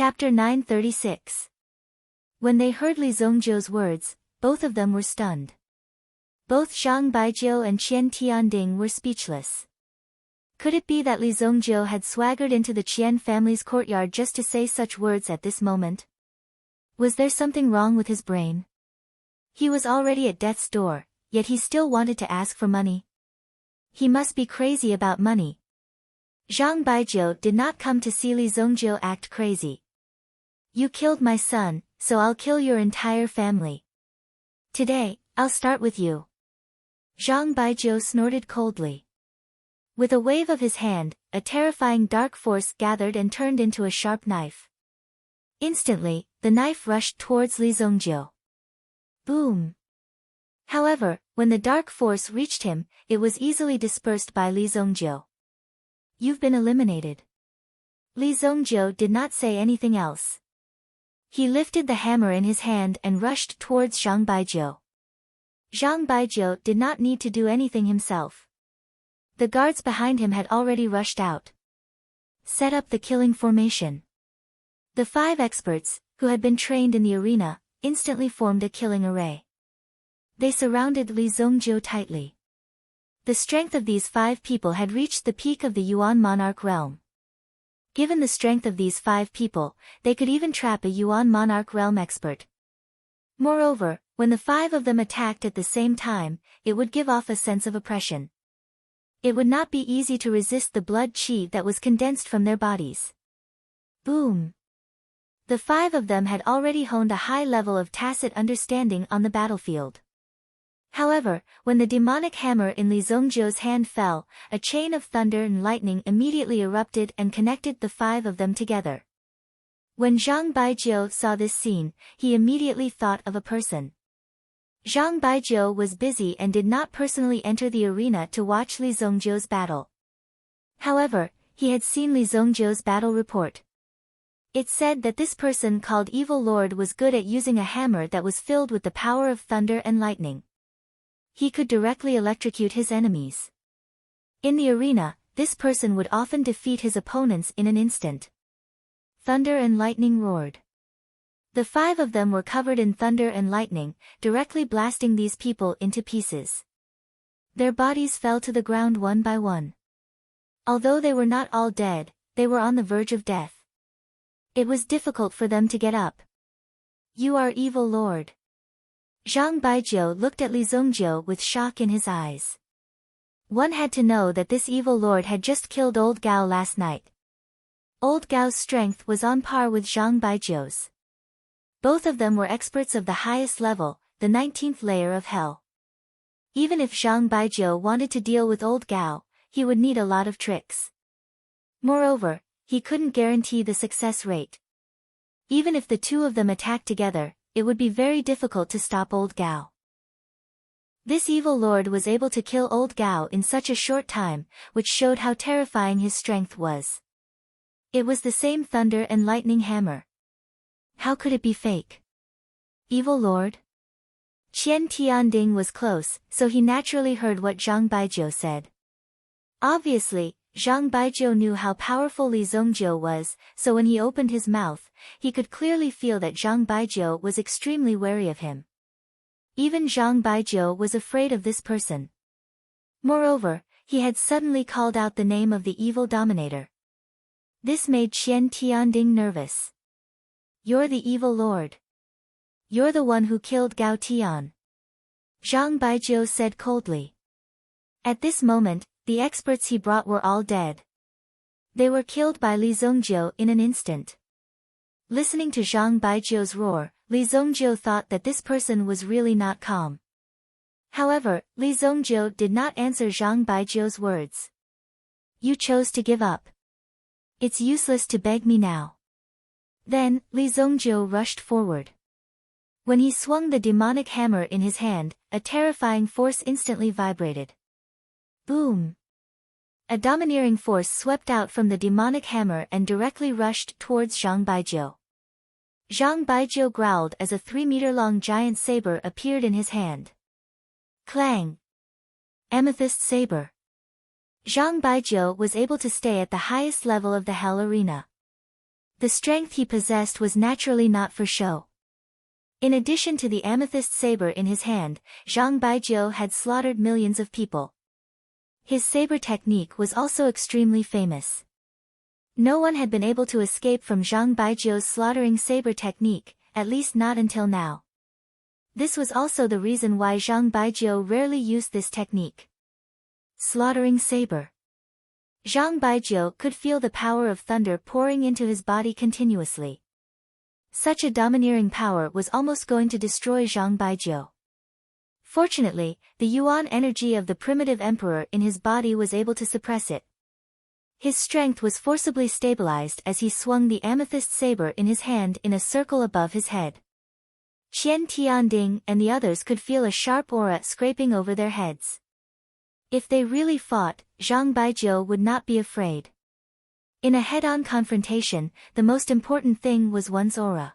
Chapter 936. When they heard Li Zongjiu's words, both of them were stunned. Both Zhang Baijiu and Qian Tianding were speechless. Could it be that Li Zongjiu had swaggered into the Qian family's courtyard just to say such words at this moment? Was there something wrong with his brain? He was already at death's door, yet he still wanted to ask for money. He must be crazy about money. Zhang Baijiu did not come to see Li Zongjiu act crazy. You killed my son, so I'll kill your entire family. Today, I'll start with you. Zhang Baijiu snorted coldly. With a wave of his hand, a terrifying dark force gathered and turned into a sharp knife. Instantly, the knife rushed towards Li Zongjiu. Boom! However, when the dark force reached him, it was easily dispersed by Li Zongjiu. You've been eliminated. Li Zongjiu did not say anything else. He lifted the hammer in his hand and rushed towards Zhang Baijiu. Zhang Baijiu did not need to do anything himself. The guards behind him had already rushed out. Set up the killing formation. The 5 experts, who had been trained in the arena, instantly formed a killing array. They surrounded Li Zongjiu tightly. The strength of these 5 people had reached the peak of the Yuan monarch realm. Given the strength of these 5 people, they could even trap a Yuan monarch realm expert. Moreover, when the 5 of them attacked at the same time, it would give off a sense of oppression. It would not be easy to resist the blood qi that was condensed from their bodies. Boom! The 5 of them had already honed a high level of tacit understanding on the battlefield. However, when the demonic hammer in Li Zongjiu's hand fell, a chain of thunder and lightning immediately erupted and connected the 5 of them together. When Zhang Baijiu saw this scene, he immediately thought of a person. Zhang Baijiu was busy and did not personally enter the arena to watch Li Zongjiu's battle. However, he had seen Li Zongjiu's battle report. It said that this person called Evil Lord was good at using a hammer that was filled with the power of thunder and lightning. He could directly electrocute his enemies. In the arena, this person would often defeat his opponents in an instant. Thunder and lightning roared. The 5 of them were covered in thunder and lightning, directly blasting these people into pieces. Their bodies fell to the ground one by one. Although they were not all dead, they were on the verge of death. It was difficult for them to get up. You are Evil Lord. Zhang Baijiu looked at Li Zongjiu with shock in his eyes. One had to know that this Evil Lord had just killed Old Gao last night. Old Gao's strength was on par with Zhang Baijiu's. Both of them were experts of the highest level, the 19th layer of hell. Even if Zhang Baijiu wanted to deal with Old Gao, he would need a lot of tricks. Moreover, he couldn't guarantee the success rate. Even if the 2 of them attacked together, it would be very difficult to stop Old Gao. This evil lord was able to kill Old Gao in such a short time, which showed how terrifying his strength was. It was the same thunder and lightning hammer. How could it be fake? Evil Lord? Qian Tianding was close, so he naturally heard what Zhang Baijiu said. Obviously, Zhang Baijiu knew how powerful Li Zongjiu was, so when he opened his mouth, he could clearly feel that Zhang Baijiu was extremely wary of him. Even Zhang Baijiu was afraid of this person. Moreover, he had suddenly called out the name of the evil dominator. This made Qian Tianding nervous. You're the evil lord. You're the one who killed Gao Tian. Zhang Baijiu said coldly. At this moment, the experts he brought were all dead. They were killed by Li Zongjiu in an instant. Listening to Zhang Baijiu's roar, Li Zongjiu thought that this person was really not calm. However, Li Zongjiu did not answer Zhang Baijiu's words. You chose to give up. It's useless to beg me now. Then, Li Zongjiu rushed forward. When he swung the demonic hammer in his hand, a terrifying force instantly vibrated. Boom! A domineering force swept out from the demonic hammer and directly rushed towards Zhang Baijiu. Zhang Baijiu growled as a 3-meter-long giant saber appeared in his hand. Clang! Amethyst saber. Zhang Baijiu was able to stay at the highest level of the Hell Arena. The strength he possessed was naturally not for show. In addition to the amethyst saber in his hand, Zhang Baijiu had slaughtered millions of people. His saber technique was also extremely famous. No one had been able to escape from Zhang Baijiu's slaughtering saber technique, at least not until now. This was also the reason why Zhang Baijiu rarely used this technique. Slaughtering saber. Zhang Baijiu could feel the power of thunder pouring into his body continuously. Such a domineering power was almost going to destroy Zhang Baijiu. Fortunately, the yuan energy of the primitive emperor in his body was able to suppress it. His strength was forcibly stabilized as he swung the amethyst saber in his hand in a circle above his head. Qian Tianding and the others could feel a sharp aura scraping over their heads. If they really fought, Zhang Baijiu would not be afraid. In a head-on confrontation, the most important thing was one's aura.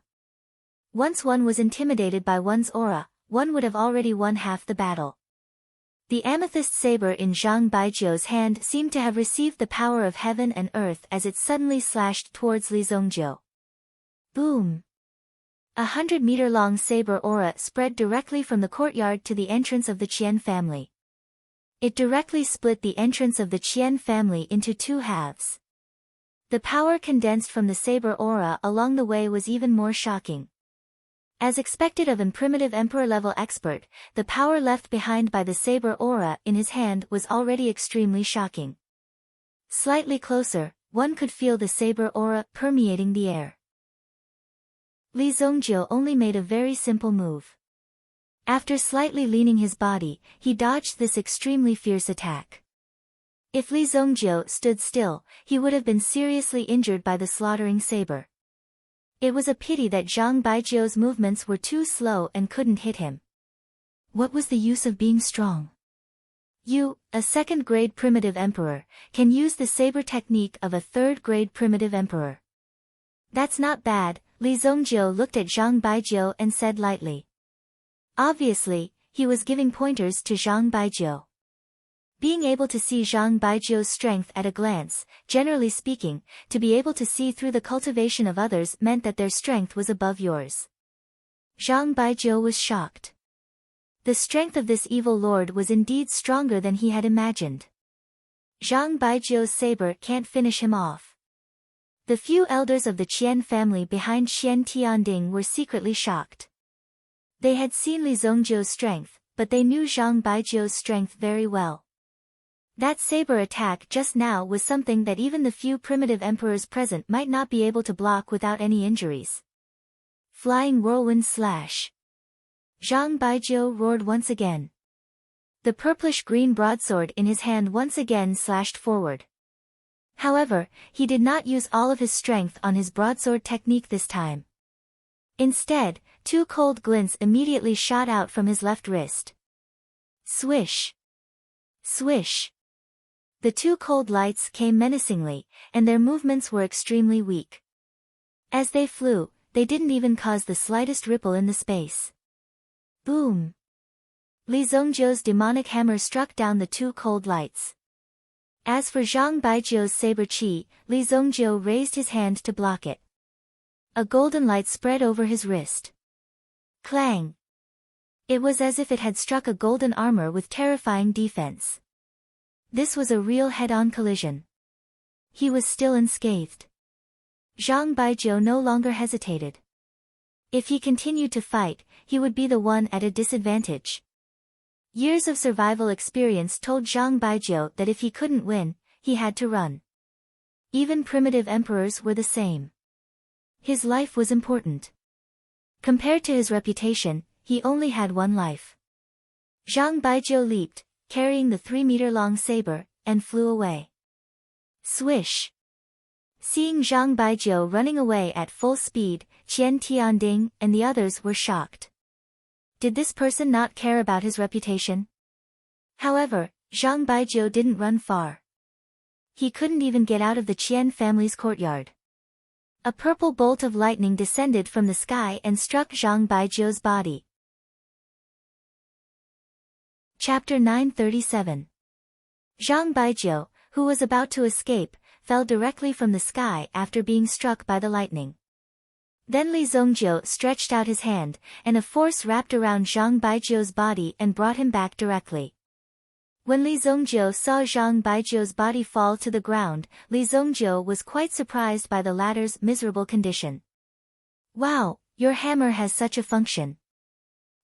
Once one was intimidated by one's aura, one would have already won half the battle. The amethyst saber in Zhang Baijiu's hand seemed to have received the power of heaven and earth as it suddenly slashed towards Li Zongjiu. Boom! 100-meter-long saber aura spread directly from the courtyard to the entrance of the Qian family. It directly split the entrance of the Qian family into two halves. The power condensed from the saber aura along the way was even more shocking. As expected of a primitive emperor-level expert, the power left behind by the saber aura in his hand was already extremely shocking. Slightly closer, one could feel the saber aura permeating the air. Li Zongjiu only made a very simple move. After slightly leaning his body, he dodged this extremely fierce attack. If Li Zongjiu stood still, he would have been seriously injured by the slaughtering saber. It was a pity that Zhang Baijiu's movements were too slow and couldn't hit him. What was the use of being strong? You, a second-grade primitive emperor, can use the saber technique of a third-grade primitive emperor. That's not bad, Li Zongjiu looked at Zhang Baijiu and said lightly. Obviously, he was giving pointers to Zhang Baijiu. Being able to see Zhang Baijiu's strength at a glance, generally speaking, to be able to see through the cultivation of others meant that their strength was above yours. Zhang Baijiu was shocked. The strength of this evil lord was indeed stronger than he had imagined. Zhang Baijiu's saber can't finish him off. The few elders of the Qian family behind Qian Tianding were secretly shocked. They had seen Li Zongjiu's strength, but they knew Zhang Baijiu's strength very well. That saber attack just now was something that even the few primitive emperors present might not be able to block without any injuries. Flying whirlwind slash. Zhang Baijiu roared once again. The purplish-green broadsword in his hand once again slashed forward. However, he did not use all of his strength on his broadsword technique this time. Instead, two cold glints immediately shot out from his left wrist. Swish! Swish! The two cold lights came menacingly, and their movements were extremely weak. As they flew, they didn't even cause the slightest ripple in the space. Boom! Li Zongjiu's demonic hammer struck down the two cold lights. As for Zhang Baijiu's saber chi, Li Zongjiu raised his hand to block it. A golden light spread over his wrist. Clang! It was as if it had struck a golden armor with terrifying defense. This was a real head-on collision. He was still unscathed. Zhang Baijiu no longer hesitated. If he continued to fight, he would be the one at a disadvantage. Years of survival experience told Zhang Baijiu that if he couldn't win, he had to run. Even primitive emperors were the same. His life was important. Compared to his reputation, he only had one life. Zhang Baijiu leaped, carrying the 3-meter-long saber, and flew away. Swish! Seeing Zhang Baijiu running away at full speed, Qian Tianding and the others were shocked. Did this person not care about his reputation? However, Zhang Baijiu didn't run far. He couldn't even get out of the Qian family's courtyard. A purple bolt of lightning descended from the sky and struck Zhang Baijiu's body. Chapter 937. Zhang Baijiu, who was about to escape, fell directly from the sky after being struck by the lightning. Then Li Zongjiu stretched out his hand, and a force wrapped around Zhang Baijiu's body and brought him back directly. When Li Zongjiu saw Zhang Baijiu's body fall to the ground, Li Zongjiu was quite surprised by the latter's miserable condition. Wow, your hammer has such a function.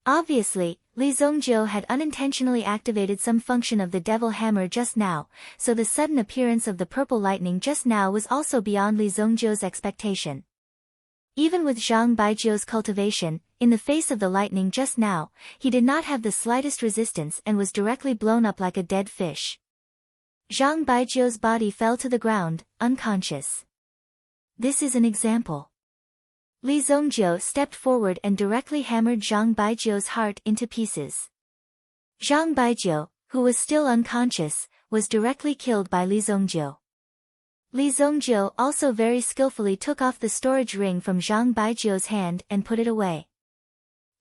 Obviously, Li Zongjiu had unintentionally activated some function of the devil hammer just now, so the sudden appearance of the purple lightning just now was also beyond Li Zongjiu's expectation. Even with Zhang Baijiu's cultivation, in the face of the lightning just now, he did not have the slightest resistance and was directly blown up like a dead fish. Zhang Baijiu's body fell to the ground, unconscious. This is an example. Li Zongjiu stepped forward and directly hammered Zhang Baijiu's heart into pieces. Zhang Baijiu, who was still unconscious, was directly killed by Li Zongjiu. Li Zongjiu also very skillfully took off the storage ring from Zhang Baijiu's hand and put it away.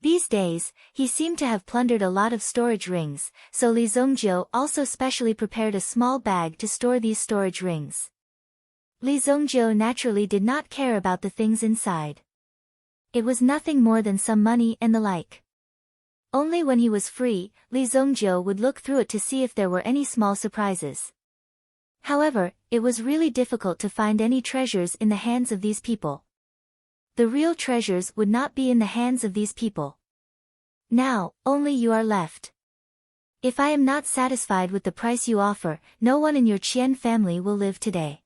These days, he seemed to have plundered a lot of storage rings, so Li Zongjiu also specially prepared a small bag to store these storage rings. Li Zongjiu naturally did not care about the things inside. It was nothing more than some money and the like. Only when he was free, Li Zongjiu would look through it to see if there were any small surprises. However, it was really difficult to find any treasures in the hands of these people. The real treasures would not be in the hands of these people. Now, only you are left. If I am not satisfied with the price you offer, no one in your Qian family will live today.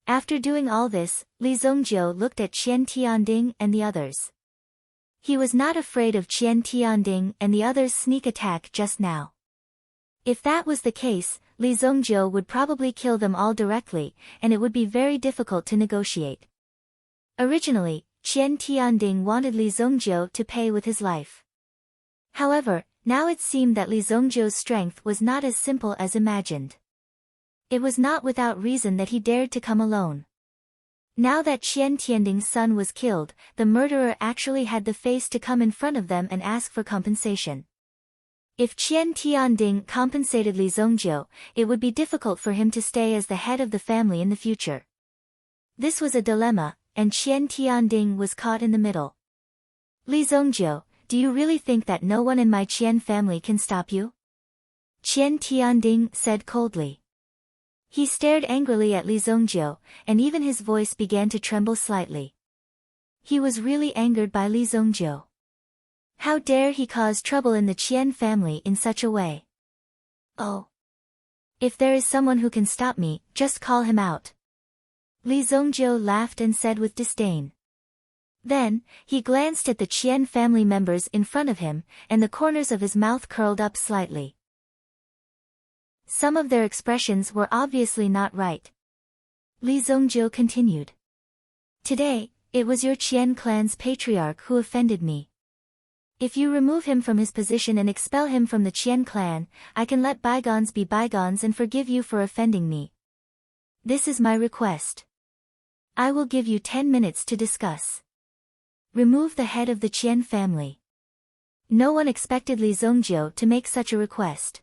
After doing all this, Li Zongjiu looked at Qian Tianding and the others. He was not afraid of Qian Tianding and the others' sneak attack just now. If that was the case, Li Zongjiu would probably kill them all directly, and it would be very difficult to negotiate. Originally, Qian Tianding wanted Li Zongjiu to pay with his life. However, now it seemed that Li Zongjiu's strength was not as simple as imagined. It was not without reason that he dared to come alone. Now that Qian Tianding's son was killed, the murderer actually had the face to come in front of them and ask for compensation. If Qian Tianding compensated Li Zongjiu, it would be difficult for him to stay as the head of the family in the future. This was a dilemma, and Qian Tianding was caught in the middle. Li Zongjiu, do you really think that no one in my Qian family can stop you? Qian Tianding said coldly. He stared angrily at Li Zongjiu, and even his voice began to tremble slightly. He was really angered by Li Zongjiu. How dare he cause trouble in the Qian family in such a way? Oh! If there is someone who can stop me, just call him out. Li Zongjiu laughed and said with disdain. Then, he glanced at the Qian family members in front of him, and the corners of his mouth curled up slightly. Some of their expressions were obviously not right. Li Zongjiu continued. Today, it was your Qian clan's patriarch who offended me. If you remove him from his position and expel him from the Qian clan, I can let bygones be bygones and forgive you for offending me. This is my request. I will give you 10 minutes to discuss. Remove the head of the Qian family. No one expected Li Zongjiu to make such a request.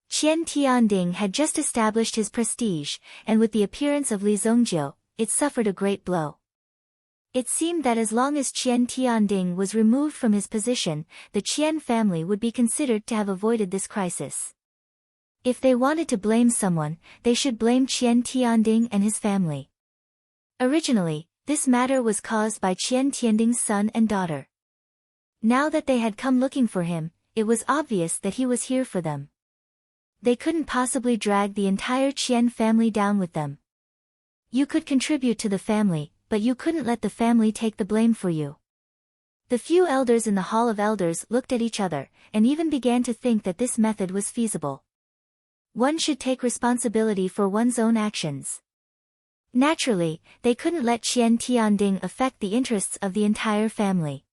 Qian Tianding had just established his prestige, and with the appearance of Li Zongjiu, it suffered a great blow. It seemed that as long as Qian Tianding was removed from his position, the Qian family would be considered to have avoided this crisis. If they wanted to blame someone, they should blame Qian Tianding and his family. Originally, this matter was caused by Qian Tianding's son and daughter. Now that they had come looking for him, it was obvious that he was here for them. They couldn't possibly drag the entire Qian family down with them. You could contribute to the family, but you couldn't let the family take the blame for you. The few elders in the Hall of Elders looked at each other, and even began to think that this method was feasible. One should take responsibility for one's own actions. Naturally, they couldn't let Qian Tianding affect the interests of the entire family.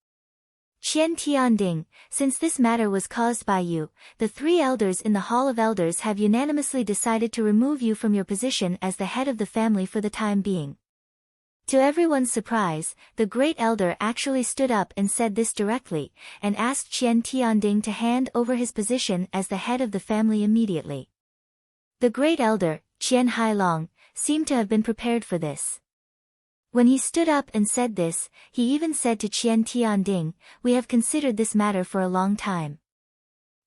Qian Tianding, since this matter was caused by you, the 3 elders in the Hall of Elders have unanimously decided to remove you from your position as the head of the family for the time being. To everyone's surprise, the great elder actually stood up and said this directly, and asked Qian Tianding to hand over his position as the head of the family immediately. The great elder, Qian Hailong, seemed to have been prepared for this. When he stood up and said this, he even said to Qian Tianding, "We have considered this matter for a long time.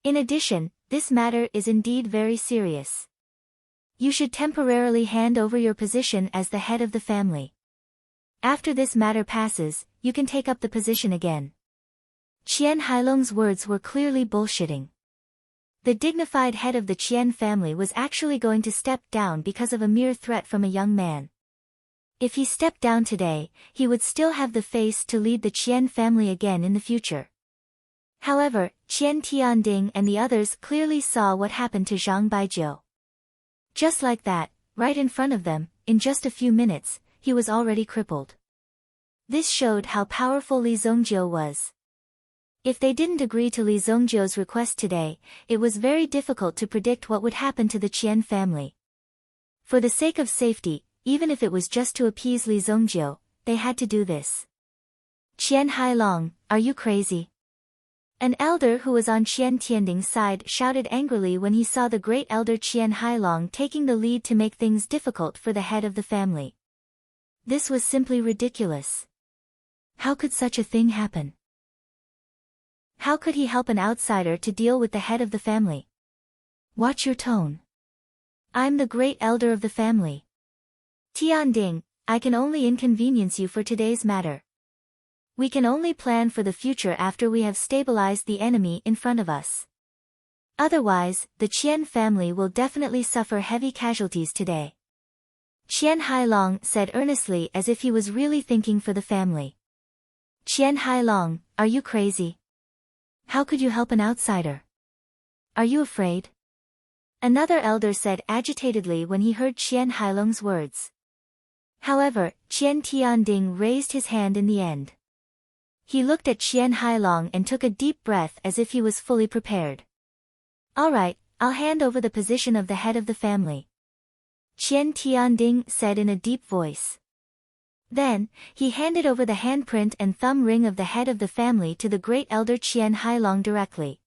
In addition, this matter is indeed very serious. You should temporarily hand over your position as the head of the family. After this matter passes, you can take up the position again." Qian Hailong's words were clearly bullshitting. The dignified head of the Qian family was actually going to step down because of a mere threat from a young man. If he stepped down today, he would still have the face to lead the Qian family again in the future. However, Qian Tianding and the others clearly saw what happened to Zhang Baijiu. Just like that, right in front of them, in just a few minutes, he was already crippled. This showed how powerful Li Zongjiu was. If they didn't agree to Li Zongjiu's request today, it was very difficult to predict what would happen to the Qian family. For the sake of safety, even if it was just to appease Li Zongjiu, they had to do this. "Qian Hailong, are you crazy?" An elder who was on Qian Tianding's side shouted angrily when he saw the great elder Qian Hailong taking the lead to make things difficult for the head of the family. This was simply ridiculous. How could such a thing happen? How could he help an outsider to deal with the head of the family? Watch your tone. I'm the great elder of the family. Tianding, I can only inconvenience you for today's matter. We can only plan for the future after we have stabilized the enemy in front of us. Otherwise, the Qian family will definitely suffer heavy casualties today. Qian Hailong said earnestly as if he was really thinking for the family. "Qian Hailong, are you crazy? How could you help an outsider? Are you afraid?" Another elder said agitatedly when he heard Qian Hailong's words. However, Qian Tianding raised his hand in the end. He looked at Qian Hailong and took a deep breath as if he was fully prepared. "All right, I'll hand over the position of the head of the family," Qian Tianding said in a deep voice. Then, he handed over the handprint and thumb ring of the head of the family to the great elder Qian Hailong directly.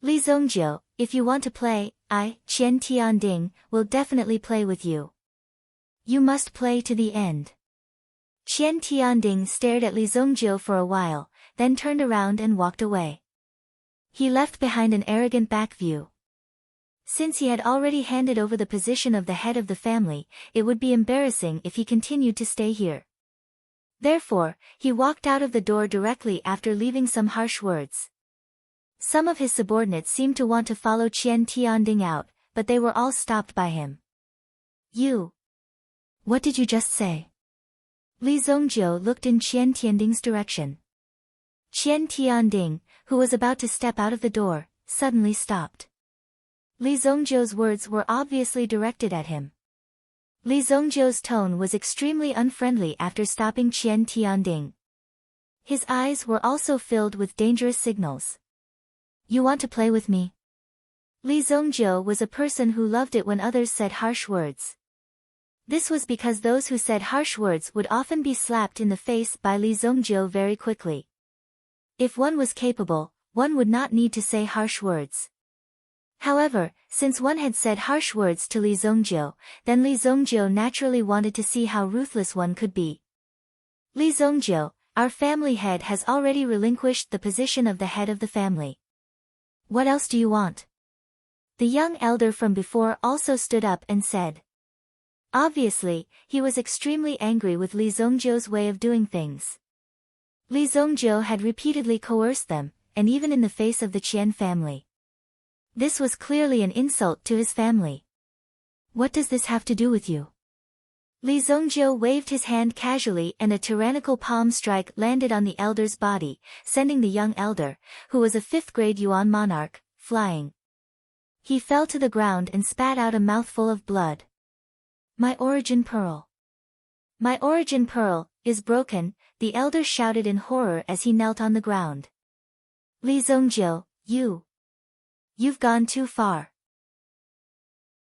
"Li Zongjiu, if you want to play, I, Qian Tianding, will definitely play with you. You must play to the end." Qian Tianding stared at Li Zongjiu for a while, then turned around and walked away. He left behind an arrogant back view. Since he had already handed over the position of the head of the family, it would be embarrassing if he continued to stay here. Therefore, he walked out of the door directly after leaving some harsh words. Some of his subordinates seemed to want to follow Qian Tianding out, but they were all stopped by him. "You. What did you just say?" Li Zongjiu looked in Qian Tianding's direction. Qian Tianding, who was about to step out of the door, suddenly stopped. Li Zongjiu's words were obviously directed at him. Li Zongjiu's tone was extremely unfriendly after stopping Qian Tianding. His eyes were also filled with dangerous signals. "You want to play with me?" Li Zongjiu was a person who loved it when others said harsh words. This was because those who said harsh words would often be slapped in the face by Li Zongjiu very quickly. If one was capable, one would not need to say harsh words. However, since one had said harsh words to Li Zongjiu, then Li Zongjiu naturally wanted to see how ruthless one could be. "Li Zongjiu, our family head has already relinquished the position of the head of the family. What else do you want?" The young elder from before also stood up and said. Obviously, he was extremely angry with Li Zongjiu's way of doing things. Li Zongjiu had repeatedly coerced them, and even in the face of the Qian family. This was clearly an insult to his family. "What does this have to do with you?" Li Zongjiu waved his hand casually and a tyrannical palm strike landed on the elder's body, sending the young elder, who was a 5th-grade Yuan monarch, flying. He fell to the ground and spat out a mouthful of blood. "My origin pearl. My origin pearl is broken," the elder shouted in horror as he knelt on the ground. "Li Zongjiu, you've gone too far."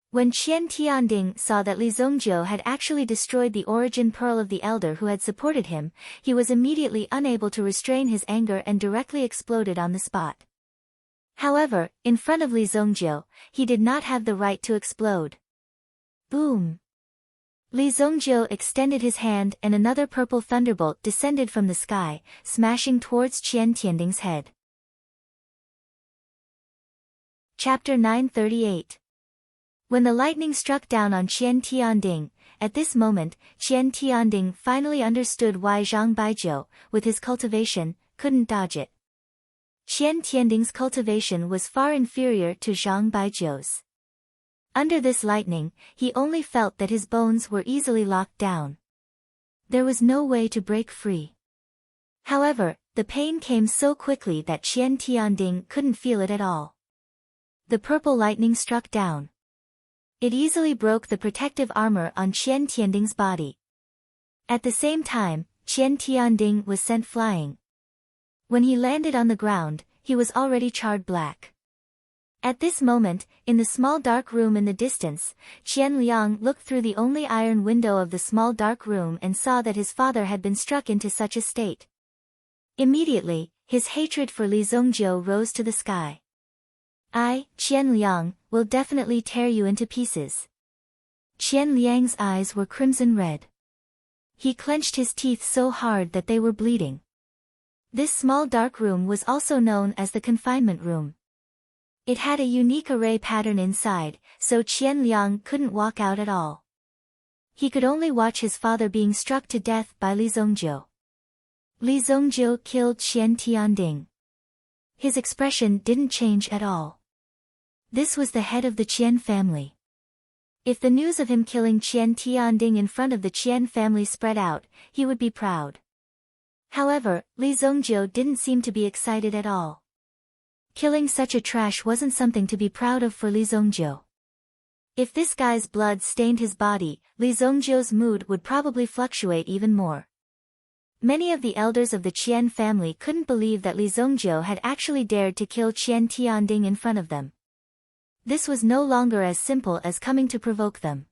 When Qian Tianding saw that Li Zongjiu had actually destroyed the origin pearl of the elder who had supported him, he was immediately unable to restrain his anger and directly exploded on the spot. However, in front of Li Zongjiu, he did not have the right to explode. Boom! Li Zongjiu extended his hand and another purple thunderbolt descended from the sky, smashing towards Qian Tianding's head. Chapter 938. When the lightning struck down on Qian Tianding, at this moment, Qian Tianding finally understood why Zhang Baijiu, with his cultivation, couldn't dodge it. Qian Tianding's cultivation was far inferior to Zhang Baijiu's. Under this lightning, he only felt that his bones were easily locked down. There was no way to break free. However, the pain came so quickly that Qian Tianding couldn't feel it at all. The purple lightning struck down. It easily broke the protective armor on Qian Tianding's body. At the same time, Qian Tianding was sent flying. When he landed on the ground, he was already charred black. At this moment, in the small dark room in the distance, Qian Liang looked through the only iron window of the small dark room and saw that his father had been struck into such a state. Immediately, his hatred for Li Zongjiu rose to the sky. I, Qian Liang, will definitely tear you into pieces. Qian Liang's eyes were crimson red. He clenched his teeth so hard that they were bleeding. This small dark room was also known as the confinement room. It had a unique array pattern inside, so Qian Liang couldn't walk out at all. He could only watch his father being struck to death by Li Zongjiu. Li Zongjiu killed Qian Tianding. His expression didn't change at all. This was the head of the Qian family. If the news of him killing Qian Tianding in front of the Qian family spread out, he would be proud. However, Li Zongjiu didn't seem to be excited at all. Killing such a trash wasn't something to be proud of for Li Zongjiu. If this guy's blood stained his body, Li Zongjiu's mood would probably fluctuate even more. Many of the elders of the Qian family couldn't believe that Li Zongjiu had actually dared to kill Qian Tianding in front of them. This was no longer as simple as coming to provoke them.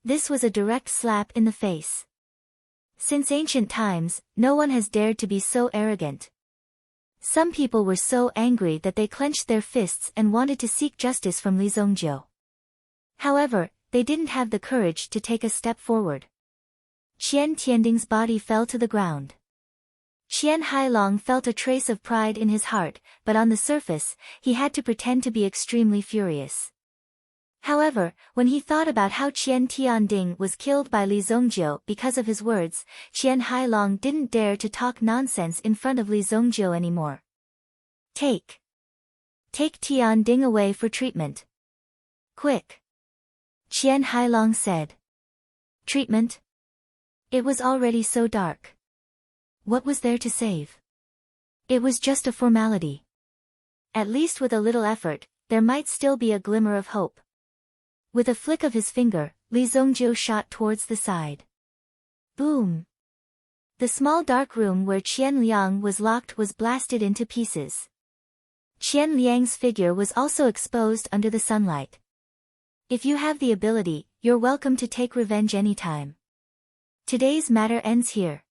This was a direct slap in the face. Since ancient times, no one has dared to be so arrogant. Some people were so angry that they clenched their fists and wanted to seek justice from Li Zongjiu. However, they didn't have the courage to take a step forward. Qian Tianding's body fell to the ground. Qian Hailong felt a trace of pride in his heart, but on the surface, he had to pretend to be extremely furious. However, when he thought about how Qian Tianding was killed by Li Zongjiu because of his words, Qian Hailong didn't dare to talk nonsense in front of Li Zongjiu anymore. Take Tianding away for treatment. Quick! Qian Hailong said. Treatment? It was already so dark. What was there to save? It was just a formality. At least with a little effort, there might still be a glimmer of hope. With a flick of his finger, Li Zongjiu shot towards the side. Boom! The small dark room where Qian Liang was locked was blasted into pieces. Qian Liang's figure was also exposed under the sunlight. If you have the ability, you're welcome to take revenge anytime. Today's matter ends here.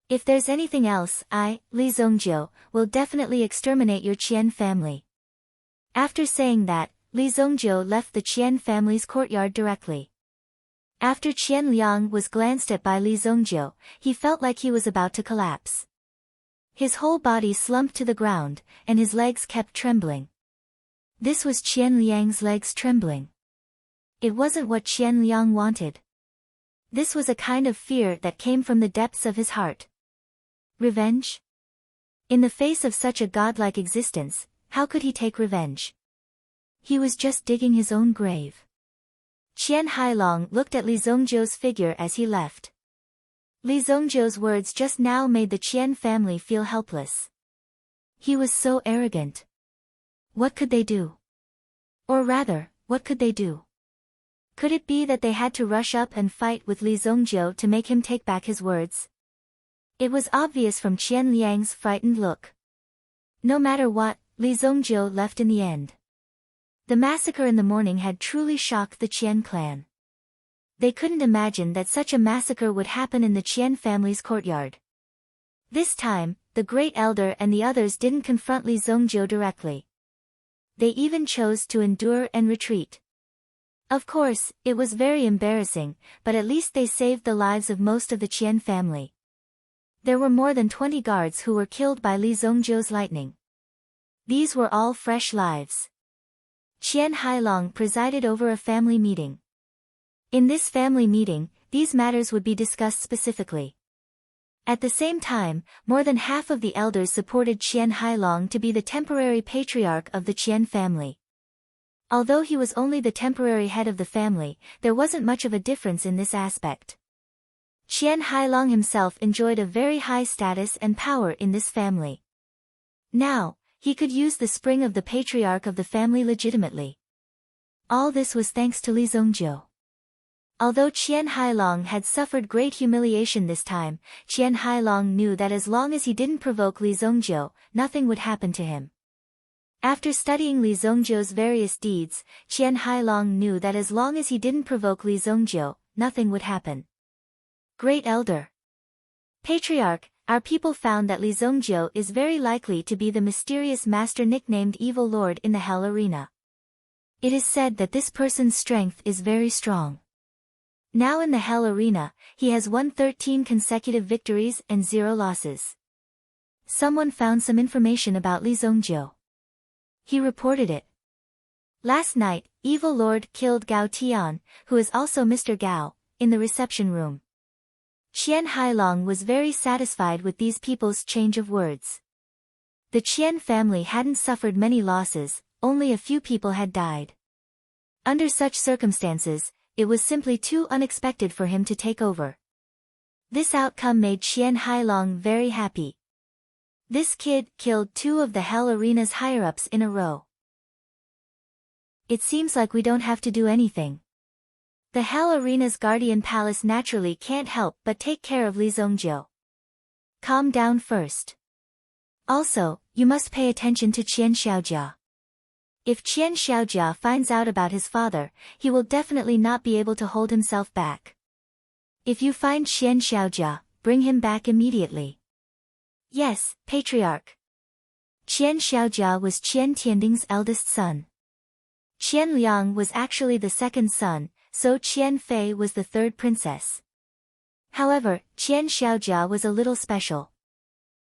If there's anything else, I, Li Zongjiu, will definitely exterminate your Qian family. After saying that, Li Zongjiu left the Qian family's courtyard directly. After Qian Liang was glanced at by Li Zongjiu, he felt like he was about to collapse. His whole body slumped to the ground, and his legs kept trembling. This was Qian Liang's legs trembling. It wasn't what Qian Liang wanted. This was a kind of fear that came from the depths of his heart. Revenge? In the face of such a godlike existence, how could he take revenge? He was just digging his own grave. Qian Hailong looked at Li Zongjiu's figure as he left. Li Zongjiu's words just now made the Qian family feel helpless. He was so arrogant. What could they do? Or rather, what could they do? Could it be that they had to rush up and fight with Li Zongjiu to make him take back his words? It was obvious from Qian Liang's frightened look. No matter what, Li Zongjiu left in the end. The massacre in the morning had truly shocked the Qian clan. They couldn't imagine that such a massacre would happen in the Qian family's courtyard. This time, the great elder and the others didn't confront Li Zongjiu directly. They even chose to endure and retreat. Of course, it was very embarrassing, but at least they saved the lives of most of the Qian family. There were more than 20 guards who were killed by Li Zongzhou's lightning. These were all fresh lives. Qian Hailong presided over a family meeting. In this family meeting, these matters would be discussed specifically. At the same time, more than half of the elders supported Qian Hailong to be the temporary patriarch of the Qian family. Although he was only the temporary head of the family, there wasn't much of a difference in this aspect. Qian Hailong himself enjoyed a very high status and power in this family. Now, he could use the spring of the patriarch of the family legitimately. All this was thanks to Li Zongzhou. Although Qian Hailong had suffered great humiliation this time, Qian Hailong knew that as long as he didn't provoke Li Zongzhou, nothing would happen to him. After studying Li Zongzhou's various deeds, Qian Hailong knew that as long as he didn't provoke Li Zongzhou, nothing would happen. Great Elder. Patriarch, our people found that Li Zongzhou is very likely to be the mysterious master nicknamed Evil Lord in the Hell Arena. It is said that this person's strength is very strong. Now in the Hell Arena, he has won 13 consecutive victories and 0 losses. Someone found some information about Li Zongzhou. He reported it. Last night, Evil Lord killed Gao Tian, who is also Mr. Gao, in the reception room. Qian Hailong was very satisfied with these people's change of words. The Qian family hadn't suffered many losses, only a few people had died. Under such circumstances, it was simply too unexpected for him to take over. This outcome made Qian Hailong very happy. This kid killed 2 of the Hell Arena's higher-ups in a row. It seems like we don't have to do anything. The Hell Arena's Guardian Palace naturally can't help but take care of Li Zongzhou. Calm down first. Also, you must pay attention to Qian Xiaojia. If Qian Xiaojia finds out about his father, he will definitely not be able to hold himself back. If you find Qian Xiaojia, bring him back immediately. Yes, Patriarch. Qian Xiaojia was Qian Tianding's eldest son. Qian Liang was actually the second son, so Qian Fei was the third princess. However, Qian Xiaojia was a little special.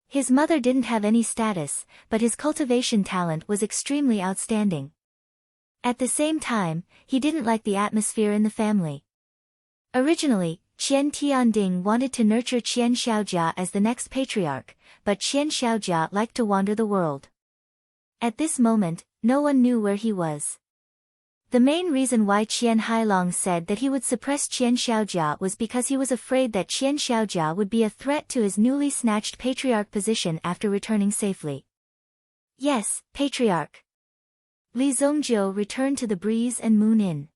His mother didn't have any status, but his cultivation talent was extremely outstanding. At the same time, he didn't like the atmosphere in the family. Originally, Qian Tianding wanted to nurture Qian Xiaojia as the next patriarch, but Qian Xiaojia liked to wander the world. At this moment, no one knew where he was. The main reason why Qian Hailong said that he would suppress Qian Xiaojia was because he was afraid that Qian Xiaojia would be a threat to his newly snatched patriarch position after returning safely. Yes, Patriarch. Li Zongzhou returned to the Breeze and Moon Inn.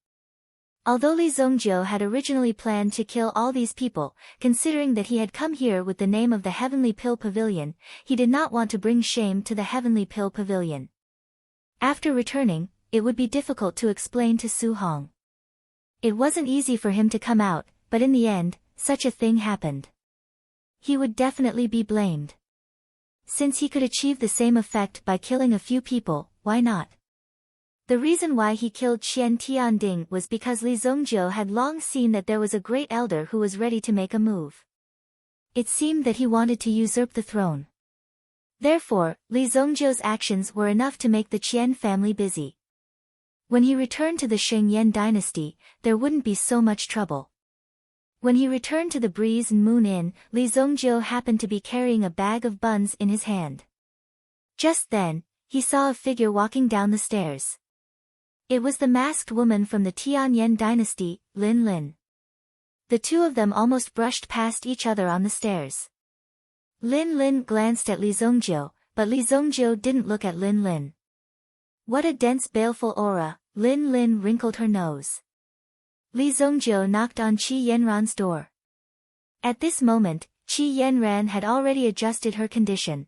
Although Li Zongzhou had originally planned to kill all these people, considering that he had come here with the name of the Heavenly Pill Pavilion, he did not want to bring shame to the Heavenly Pill Pavilion. After returning, it would be difficult to explain to Su Hong. It wasn't easy for him to come out, but in the end, such a thing happened. He would definitely be blamed. Since he could achieve the same effect by killing a few people, why not? The reason why he killed Qian Tianding was because Li Zongzhou had long seen that there was a great elder who was ready to make a move. It seemed that he wanted to usurp the throne. Therefore, Li Zongzhou's actions were enough to make the Qian family busy. When he returned to the Shengyan dynasty, there wouldn't be so much trouble. When he returned to the Breeze and Moon Inn, Li Zongzhou happened to be carrying a bag of buns in his hand. Just then, he saw a figure walking down the stairs. It was the masked woman from the Tianyan dynasty, Lin Lin. The two of them almost brushed past each other on the stairs. Lin Lin glanced at Li Zongzhou, but Li Zongzhou didn't look at Lin Lin. What a dense baleful aura, Lin Lin wrinkled her nose. Li Zongzhou knocked on Qi Yanran's door. At this moment, Qi Yanran had already adjusted her condition.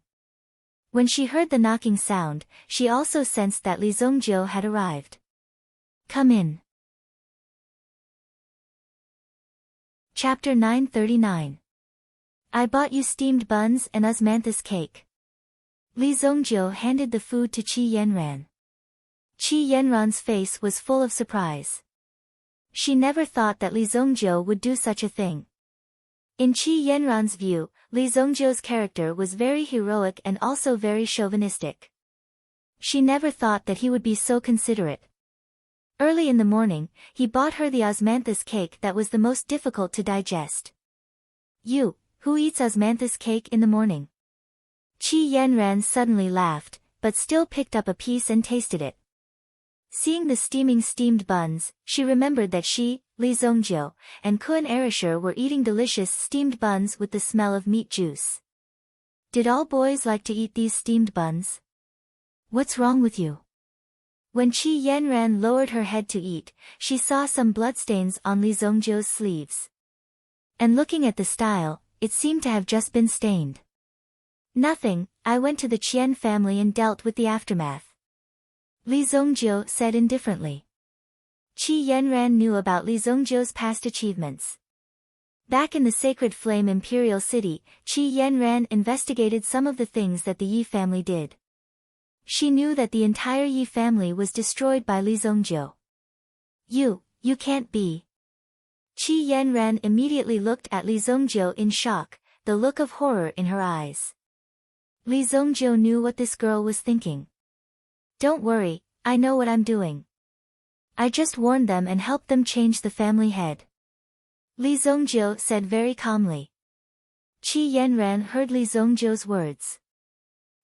When she heard the knocking sound, she also sensed that Li Zongzhou had arrived. Come in. Chapter 939. I bought you steamed buns and osmanthus cake. Li Zongzhou handed the food to Qi Yanran. Qi Yanran's face was full of surprise. She never thought that Li Zongjiu would do such a thing. In Qi Yanran's view, Li Zongjiu's character was very heroic and also very chauvinistic. She never thought that he would be so considerate. Early in the morning, he bought her the osmanthus cake that was the most difficult to digest. "You, who eats osmanthus cake in the morning?" Qi Yanran suddenly laughed, but still picked up a piece and tasted it. Seeing the steamed buns, she remembered that she, Li Zongjiu, and Kun Erisher were eating delicious steamed buns with the smell of meat juice. Did all boys like to eat these steamed buns? What's wrong with you? When Qi Yanran lowered her head to eat, she saw some bloodstains on Li Zongjiu's sleeves. And looking at the style, it seemed to have just been stained. "Nothing, I went to the Qian family and dealt with the aftermath," Li Zongjiu said indifferently. Qi Yanran knew about Li Zongjiu's past achievements. Back in the Sacred Flame Imperial City, Qi Yanran investigated some of the things that the Yi family did. She knew that the entire Yi family was destroyed by Li Zongjiu. You can't be." Qi Yanran immediately looked at Li Zongjiu in shock, the look of horror in her eyes. Li Zongjiu knew what this girl was thinking. "Don't worry, I know what I'm doing. I just warned them and helped them change the family head," Li Zongjiu said very calmly. Qi Yanran heard Li Zongjiu's words.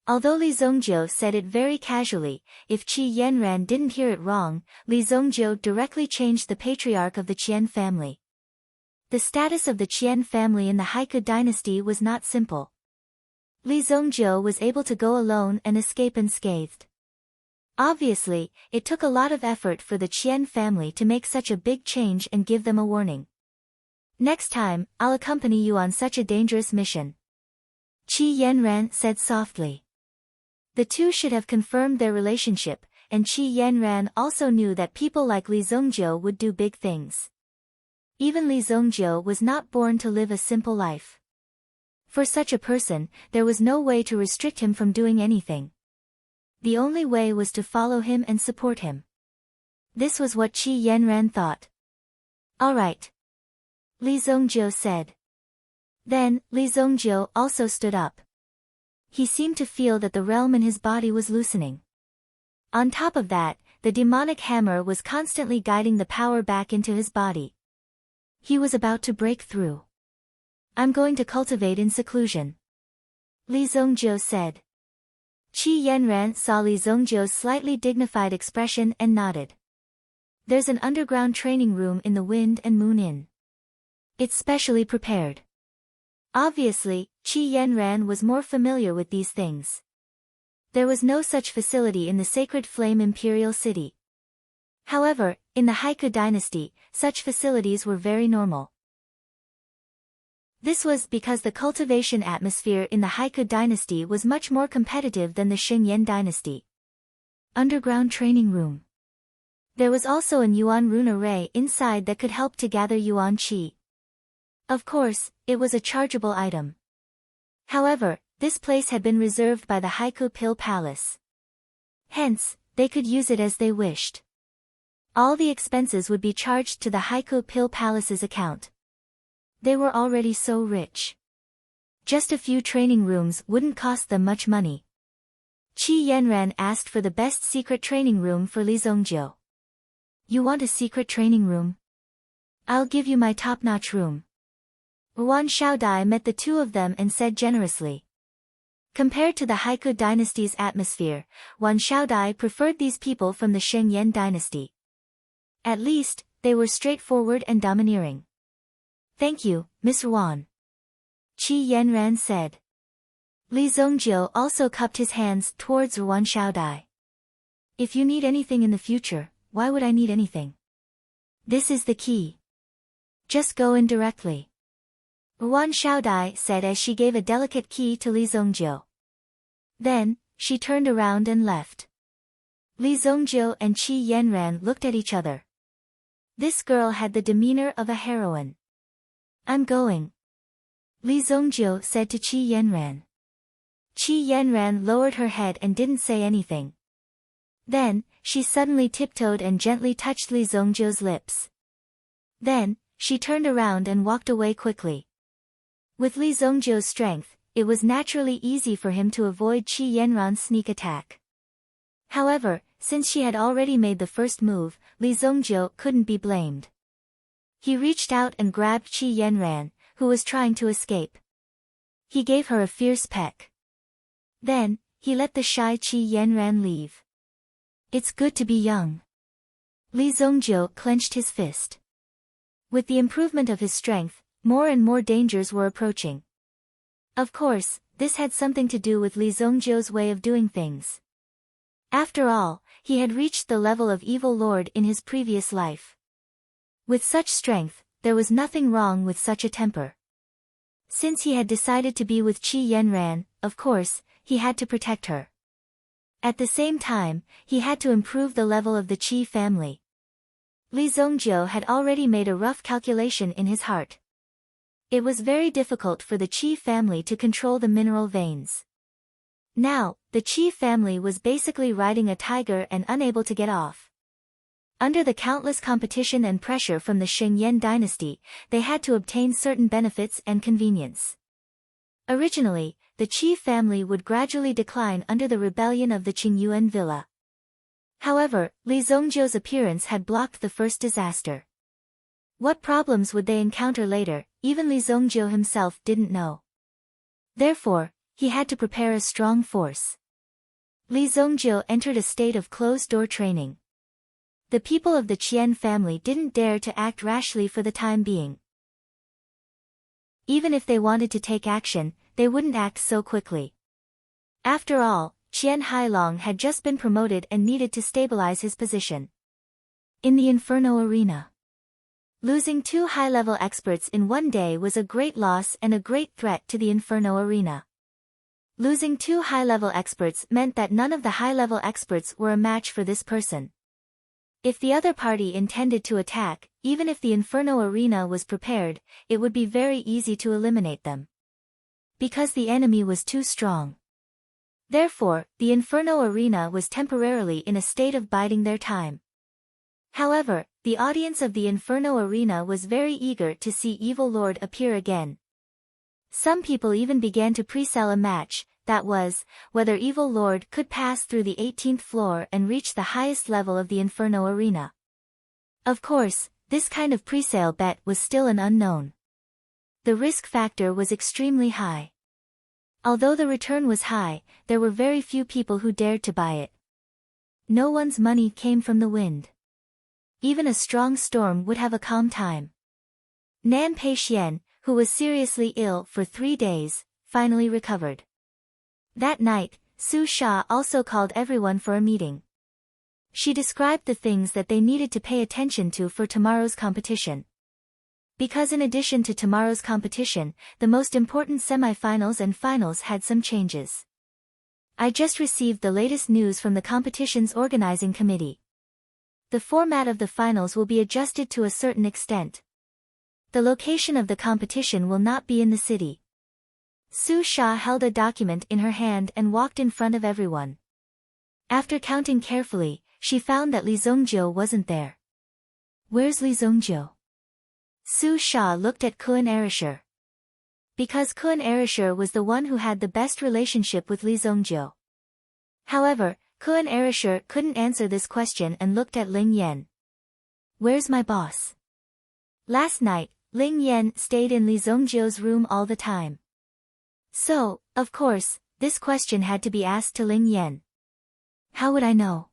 Although Li Zongjiu said it very casually, if Qi Yanran didn't hear it wrong, Li Zongjiu directly changed the patriarch of the Qian family. The status of the Qian family in the Haiku dynasty was not simple. Li Zongjiu was able to go alone and escape unscathed. Obviously, it took a lot of effort for the Qian family to make such a big change and give them a warning. "Next time, I'll accompany you on such a dangerous mission," Qi Yanran said softly. The two should have confirmed their relationship, and Qi Yanran also knew that people like Li Zongjiu would do big things. Even Li Zongjiu was not born to live a simple life. For such a person, there was no way to restrict him from doing anything. The only way was to follow him and support him. This was what Qi Yanran thought. "All right," Li Zongjiu said. Then, Li Zongjiu also stood up. He seemed to feel that the realm in his body was loosening. On top of that, the demonic hammer was constantly guiding the power back into his body. He was about to break through. "I'm going to cultivate in seclusion," Li Zongjiu said. Qi Yanran saw Li Zongjiu's slightly dignified expression and nodded. "There's an underground training room in the Wind and Moon Inn. It's specially prepared." Obviously, Qi Yanran was more familiar with these things. There was no such facility in the Sacred Flame Imperial City. However, in the Haiku dynasty, such facilities were very normal. This was because the cultivation atmosphere in the Haiku dynasty was much more competitive than the Xingyan dynasty. Underground training room. There was also an Yuan rune array inside that could help to gather Yuan Qi. Of course, it was a chargeable item. However, this place had been reserved by the Haiku Pill Palace. Hence, they could use it as they wished. All the expenses would be charged to the Haiku Pill Palace's account. They were already so rich. Just a few training rooms wouldn't cost them much money. Qi Yanran asked for the best secret training room for Li Zongjiu. "You want a secret training room? I'll give you my top-notch room." Yuan Shaodai met the two of them and said generously. Compared to the Haiku dynasty's atmosphere, Yuan Shaodai preferred these people from the Shengyan dynasty. At least, they were straightforward and domineering. "Thank you, Miss Yuan," Qi Yanran said. Li Zongjiu also cupped his hands towards Yuan Shaodai. "If you need anything in the future, why would I need anything? This is the key. Just go in directly," Yuan Shaodai said as she gave a delicate key to Li Zongjiu. Then, she turned around and left. Li Zongjiu and Qi Yanran looked at each other. This girl had the demeanor of a heroine. "I'm going," Li Zongjiu said to Qi Yanran. Qi Yanran lowered her head and didn't say anything. Then, she suddenly tiptoed and gently touched Li Zongjiu's lips. Then, she turned around and walked away quickly. With Li Zongjiu's strength, it was naturally easy for him to avoid Qi Yanran's sneak attack. However, since she had already made the first move, Li Zongjiu couldn't be blamed. He reached out and grabbed Qi Yanran, who was trying to escape. He gave her a fierce peck. Then, he let the shy Qi Yanran leave. It's good to be young. Li Zongjiu clenched his fist. With the improvement of his strength, more and more dangers were approaching. Of course, this had something to do with Li Zongjiu's way of doing things. After all, he had reached the level of evil lord in his previous life. With such strength, there was nothing wrong with such a temper. Since he had decided to be with Qi Yanran, of course, he had to protect her. At the same time, he had to improve the level of the Qi family. Li Zongjiu had already made a rough calculation in his heart. It was very difficult for the Qi family to control the mineral veins. Now, the Qi family was basically riding a tiger and unable to get off. Under the countless competition and pressure from the Shengyan dynasty, they had to obtain certain benefits and convenience. Originally, the Qi family would gradually decline under the rebellion of the Qingyuan villa. However, Li Zongjiu's appearance had blocked the first disaster. What problems would they encounter later, even Li Zongjiu himself didn't know. Therefore, he had to prepare a strong force. Li Zongjiu entered a state of closed-door training. The people of the Qian family didn't dare to act rashly for the time being. Even if they wanted to take action, they wouldn't act so quickly. After all, Qian Hailong had just been promoted and needed to stabilize his position. In the Inferno arena, losing 2 high-level experts in one day was a great loss and a great threat to the Inferno arena. Losing 2 high-level experts meant that none of the high-level experts were a match for this person. If the other party intended to attack, even if the Inferno arena was prepared, it would be very easy to eliminate them. Because the enemy was too strong. Therefore, the Inferno arena was temporarily in a state of biding their time. However, the audience of the Inferno arena was very eager to see Evil Lord appear again. Some people even began to pre-sell a match, that was, whether Evil Lord could pass through the 18th floor and reach the highest level of the Inferno arena. Of course, this kind of pre-sale bet was still an unknown. The risk factor was extremely high. Although the return was high, there were very few people who dared to buy it. No one's money came from the wind. Even a strong storm would have a calm time. Nan Peixian, who was seriously ill for 3 days, finally recovered. That night, Su Sha also called everyone for a meeting. She described the things that they needed to pay attention to for tomorrow's competition. Because in addition to tomorrow's competition, the most important semi-finals and finals had some changes. I just received the latest news from the competition's organizing committee. The format of the finals will be adjusted to a certain extent. The location of the competition will not be in the city. Su Sha held a document in her hand and walked in front of everyone. After counting carefully, she found that Li Zongjiu wasn't there. Where's Li Zongjiu? Su Sha looked at Kun Erisher. Because Kun Erisher was the one who had the best relationship with Li Zongjiu. However, Kun Erisher couldn't answer this question and looked at Ling Yan. Where's my boss? Last night, Ling Yan stayed in Li Zongjiu's room all the time. So, of course, this question had to be asked to Ling Yan. How would I know?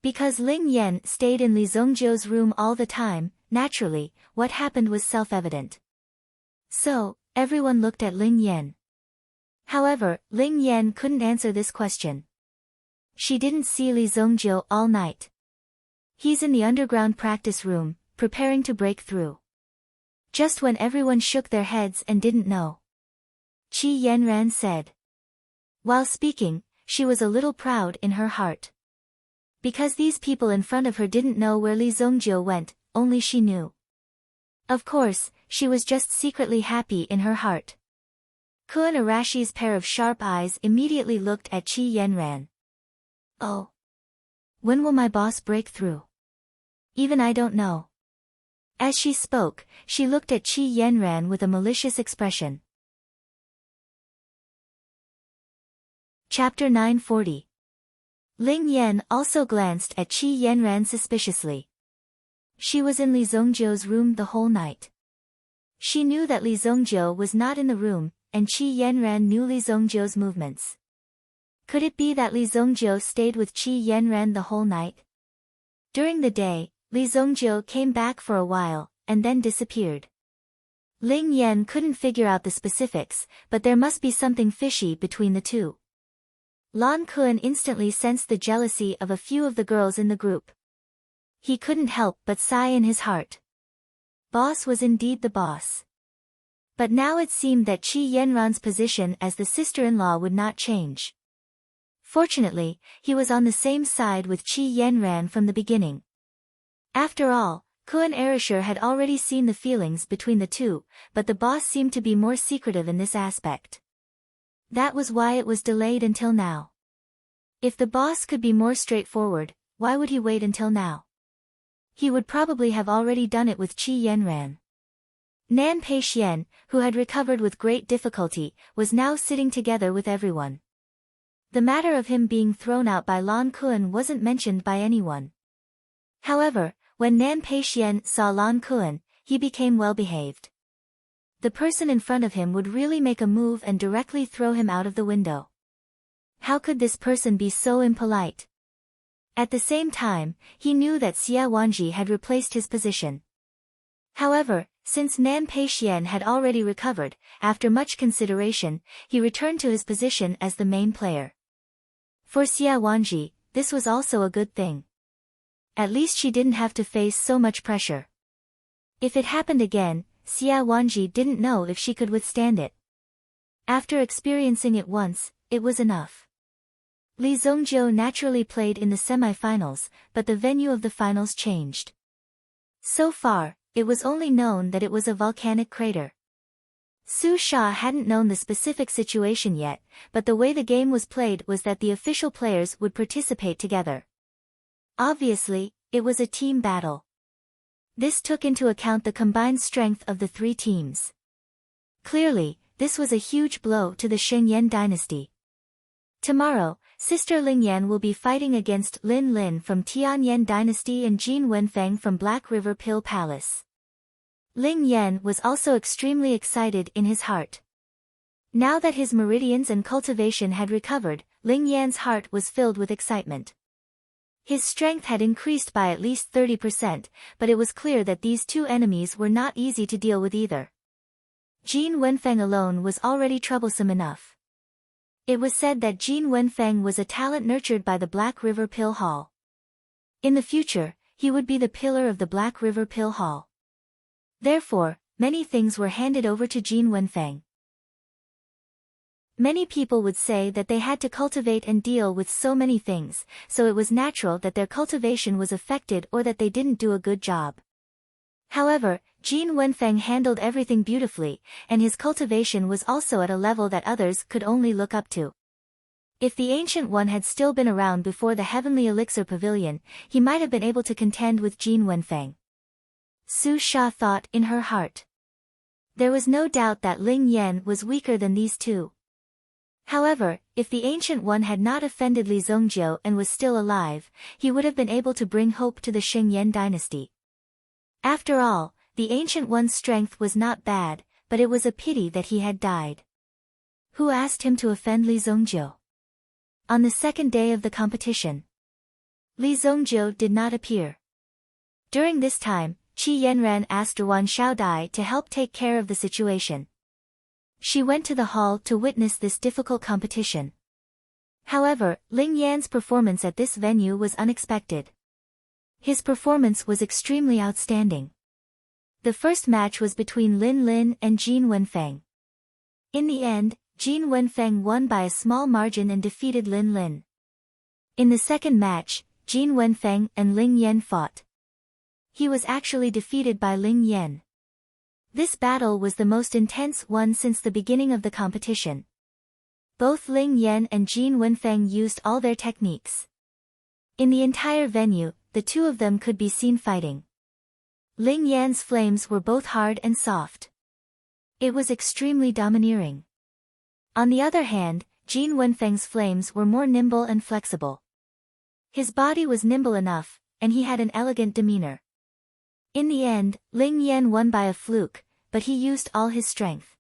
Because Ling Yan stayed in Li Zongjiu's room all the time, naturally, what happened was self-evident. So, everyone looked at Ling Yan. However, Ling Yan couldn't answer this question. She didn't see Li Zongjiu all night. He's in the underground practice room, preparing to break through. Just when everyone shook their heads and didn't know, Qi Yanran said. While speaking, she was a little proud in her heart. Because these people in front of her didn't know where Li Zongjiu went, only she knew. Of course, she was just secretly happy in her heart. Kun Arashi's pair of sharp eyes immediately looked at Qi Yanran. Oh. When will my boss break through? Even I don't know. As she spoke, she looked at Qi Yanran with a malicious expression. Chapter 940. Ling Yan also glanced at Qi Yanran suspiciously. She was in Li Zongjiu's room the whole night. She knew that Li Zongjiu was not in the room, and Qi Yanran knew Li Zongjiu's movements. Could it be that Li Zongjiu stayed with Qi Yanran the whole night? During the day, Li Zongjiu came back for a while, and then disappeared. Ling Yan couldn't figure out the specifics, but there must be something fishy between the two. Lan Kun instantly sensed the jealousy of a few of the girls in the group. He couldn't help but sigh in his heart. Boss was indeed the boss. But now it seemed that Qi Yanran's position as the sister-in-law would not change. Fortunately, he was on the same side with Qi Yanran from the beginning. After all, Kun Erasure had already seen the feelings between the two, but the boss seemed to be more secretive in this aspect. That was why it was delayed until now. If the boss could be more straightforward, why would he wait until now? He would probably have already done it with Qi Yanran. Nan Peixian, who had recovered with great difficulty, was now sitting together with everyone. The matter of him being thrown out by Lan Kun wasn't mentioned by anyone. However, when Nan Peixian saw Lan Kun, he became well-behaved. The person in front of him would really make a move and directly throw him out of the window. How could this person be so impolite? At the same time, he knew that Xia Wanji had replaced his position. However, since Nan Peixian had already recovered, after much consideration, he returned to his position as the main player. For Xia Wanji, this was also a good thing. At least she didn't have to face so much pressure. If it happened again, Xia Wanji didn't know if she could withstand it. After experiencing it once, it was enough. Li Zongjiu naturally played in the semi-finals, but the venue of the finals changed. So far, it was only known that it was a volcanic crater. Su Sha hadn't known the specific situation yet, but the way the game was played was that the official players would participate together. Obviously, it was a team battle. This took into account the combined strength of the three teams. Clearly, this was a huge blow to the Shengyan dynasty. Tomorrow, Sister Ling Yan will be fighting against Lin Lin from Tianyan dynasty and Jin Wenfeng from Black River Pill Palace. Ling Yan was also extremely excited in his heart. Now that his meridians and cultivation had recovered, Ling Yan's heart was filled with excitement. His strength had increased by at least 30%, but it was clear that these two enemies were not easy to deal with either. Jin Wenfeng alone was already troublesome enough. It was said that Jin Wenfeng was a talent nurtured by the Black River Pill Hall. In the future, he would be the pillar of the Black River Pill Hall. Therefore, many things were handed over to Jin Wenfeng. Many people would say that they had to cultivate and deal with so many things, so it was natural that their cultivation was affected or that they didn't do a good job. However, Jin Wenfeng handled everything beautifully, and his cultivation was also at a level that others could only look up to. If the Ancient One had still been around before the Heavenly Elixir Pavilion, he might have been able to contend with Jin Wenfeng. Su Sha thought in her heart. There was no doubt that Ling Yan was weaker than these two. However, if the Ancient One had not offended Li Zongjiu and was still alive, he would have been able to bring hope to the Shengyan dynasty. After all, the Ancient One's strength was not bad, but it was a pity that he had died. Who asked him to offend Li Zongjiu? On the second day of the competition, Li Zongjiu did not appear. During this time, Qi Yanran asked Wan Xiaodai to help take care of the situation. She went to the hall to witness this difficult competition. However, Ling Yan's performance at this venue was unexpected. His performance was extremely outstanding. The first match was between Lin Lin and Jin Wenfeng. In the end, Jin Wenfeng won by a small margin and defeated Lin Lin. In the second match, Jin Wenfeng and Ling Yan fought. He was actually defeated by Ling Yan. This battle was the most intense one since the beginning of the competition. Both Ling Yan and Jin Wenfeng used all their techniques. In the entire venue, the two of them could be seen fighting. Ling Yan's flames were both hard and soft. It was extremely domineering. On the other hand, Jin Wenfeng's flames were more nimble and flexible. His body was nimble enough, and he had an elegant demeanor. In the end, Ling Yan won by a fluke, but he used all his strength.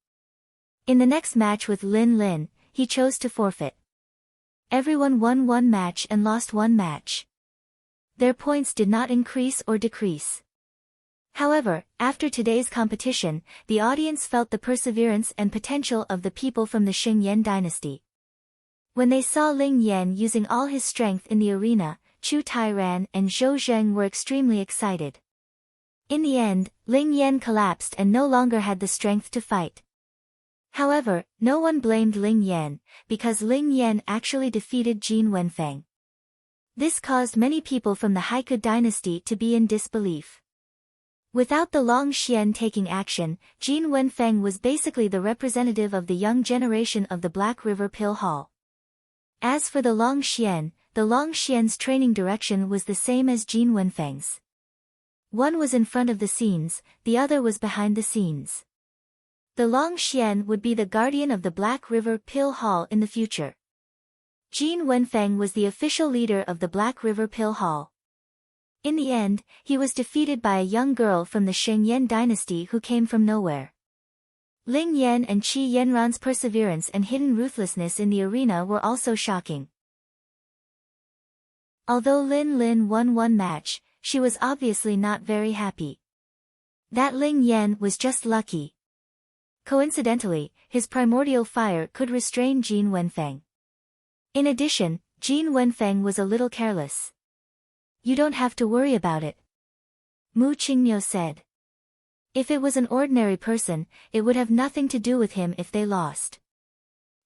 In the next match with Lin Lin, he chose to forfeit. Everyone won one match and lost one match. Their points did not increase or decrease. However, after today's competition, the audience felt the perseverance and potential of the people from the Xingyan dynasty. When they saw Ling Yan using all his strength in the arena, Chu Tairan and Zhou Zheng were extremely excited. In the end, Ling Yan collapsed and no longer had the strength to fight. However, no one blamed Ling Yan, because Ling Yan actually defeated Jin Wenfeng. This caused many people from the Haiku dynasty to be in disbelief. Without the Long Xian taking action, Jin Wenfeng was basically the representative of the young generation of the Black River Pill Hall. As for the Long Xian's training direction was the same as Jin Wenfeng's. One was in front of the scenes, the other was behind the scenes. The Long Xian would be the guardian of the Black River Pill Hall in the future. Jin Wenfeng was the official leader of the Black River Pill Hall. In the end, he was defeated by a young girl from the Shengyan dynasty who came from nowhere. Ling Yan and Qi Yanran's perseverance and hidden ruthlessness in the arena were also shocking. Although Lin Lin won one match, she was obviously not very happy. That Ling Yan was just lucky. Coincidentally, his primordial fire could restrain Jin Wenfeng. In addition, Jin Wenfeng was a little careless. "You don't have to worry about it," Mu Qingniu said. If it was an ordinary person, it would have nothing to do with him if they lost.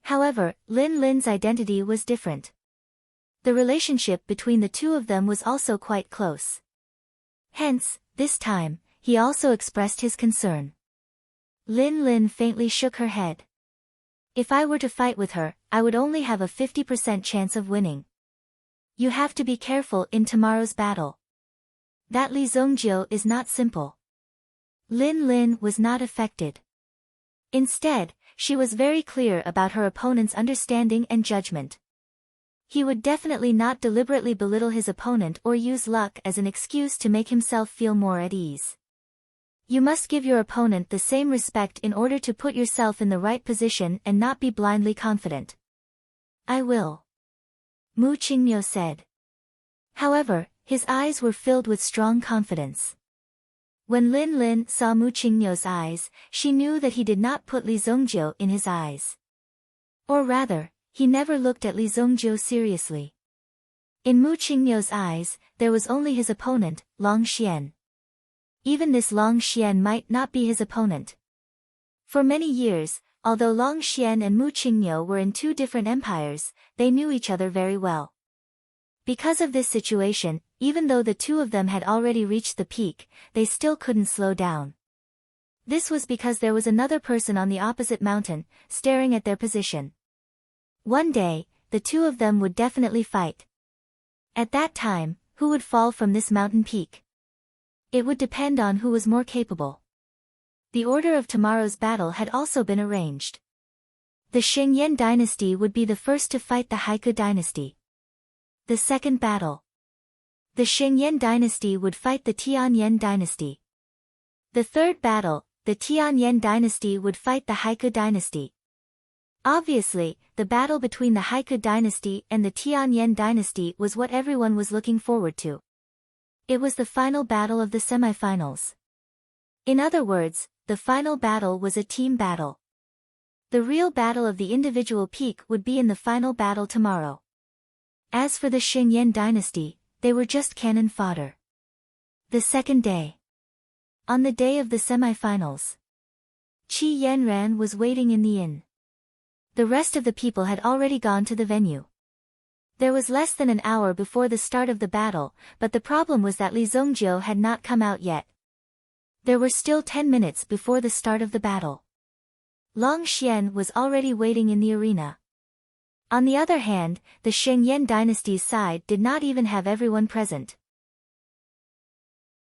However, Lin Lin's identity was different. The relationship between the two of them was also quite close. Hence, this time, he also expressed his concern. Lin Lin faintly shook her head. "If I were to fight with her, I would only have a 50% chance of winning. You have to be careful in tomorrow's battle. That Li Zongjiu is not simple." Lin Lin was not affected. Instead, she was very clear about her opponent's understanding and judgment. He would definitely not deliberately belittle his opponent or use luck as an excuse to make himself feel more at ease. You must give your opponent the same respect in order to put yourself in the right position and not be blindly confident. "I will," Mu Qingniu said. However, his eyes were filled with strong confidence. When Lin Lin saw Mu Qingniu's eyes, she knew that he did not put Li Zongjiu in his eyes. Or rather, he never looked at Li Zongjiu seriously. In Mu Qingniu's eyes, there was only his opponent, Long Xian. Even this Long Xian might not be his opponent. For many years, although Long Xian and Mu Qingniu were in two different empires, they knew each other very well. Because of this situation, even though the two of them had already reached the peak, they still couldn't slow down. This was because there was another person on the opposite mountain, staring at their position. One day, the two of them would definitely fight. At that time, who would fall from this mountain peak? It would depend on who was more capable. The order of tomorrow's battle had also been arranged. The Xingyan dynasty would be the first to fight the Haiku dynasty. The second battle. The Xingyan dynasty would fight the Tianyan dynasty. The third battle, the Tianyan dynasty would fight the Haiku dynasty. Obviously, the battle between the Haiku dynasty and the Tianyan dynasty was what everyone was looking forward to. It was the final battle of the semifinals. In other words, the final battle was a team battle. The real battle of the individual peak would be in the final battle tomorrow. As for the Xingyan dynasty, they were just cannon fodder. The second day. On the day of the semifinals, Qi Yanran was waiting in the inn. The rest of the people had already gone to the venue. There was less than an hour before the start of the battle, but the problem was that Li Zongjiu had not come out yet. There were still 10 minutes before the start of the battle. Long Xian was already waiting in the arena. On the other hand, the Shengyan dynasty's side did not even have everyone present.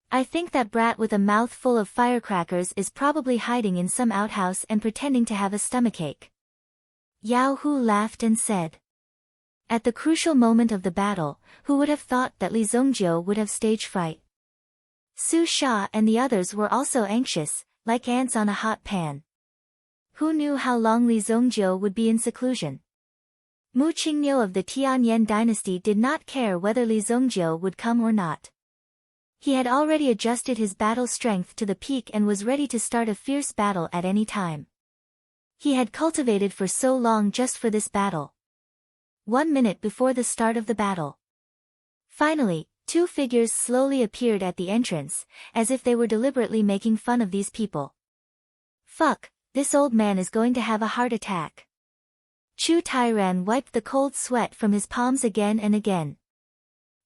I think that brat with a mouth full of firecrackers is probably hiding in some outhouse and pretending to have a stomachache. Yao Hu laughed and said. At the crucial moment of the battle, who would have thought that Li Zongjiu would have stage fright? Su Sha and the others were also anxious, like ants on a hot pan. Who knew how long Li Zongjiu would be in seclusion? Mu Qingniu of the Tianyan dynasty did not care whether Li Zongjiu would come or not. He had already adjusted his battle strength to the peak and was ready to start a fierce battle at any time. He had cultivated for so long just for this battle. 1 minute before the start of the battle. Finally, two figures slowly appeared at the entrance, as if they were deliberately making fun of these people. Fuck, this old man is going to have a heart attack. Chu Tairan wiped the cold sweat from his palms again and again.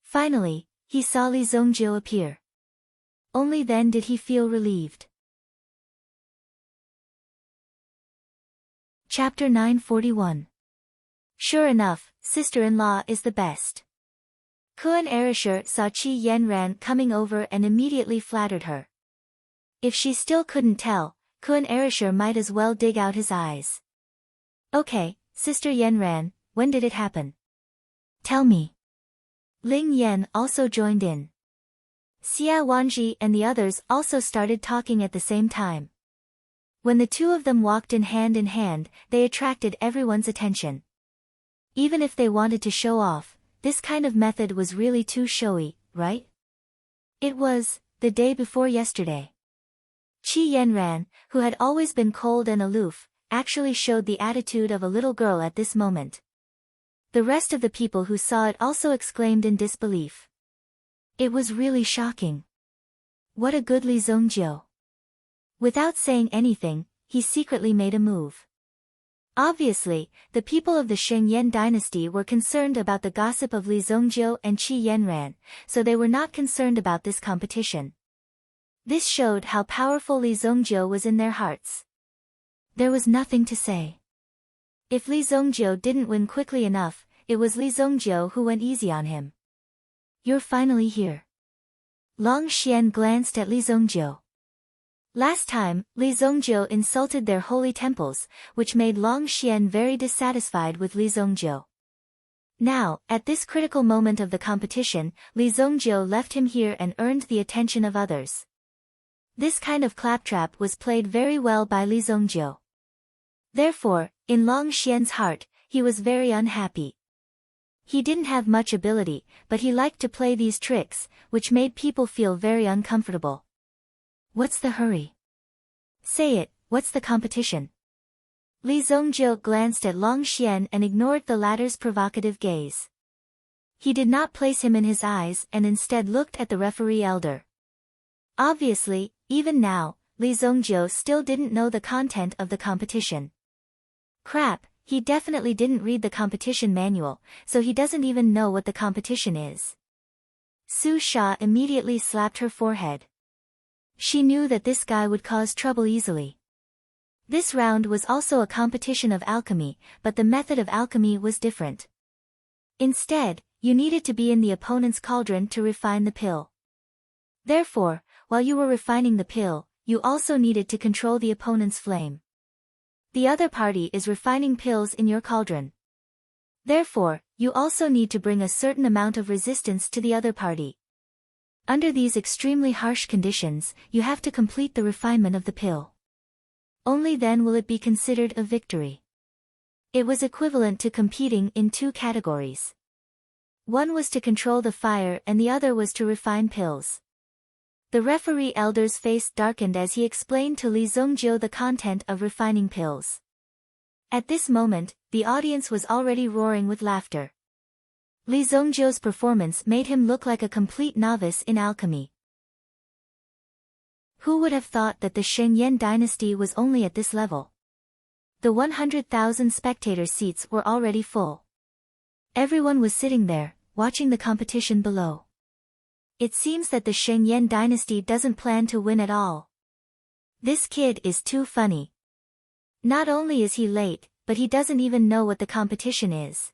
Finally, he saw Li Zongjiu appear. Only then did he feel relieved. Chapter 941. Sure enough, sister-in-law is the best. Kuan Erisher saw Qi Yanran coming over and immediately flattered her. If she still couldn't tell, Kuan Erisher might as well dig out his eyes. Okay, Sister Yanran, when did it happen? Tell me. Ling Yan also joined in. Xia Wanji and the others also started talking at the same time. When the two of them walked in hand, they attracted everyone's attention. Even if they wanted to show off, this kind of method was really too showy, right? It was, the day before yesterday. Qi Yanran, who had always been cold and aloof, actually showed the attitude of a little girl at this moment. The rest of the people who saw it also exclaimed in disbelief. It was really shocking. What a good Li Zongjiu. Without saying anything, he secretly made a move. Obviously, the people of the Shengyan dynasty were concerned about the gossip of Li Zongjiu and Qi Yanran, so they were not concerned about this competition. This showed how powerful Li Zongjiu was in their hearts. There was nothing to say. If Li Zongjiu didn't win quickly enough, it was Li Zongjiu who went easy on him. You're finally here. Long Xian glanced at Li Zongjiu. Last time, Li Zongjiu insulted their holy temples, which made Long Xian very dissatisfied with Li Zongjiu. Now, at this critical moment of the competition, Li Zongjiu left him here and earned the attention of others. This kind of claptrap was played very well by Li Zongjiu. Therefore, in Long Xian's heart, he was very unhappy. He didn't have much ability, but he liked to play these tricks, which made people feel very uncomfortable. What's the hurry? Say it, what's the competition? Li Zongjiu glanced at Long Xian and ignored the latter's provocative gaze. He did not place him in his eyes and instead looked at the referee elder. Obviously, even now, Li Zongjiu still didn't know the content of the competition. Crap, he definitely didn't read the competition manual, so he doesn't even know what the competition is. Su Sha immediately slapped her forehead. She knew that this guy would cause trouble easily. This round was also a competition of alchemy, but the method of alchemy was different. Instead, you needed to be in the opponent's cauldron to refine the pill. Therefore, while you were refining the pill, you also needed to control the opponent's flame. The other party is refining pills in your cauldron. Therefore, you also need to bring a certain amount of resistance to the other party. Under these extremely harsh conditions, you have to complete the refinement of the pill. Only then will it be considered a victory. It was equivalent to competing in two categories. One was to control the fire and the other was to refine pills. The referee elder's face darkened as he explained to Li Zongjiu the content of refining pills. At this moment, the audience was already roaring with laughter. Li Zongjiu's performance made him look like a complete novice in alchemy. Who would have thought that the Shengyan dynasty was only at this level? The 100,000 spectator seats were already full. Everyone was sitting there, watching the competition below. It seems that the Shengyan dynasty doesn't plan to win at all. This kid is too funny. Not only is he late, but he doesn't even know what the competition is.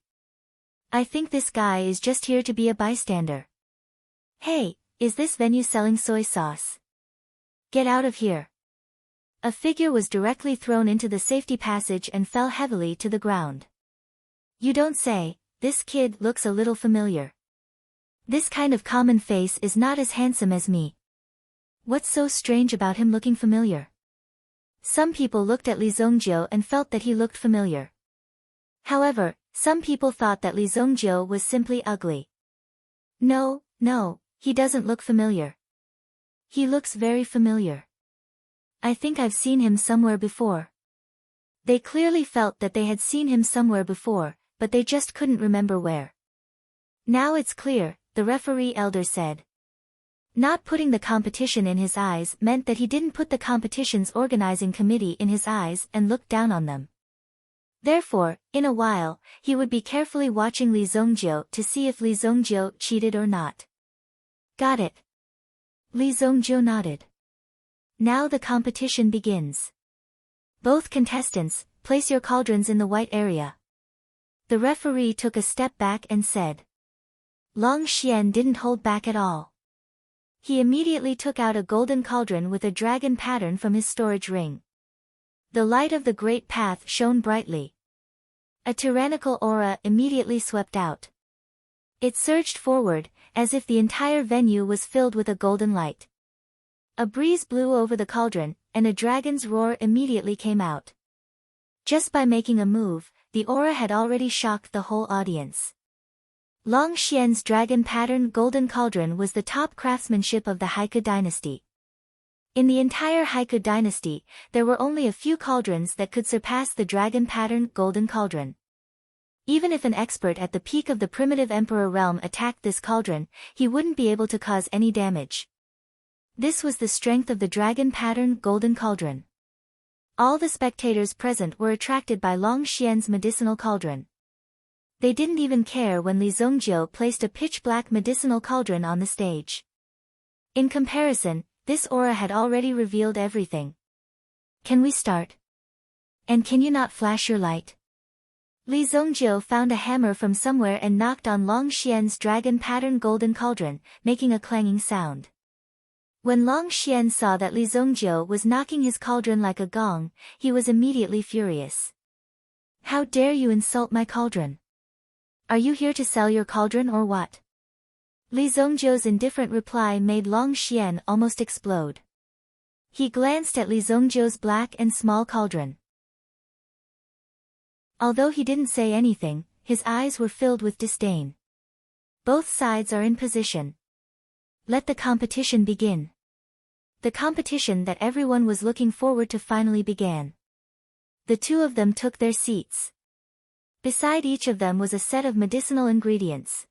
I think this guy is just here to be a bystander. Hey, Is this venue selling soy sauce? Get out of here. A figure was directly thrown into the safety passage and fell heavily to the ground. You don't say, this kid looks a little familiar. This kind of common face is not as handsome as me. What's so strange about him looking familiar? Some people looked at Li Zongjiu and felt that he looked familiar. However, some people thought that Li Zongjiu was simply ugly. No, he doesn't look familiar. He looks very familiar. I think I've seen him somewhere before. They clearly felt that they had seen him somewhere before, but they just couldn't remember where. Now it's clear, the referee elder said. Not putting the competition in his eyes meant that he didn't put the competition's organizing committee in his eyes and look down on them. Therefore, in a while, he would be carefully watching Li Zongjiu to see if Li Zongjiu cheated or not. Got it. Li Zongjiu nodded. Now the competition begins. Both contestants, place your cauldrons in the white area. The referee took a step back and said. Long Xian didn't hold back at all. He immediately took out a golden cauldron with a dragon pattern from his storage ring. The light of the great path shone brightly. A tyrannical aura immediately swept out. It surged forward, as if the entire venue was filled with a golden light. A breeze blew over the cauldron, and a dragon's roar immediately came out. Just by making a move, the aura had already shocked the whole audience. Long Xian's dragon pattern golden cauldron was the top craftsmanship of the Haiku dynasty. In the entire Haiku dynasty, there were only a few cauldrons that could surpass the dragon pattern golden cauldron. Even if an expert at the peak of the primitive emperor realm attacked this cauldron, he wouldn't be able to cause any damage. This was the strength of the dragon pattern golden cauldron. All the spectators present were attracted by Long Xian's medicinal cauldron. They didn't even care when Li Zongjiu placed a pitch-black medicinal cauldron on the stage. In comparison, this aura had already revealed everything. Can we start? And can you not flash your light? Li Zongjiu found a hammer from somewhere and knocked on Long Xian's dragon pattern golden cauldron, making a clanging sound. When Long Xian saw that Li Zongjiu was knocking his cauldron like a gong, he was immediately furious. How dare you insult my cauldron? Are you here to sell your cauldron or what? Li Zongjiu's indifferent reply made Long Xian almost explode. He glanced at Li Zongjiu's black and small cauldron. Although he didn't say anything, his eyes were filled with disdain. Both sides are in position. Let the competition begin. The competition that everyone was looking forward to finally began. The two of them took their seats. Beside each of them was a set of medicinal ingredients.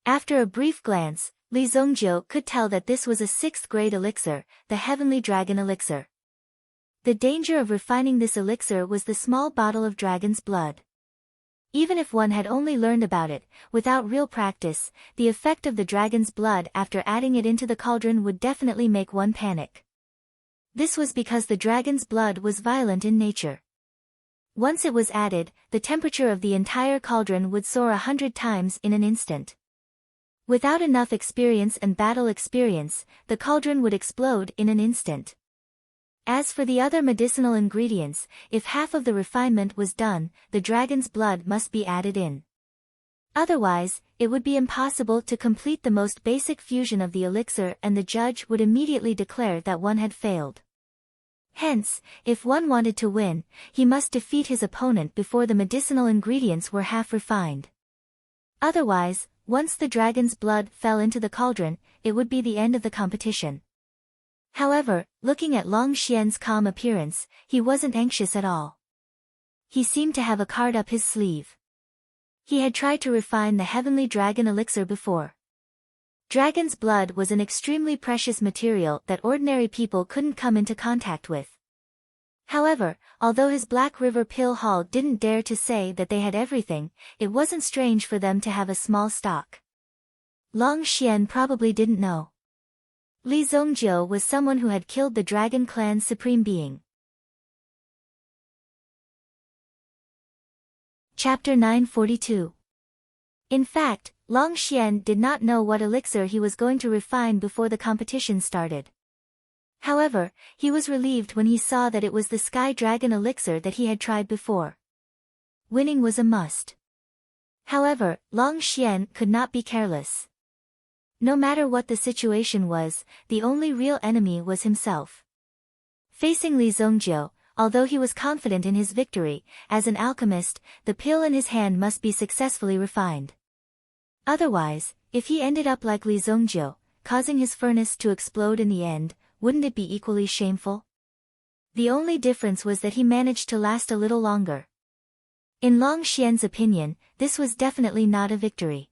After a brief glance, Li Zongjiu could tell that this was a 6th-grade elixir, the Heavenly Dragon Elixir. The danger of refining this elixir was the small bottle of dragon's blood. Even if one had only learned about it, without real practice, the effect of the dragon's blood after adding it into the cauldron would definitely make one panic. This was because the dragon's blood was violent in nature. Once it was added, the temperature of the entire cauldron would soar 100 times in an instant. Without enough experience and battle experience, the cauldron would explode in an instant. As for the other medicinal ingredients, if half of the refinement was done, the dragon's blood must be added in. Otherwise, it would be impossible to complete the most basic fusion of the elixir and the judge would immediately declare that one had failed. Hence, if one wanted to win, he must defeat his opponent before the medicinal ingredients were half refined. Otherwise, once the dragon's blood fell into the cauldron, it would be the end of the competition. However, looking at Long Xian's calm appearance, he wasn't anxious at all. He seemed to have a card up his sleeve. He had tried to refine the Heavenly Dragon Elixir before. Dragon's blood was an extremely precious material that ordinary people couldn't come into contact with. However, although his Black River Pill Hall didn't dare to say that they had everything, it wasn't strange for them to have a small stock. Long Xian probably didn't know. Li Zongjiu was someone who had killed the Dragon Clan's supreme being. Chapter 942. In fact, Long Xian did not know what elixir he was going to refine before the competition started. However, he was relieved when he saw that it was the Sky Dragon elixir that he had tried before. Winning was a must. However, Long Xian could not be careless. No matter what the situation was, the only real enemy was himself. Facing Li Zongjiu, although he was confident in his victory, as an alchemist, the pill in his hand must be successfully refined. Otherwise, if he ended up like Li Zongjiu, causing his furnace to explode in the end, wouldn't it be equally shameful? The only difference was that he managed to last a little longer. In Long Xian's opinion, this was definitely not a victory.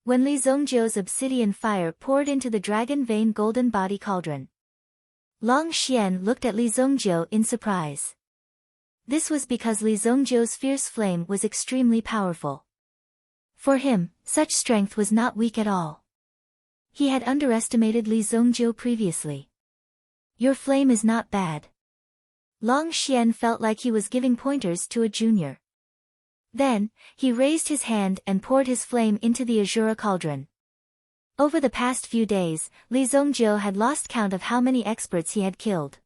When Li Zongjiu's obsidian fire poured into the dragon vein golden body cauldron, Long Xian looked at Li Zongjiu in surprise. This was because Li Zongjiu's fierce flame was extremely powerful. For him, such strength was not weak at all. He had underestimated Li Zongjiu previously. Your flame is not bad. Long Xian felt like he was giving pointers to a junior. Then, he raised his hand and poured his flame into the Azura cauldron. Over the past few days, Li Zongjiu had lost count of how many experts he had killed.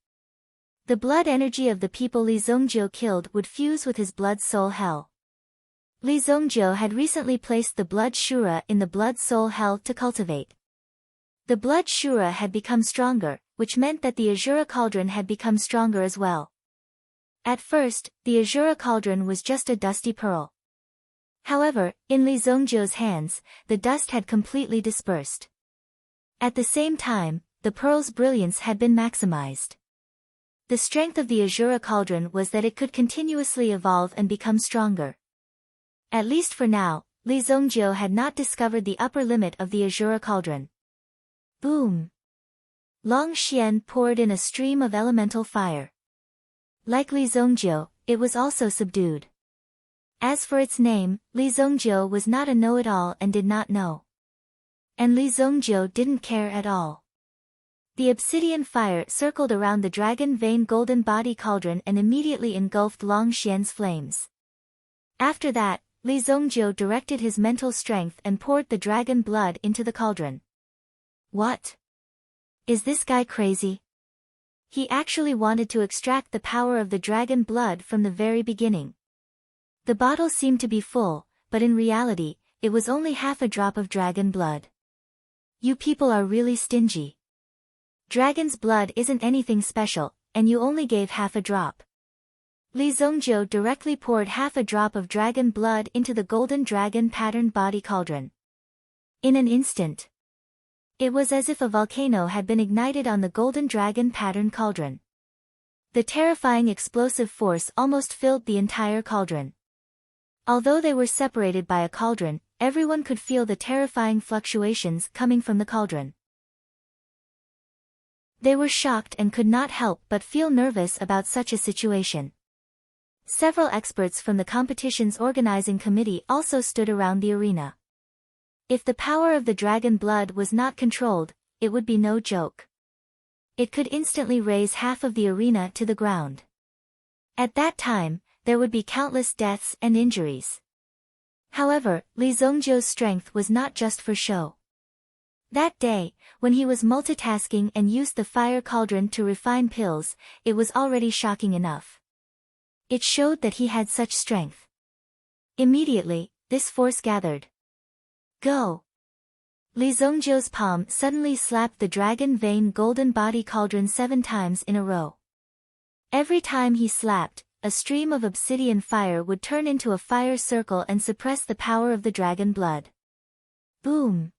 The blood energy of the people Li Zongjiu killed would fuse with his blood soul hell. Li Zongjiu had recently placed the blood Shura in the blood soul hell to cultivate. The blood Shura had become stronger, which meant that the Azura cauldron had become stronger as well. At first, the Azura cauldron was just a dusty pearl. However, in Li Zongjiu's hands, the dust had completely dispersed. At the same time, the pearl's brilliance had been maximized. The strength of the Azura cauldron was that it could continuously evolve and become stronger. At least for now, Li Zongjiu had not discovered the upper limit of the Azura cauldron. Boom! Long Xian poured in a stream of elemental fire. Like Li Zongjiu, it was also subdued. As for its name, Li Zongjiu was not a know-it-all and did not know. And Li Zongjiu didn't care at all. The obsidian fire circled around the dragon vein golden body cauldron and immediately engulfed Long Xian's flames. After that, Li Zongjiu directed his mental strength and poured the dragon blood into the cauldron. What? Is this guy crazy? He actually wanted to extract the power of the dragon blood from the very beginning. The bottle seemed to be full, but in reality, it was only half a drop of dragon blood. You people are really stingy. Dragon's blood isn't anything special, and you only gave half a drop. Li Zongjiu directly poured half a drop of dragon blood into the golden dragon patterned body cauldron. In an instant, it was as if a volcano had been ignited on the golden dragon patterned cauldron. The terrifying explosive force almost filled the entire cauldron. Although they were separated by a cauldron, everyone could feel the terrifying fluctuations coming from the cauldron. They were shocked and could not help but feel nervous about such a situation. Several experts from the competition's organizing committee also stood around the arena. If the power of the dragon blood was not controlled, it would be no joke. It could instantly raise half of the arena to the ground. At that time, there would be countless deaths and injuries. However, Li Zongjiu's strength was not just for show. That day, when he was multitasking and used the fire cauldron to refine pills, it was already shocking enough. It showed that he had such strength. Immediately, this force gathered. Go! Li Zongjiu's palm suddenly slapped the dragon vein golden body cauldron 7 times in a row. Every time he slapped, a stream of obsidian fire would turn into a fire circle and suppress the power of the dragon blood. Boom!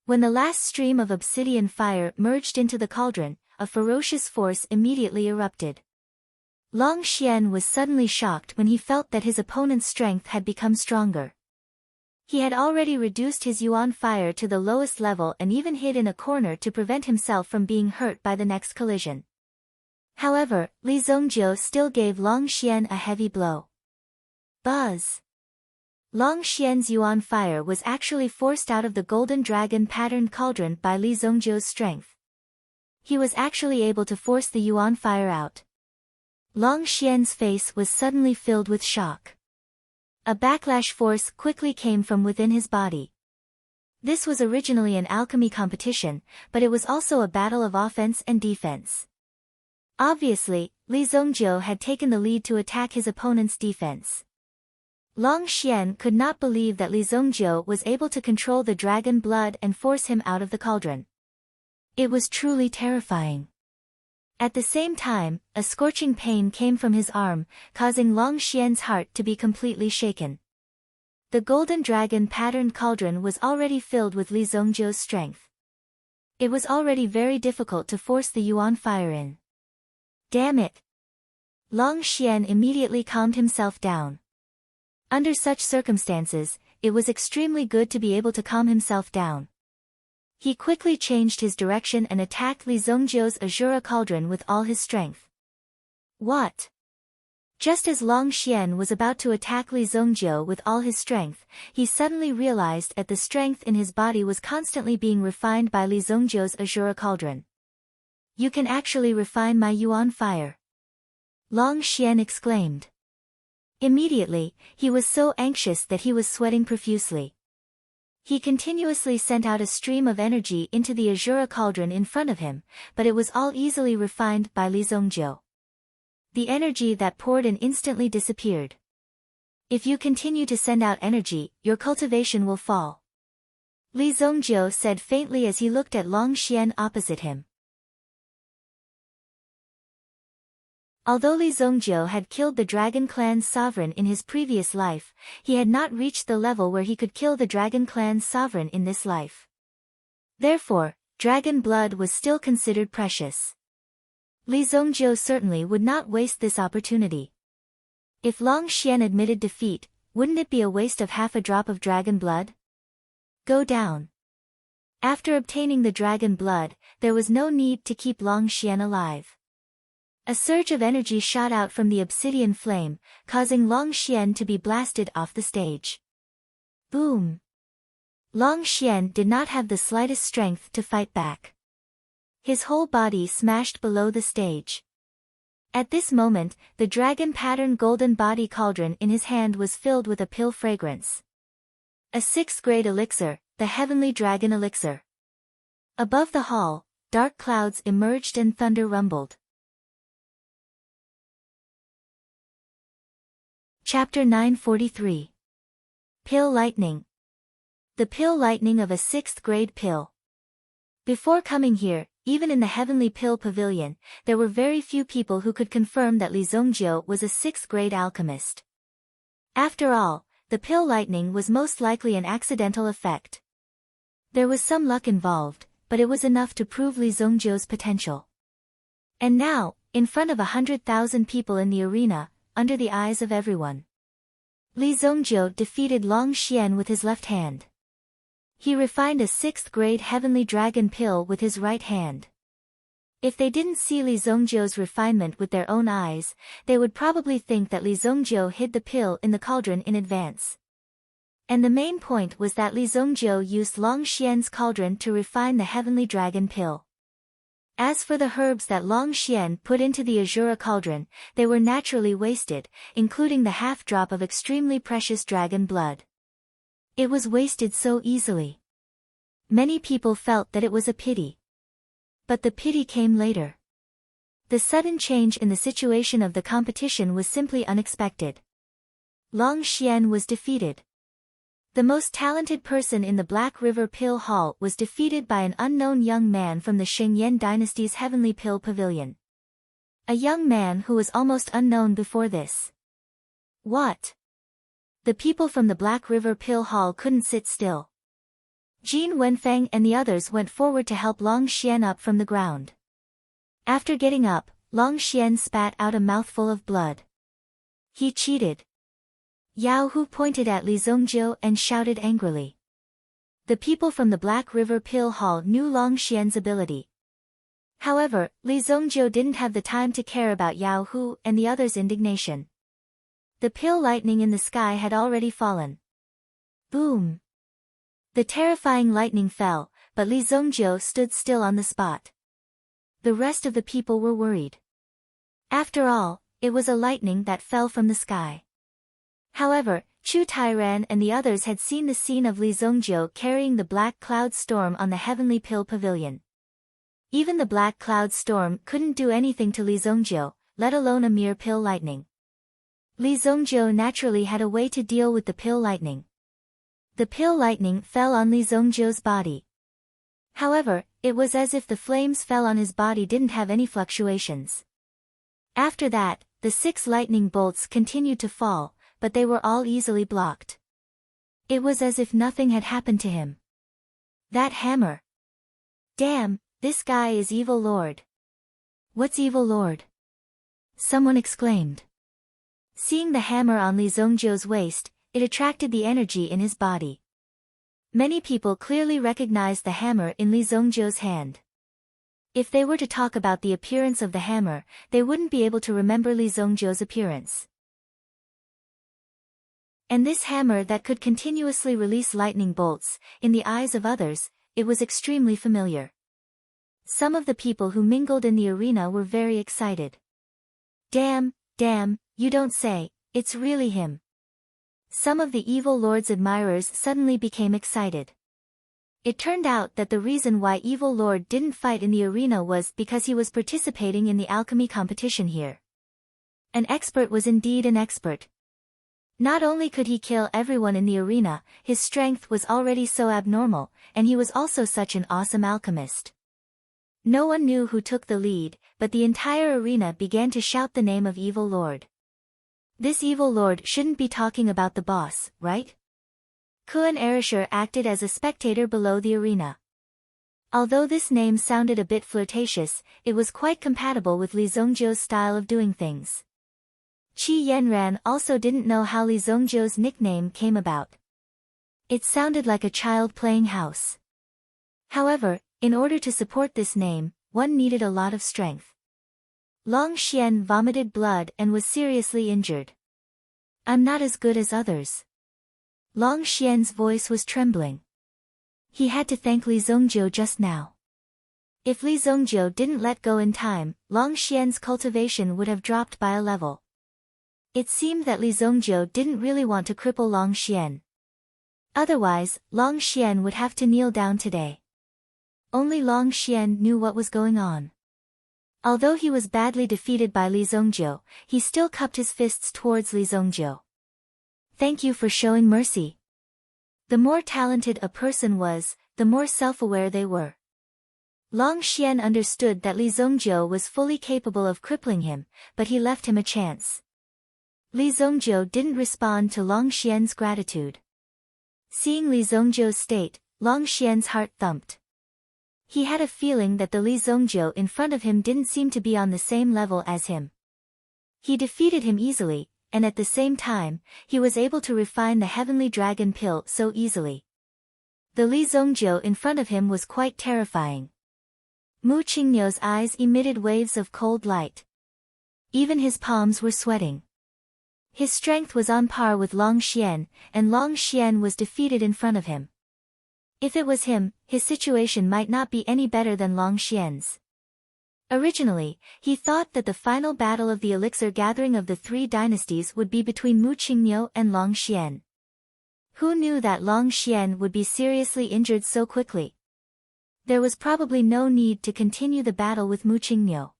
When the last stream of obsidian fire merged into the cauldron, a ferocious force immediately erupted. Long Xian was suddenly shocked when he felt that his opponent's strength had become stronger. He had already reduced his yuan fire to the lowest level and even hid in a corner to prevent himself from being hurt by the next collision. However, Li Zongjiu still gave Long Xian a heavy blow. Buzz! Long Xian's yuan fire was actually forced out of the golden dragon patterned cauldron by Li Zongjiu's strength. He was actually able to force the yuan fire out. Long Xian's face was suddenly filled with shock. A backlash force quickly came from within his body. This was originally an alchemy competition, but it was also a battle of offense and defense. Obviously, Li Zongjiu had taken the lead to attack his opponent's defense. Long Xian could not believe that Li Zongjiu was able to control the dragon blood and force him out of the cauldron. It was truly terrifying. At the same time, a scorching pain came from his arm, causing Long Xian's heart to be completely shaken. The golden dragon-patterned cauldron was already filled with Li Zongjiu's strength. It was already very difficult to force the yuan fire in. Damn it! Long Xian immediately calmed himself down. Under such circumstances, it was extremely good to be able to calm himself down. He quickly changed his direction and attacked Li Zongjiu's Azura cauldron with all his strength. What? Just as Long Xian was about to attack Li Zongjiu with all his strength, he suddenly realized that the strength in his body was constantly being refined by Li Zongjiu's Azura cauldron. You can actually refine my yuan fire. Long Xian exclaimed. Immediately, he was so anxious that he was sweating profusely. He continuously sent out a stream of energy into the Azura cauldron in front of him, but it was all easily refined by Li Zongjiu. The energy that poured in instantly disappeared. If you continue to send out energy, your cultivation will fall. Li Zongjiu said faintly as he looked at Long Xian opposite him. Although Li Zongjiu had killed the Dragon Clan's sovereign in his previous life, he had not reached the level where he could kill the Dragon Clan's sovereign in this life. Therefore, dragon blood was still considered precious. Li Zongjiu certainly would not waste this opportunity. If Long Xian admitted defeat, wouldn't it be a waste of half a drop of dragon blood? Go down. After obtaining the dragon blood, there was no need to keep Long Xian alive. A surge of energy shot out from the obsidian flame, causing Long Xian to be blasted off the stage. Boom! Long Xian did not have the slightest strength to fight back. His whole body smashed below the stage. At this moment, the dragon-patterned golden body cauldron in his hand was filled with a pill fragrance. A 6th-grade elixir, the heavenly dragon elixir. Above the hall, dark clouds emerged and thunder rumbled. Chapter 943. Pill Lightning. The pill lightning of a 6th-grade pill. Before coming here, even in the Heavenly Pill Pavilion, there were very few people who could confirm that Li Zongjiu was a 6th-grade alchemist. After all, the pill lightning was most likely an accidental effect. There was some luck involved, but it was enough to prove Li Zongjiu's potential. And now, in front of 100,000 people in the arena, under the eyes of everyone, Li Zongjiu defeated Long Xian with his left hand. He refined a 6th-grade heavenly dragon pill with his right hand. If they didn't see Li Zongjiu's refinement with their own eyes, they would probably think that Li Zongjiu hid the pill in the cauldron in advance. And the main point was that Li Zongjiu used Long Xian's cauldron to refine the heavenly dragon pill. As for the herbs that Long Xian put into the Azura cauldron, they were naturally wasted, including the half-drop of extremely precious dragon blood. It was wasted so easily. Many people felt that it was a pity. But the pity came later. The sudden change in the situation of the competition was simply unexpected. Long Xian was defeated. The most talented person in the Black River Pill Hall was defeated by an unknown young man from the Shengyan dynasty's Heavenly Pill Pavilion. A young man who was almost unknown before this. What? The people from the Black River Pill Hall couldn't sit still. Jin Wenfeng and the others went forward to help Long Xian up from the ground. After getting up, Long Xian spat out a mouthful of blood. He cheated. Yao Hu pointed at Li Zongjiu and shouted angrily. The people from the Black River Pill Hall knew Long Xian's ability. However, Li Zongjiu didn't have the time to care about Yao Hu and the others' indignation. The pill lightning in the sky had already fallen. Boom! The terrifying lightning fell, but Li Zongjiu stood still on the spot. The rest of the people were worried. After all, it was a lightning that fell from the sky. However, Chu Tairan and the others had seen the scene of Li Zongjiu carrying the black cloud storm on the heavenly pill pavilion. Even the black cloud storm couldn't do anything to Li Zongjiu, let alone a mere pill lightning. Li Zongjiu naturally had a way to deal with the pill lightning. The pill lightning fell on Li Zongjiu's body. However, it was as if the flames fell on his body didn't have any fluctuations. After that, the 6 lightning bolts continued to fall, but they were all easily blocked. It was as if nothing had happened to him. That hammer! Damn, this guy is Evil Lord. What's Evil Lord? Someone exclaimed. Seeing the hammer on Li Zongjiu's waist, it attracted the energy in his body. Many people clearly recognized the hammer in Li Zongjiu's hand. If they were to talk about the appearance of the hammer, they wouldn't be able to remember Li Zongjiu's appearance. And this hammer that could continuously release lightning bolts, in the eyes of others, it was extremely familiar. Some of the people who mingled in the arena were very excited. Damn, you don't say, it's really him. Some of the Evil Lord's admirers suddenly became excited. It turned out that the reason why Evil Lord didn't fight in the arena was because he was participating in the alchemy competition here. An expert was indeed an expert. Not only could he kill everyone in the arena, his strength was already so abnormal, and he was also such an awesome alchemist. No one knew who took the lead, but the entire arena began to shout the name of Evil Lord. This Evil Lord shouldn't be talking about the boss, right? Kuan Erisher acted as a spectator below the arena. Although this name sounded a bit flirtatious, it was quite compatible with Li Zongjiu's style of doing things. Qi Yanran also didn't know how Li Zongjiu's nickname came about. It sounded like a child playing house. However, in order to support this name, one needed a lot of strength. Long Xian vomited blood and was seriously injured. I'm not as good as others. Long Xian's voice was trembling. He had to thank Li Zongjiu just now. If Li Zongjiu didn't let go in time, Long Xian's cultivation would have dropped by a level. It seemed that Li Zongjiu didn't really want to cripple Long Xian. Otherwise, Long Xian would have to kneel down today. Only Long Xian knew what was going on. Although he was badly defeated by Li Zongjiu, he still cupped his fists towards Li Zongjiu. Thank you for showing mercy. The more talented a person was, the more self-aware they were. Long Xian understood that Li Zongjiu was fully capable of crippling him, but he left him a chance. Li Zongjiu didn't respond to Long Xian's gratitude. Seeing Li Zongjiu's state, Long Xian's heart thumped. He had a feeling that the Li Zongjiu in front of him didn't seem to be on the same level as him. He defeated him easily, and at the same time, he was able to refine the heavenly dragon pill so easily. The Li Zongjiu in front of him was quite terrifying. Mu Qingnou's eyes emitted waves of cold light. Even his palms were sweating. His strength was on par with Long Xian, and Long Xian was defeated in front of him. If it was him, his situation might not be any better than Long Xian's. Originally, he thought that the final battle of the elixir gathering of the 3 dynasties would be between Mu Qingnou and Long Xian. Who knew that Long Xian would be seriously injured so quickly? There was probably no need to continue the battle with Mu Qingnou.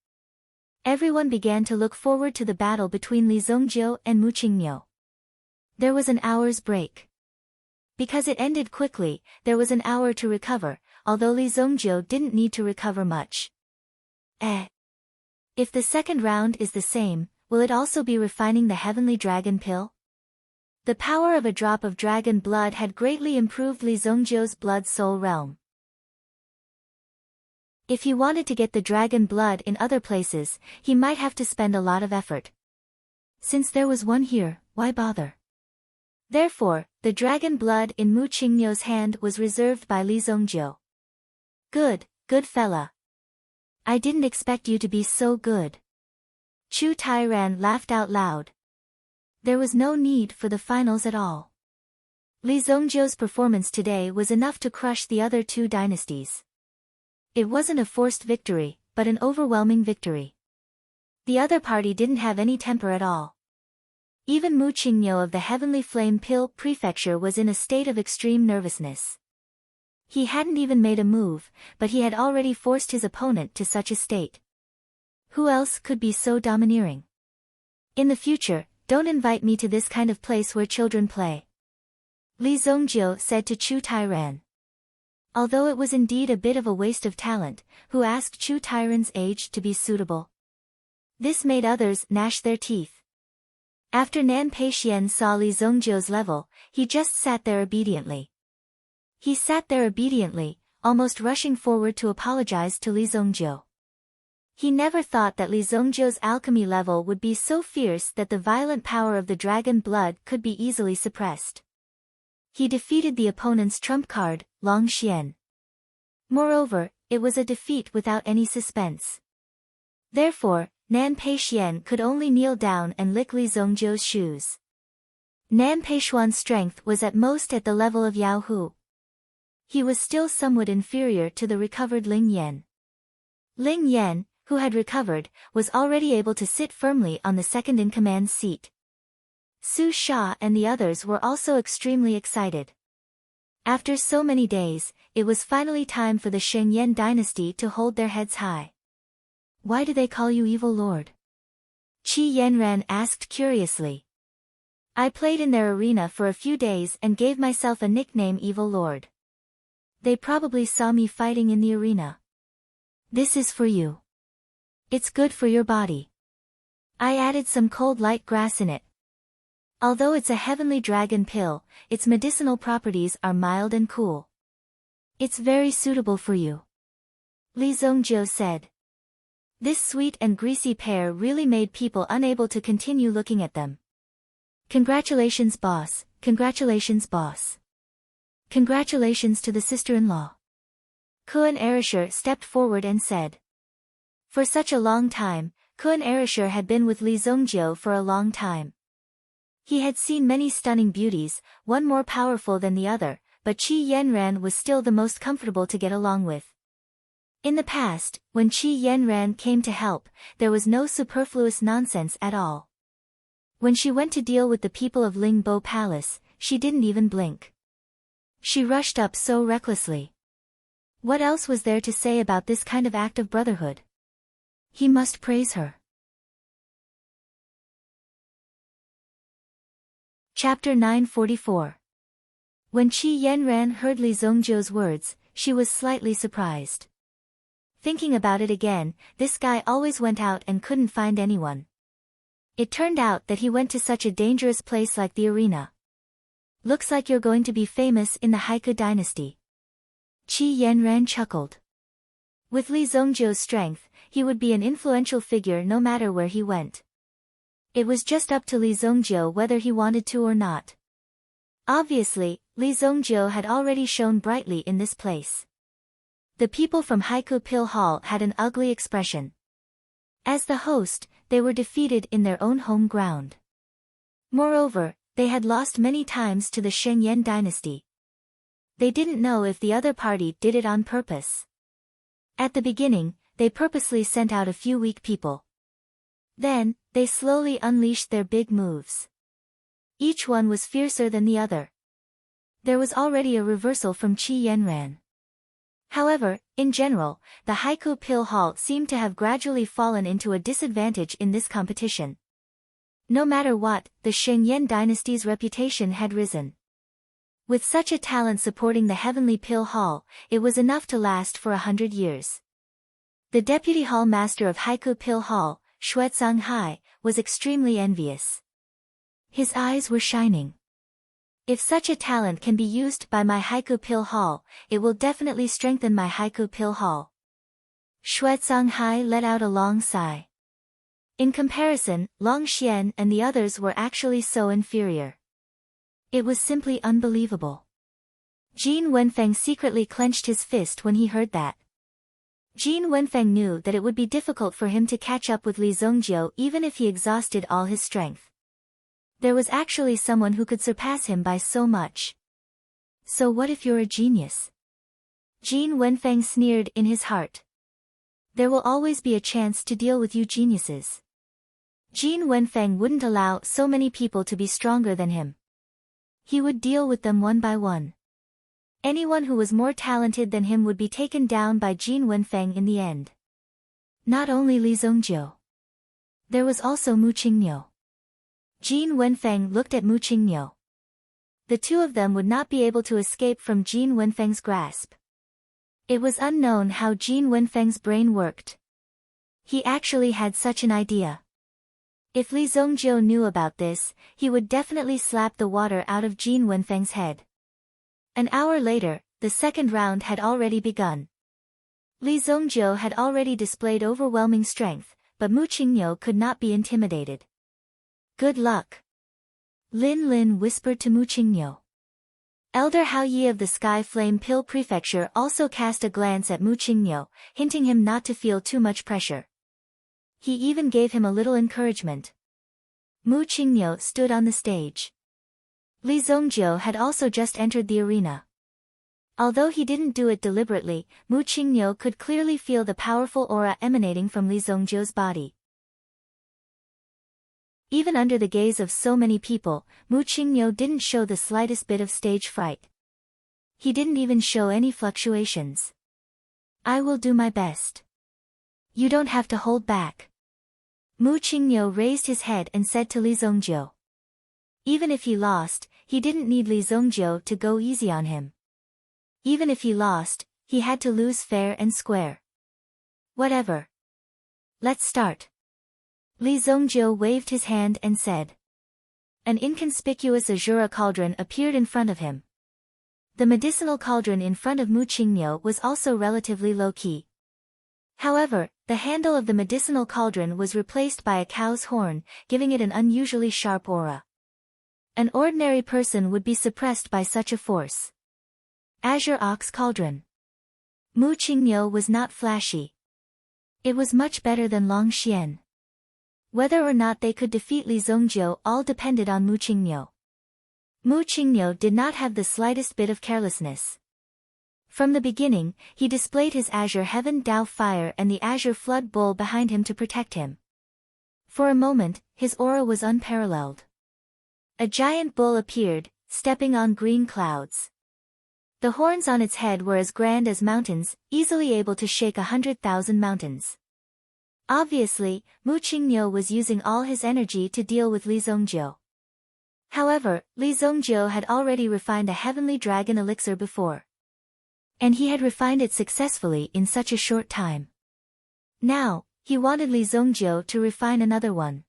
Everyone began to look forward to the battle between Li Zongjiu and Mu Qingnou. There was an hour's break. Because it ended quickly, there was an hour to recover, although Li Zongjiu didn't need to recover much. If the second round is the same, will it also be refining the heavenly dragon pill? The power of a drop of dragon blood had greatly improved Li Zongjiu's blood-soul realm. If he wanted to get the dragon blood in other places, he might have to spend a lot of effort. Since there was one here, why bother? Therefore, the dragon blood in Mu Qingnou's hand was reserved by Li Zongjiu. Good fella. I didn't expect you to be so good. Chu Tairan laughed out loud. There was no need for the finals at all. Li Zongjiu's performance today was enough to crush the other 2 dynasties. It wasn't a forced victory, but an overwhelming victory. The other party didn't have any temper at all. Even Mu Qingniu of the Heavenly Flame Pill Prefecture was in a state of extreme nervousness. He hadn't even made a move, but he had already forced his opponent to such a state. Who else could be so domineering? In the future, don't invite me to this kind of place where children play, Li Zongjiu said to Chu Tairan. Although it was indeed a bit of a waste of talent, who asked Chu Tairan's age to be suitable? This made others gnash their teeth. After Nan Peixian saw Li Zongjiu's level, he just sat there obediently. He sat there obediently, almost rushing forward to apologize to Li Zongjiu. He never thought that Li Zongjiu's alchemy level would be so fierce that the violent power of the dragon blood could be easily suppressed. He defeated the opponent's trump card, Long Xian. Moreover, it was a defeat without any suspense. Therefore, Nan Peixian could only kneel down and lick Li Zongjiu's shoes. Nan Peixuan's strength was at most at the level of Yao Hu. He was still somewhat inferior to the recovered Ling Yan. Ling Yan, who had recovered, was already able to sit firmly on the second-in-command seat. Su Sha and the others were also extremely excited. After so many days, it was finally time for the Shengyan dynasty to hold their heads high. Why do they call you Evil Lord? Qi Yanran asked curiously. I played in their arena for a few days and gave myself a nickname Evil Lord. They probably saw me fighting in the arena. This is for you. It's good for your body. I added some cold light grass in it. Although it's a heavenly dragon pill, its medicinal properties are mild and cool. It's very suitable for you, Li Zongjiu said. This sweet and greasy pear really made people unable to continue looking at them. Congratulations, boss. Congratulations, boss. Congratulations to the sister-in-law. Kuan Erisher stepped forward and said. For such a long time, Kuan Erisher had been with Li Zongjiu for a long time. He had seen many stunning beauties, one more powerful than the other, but Qi Yanran was still the most comfortable to get along with. In the past, when Qi Yanran came to help, there was no superfluous nonsense at all. When she went to deal with the people of Lingbo Palace, she didn't even blink. She rushed up so recklessly. What else was there to say about this kind of act of brotherhood? He must praise her. Chapter 944. When Qi Yanran heard Li Zongjiu's words, she was slightly surprised. Thinking about it again, this guy always went out and couldn't find anyone. It turned out that he went to such a dangerous place like the arena. Looks like you're going to be famous in the Haiku dynasty. Qi Yanran chuckled. With Li Zongjiu's strength, he would be an influential figure no matter where he went. It was just up to Li Zongjiu whether he wanted to or not. Obviously, Li Zongjiu had already shone brightly in this place. The people from Haiku Pill Hall had an ugly expression. As the host, they were defeated in their own home ground. Moreover, they had lost many times to the Shengyan dynasty. They didn't know if the other party did it on purpose. At the beginning, they purposely sent out a few weak people. Then, they slowly unleashed their big moves. Each one was fiercer than the other. There was already a reversal from Qi Yanran. However, in general, the Haiku Pill Hall seemed to have gradually fallen into a disadvantage in this competition. No matter what, the Shengyan dynasty's reputation had risen. With such a talent supporting the Heavenly Pill Hall, it was enough to last for 100 years. The deputy hall master of Haiku Pill Hall, Xuezang Hai, was extremely envious. His eyes were shining. If such a talent can be used by my Haiku Pill Hall, it will definitely strengthen my Haiku Pill Hall. Xuezang Hai let out a long sigh. In comparison, Long Xian and the others were actually so inferior. It was simply unbelievable. Jin Wenfeng secretly clenched his fist when he heard that. Jin Wenfeng knew that it would be difficult for him to catch up with Li Zongjiu even if he exhausted all his strength. There was actually someone who could surpass him by so much. So what if you're a genius? Jin Wenfeng sneered in his heart. There will always be a chance to deal with you geniuses. Jin Wenfeng wouldn't allow so many people to be stronger than him. He would deal with them one by one. Anyone who was more talented than him would be taken down by Jin Wenfeng in the end. Not only Li Zongjiu. There was also Mu Qingniu. Jin Wenfeng looked at Mu Qingniu. The two of them would not be able to escape from Jin Wenfeng's grasp. It was unknown how Jin Wenfeng's brain worked. He actually had such an idea. If Li Zongjiu knew about this, he would definitely slap the water out of Jin Wenfeng's head. An hour later, the second round had already begun. Li Zongjiu had already displayed overwhelming strength, but Mu Qingniu could not be intimidated. Good luck. Lin Lin whispered to Mu Qingniu. Elder Hao Yi of the Sky Flame Pill Prefecture also cast a glance at Mu Qingniu, hinting him not to feel too much pressure. He even gave him a little encouragement. Mu Qingniu stood on the stage. Li Zongjiu had also just entered the arena. Although he didn't do it deliberately, Mu Qingniu could clearly feel the powerful aura emanating from Li Zongjiu's body. Even under the gaze of so many people, Mu Qingniu didn't show the slightest bit of stage fright. He didn't even show any fluctuations. I will do my best. You don't have to hold back. Mu Qingniu raised his head and said to Li Zongjiu. Even if he lost, he didn't need Li Zongjiu to go easy on him. Even if he lost, he had to lose fair and square. Whatever. Let's start. Li Zongjiu waved his hand and said. An inconspicuous azure cauldron appeared in front of him. The medicinal cauldron in front of Mu Qingniu was also relatively low-key. However, the handle of the medicinal cauldron was replaced by a cow's horn, giving it an unusually sharp aura. An ordinary person would be suppressed by such a force. Azure Ox Cauldron. Mu Qingniu was not flashy. It was much better than Long Xian. Whether or not they could defeat Li Zongjiu all depended on Mu Qingniu. Mu Qingniu did not have the slightest bit of carelessness. From the beginning, he displayed his Azure Heaven Dao Fire and the Azure Flood Bowl behind him to protect him. For a moment, his aura was unparalleled. A giant bull appeared, stepping on green clouds. The horns on its head were as grand as mountains, easily able to shake 100,000 mountains. Obviously, Mu Qingniu was using all his energy to deal with Li Zongjiu. However, Li Zongjiu had already refined a heavenly dragon elixir before. And he had refined it successfully in such a short time. Now, he wanted Li Zongjiu to refine another one.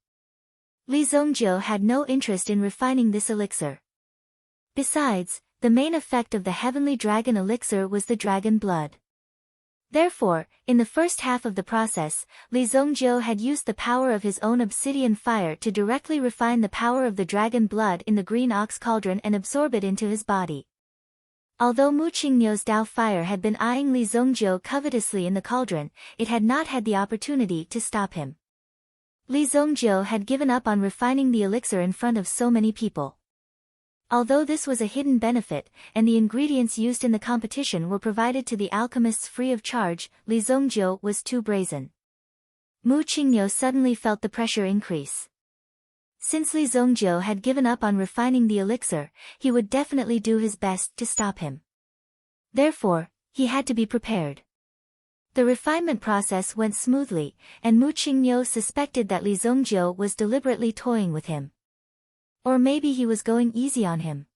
Li Zongjiu had no interest in refining this elixir. Besides, the main effect of the heavenly dragon elixir was the dragon blood. Therefore, in the first half of the process, Li Zongjiu had used the power of his own obsidian fire to directly refine the power of the dragon blood in the green ox cauldron and absorb it into his body. Although Mu Qingniu's Dao Fire had been eyeing Li Zongjiu covetously in the cauldron, it had not had the opportunity to stop him. Li Zongjiu had given up on refining the elixir in front of so many people. Although this was a hidden benefit, and the ingredients used in the competition were provided to the alchemists free of charge, Li Zongjiu was too brazen. Mu Qingniu suddenly felt the pressure increase. Since Li Zongjiu had given up on refining the elixir, he would definitely do his best to stop him. Therefore, he had to be prepared. The refinement process went smoothly, and Mu Qingniu suspected that Li Zongjiu was deliberately toying with him. Or maybe he was going easy on him.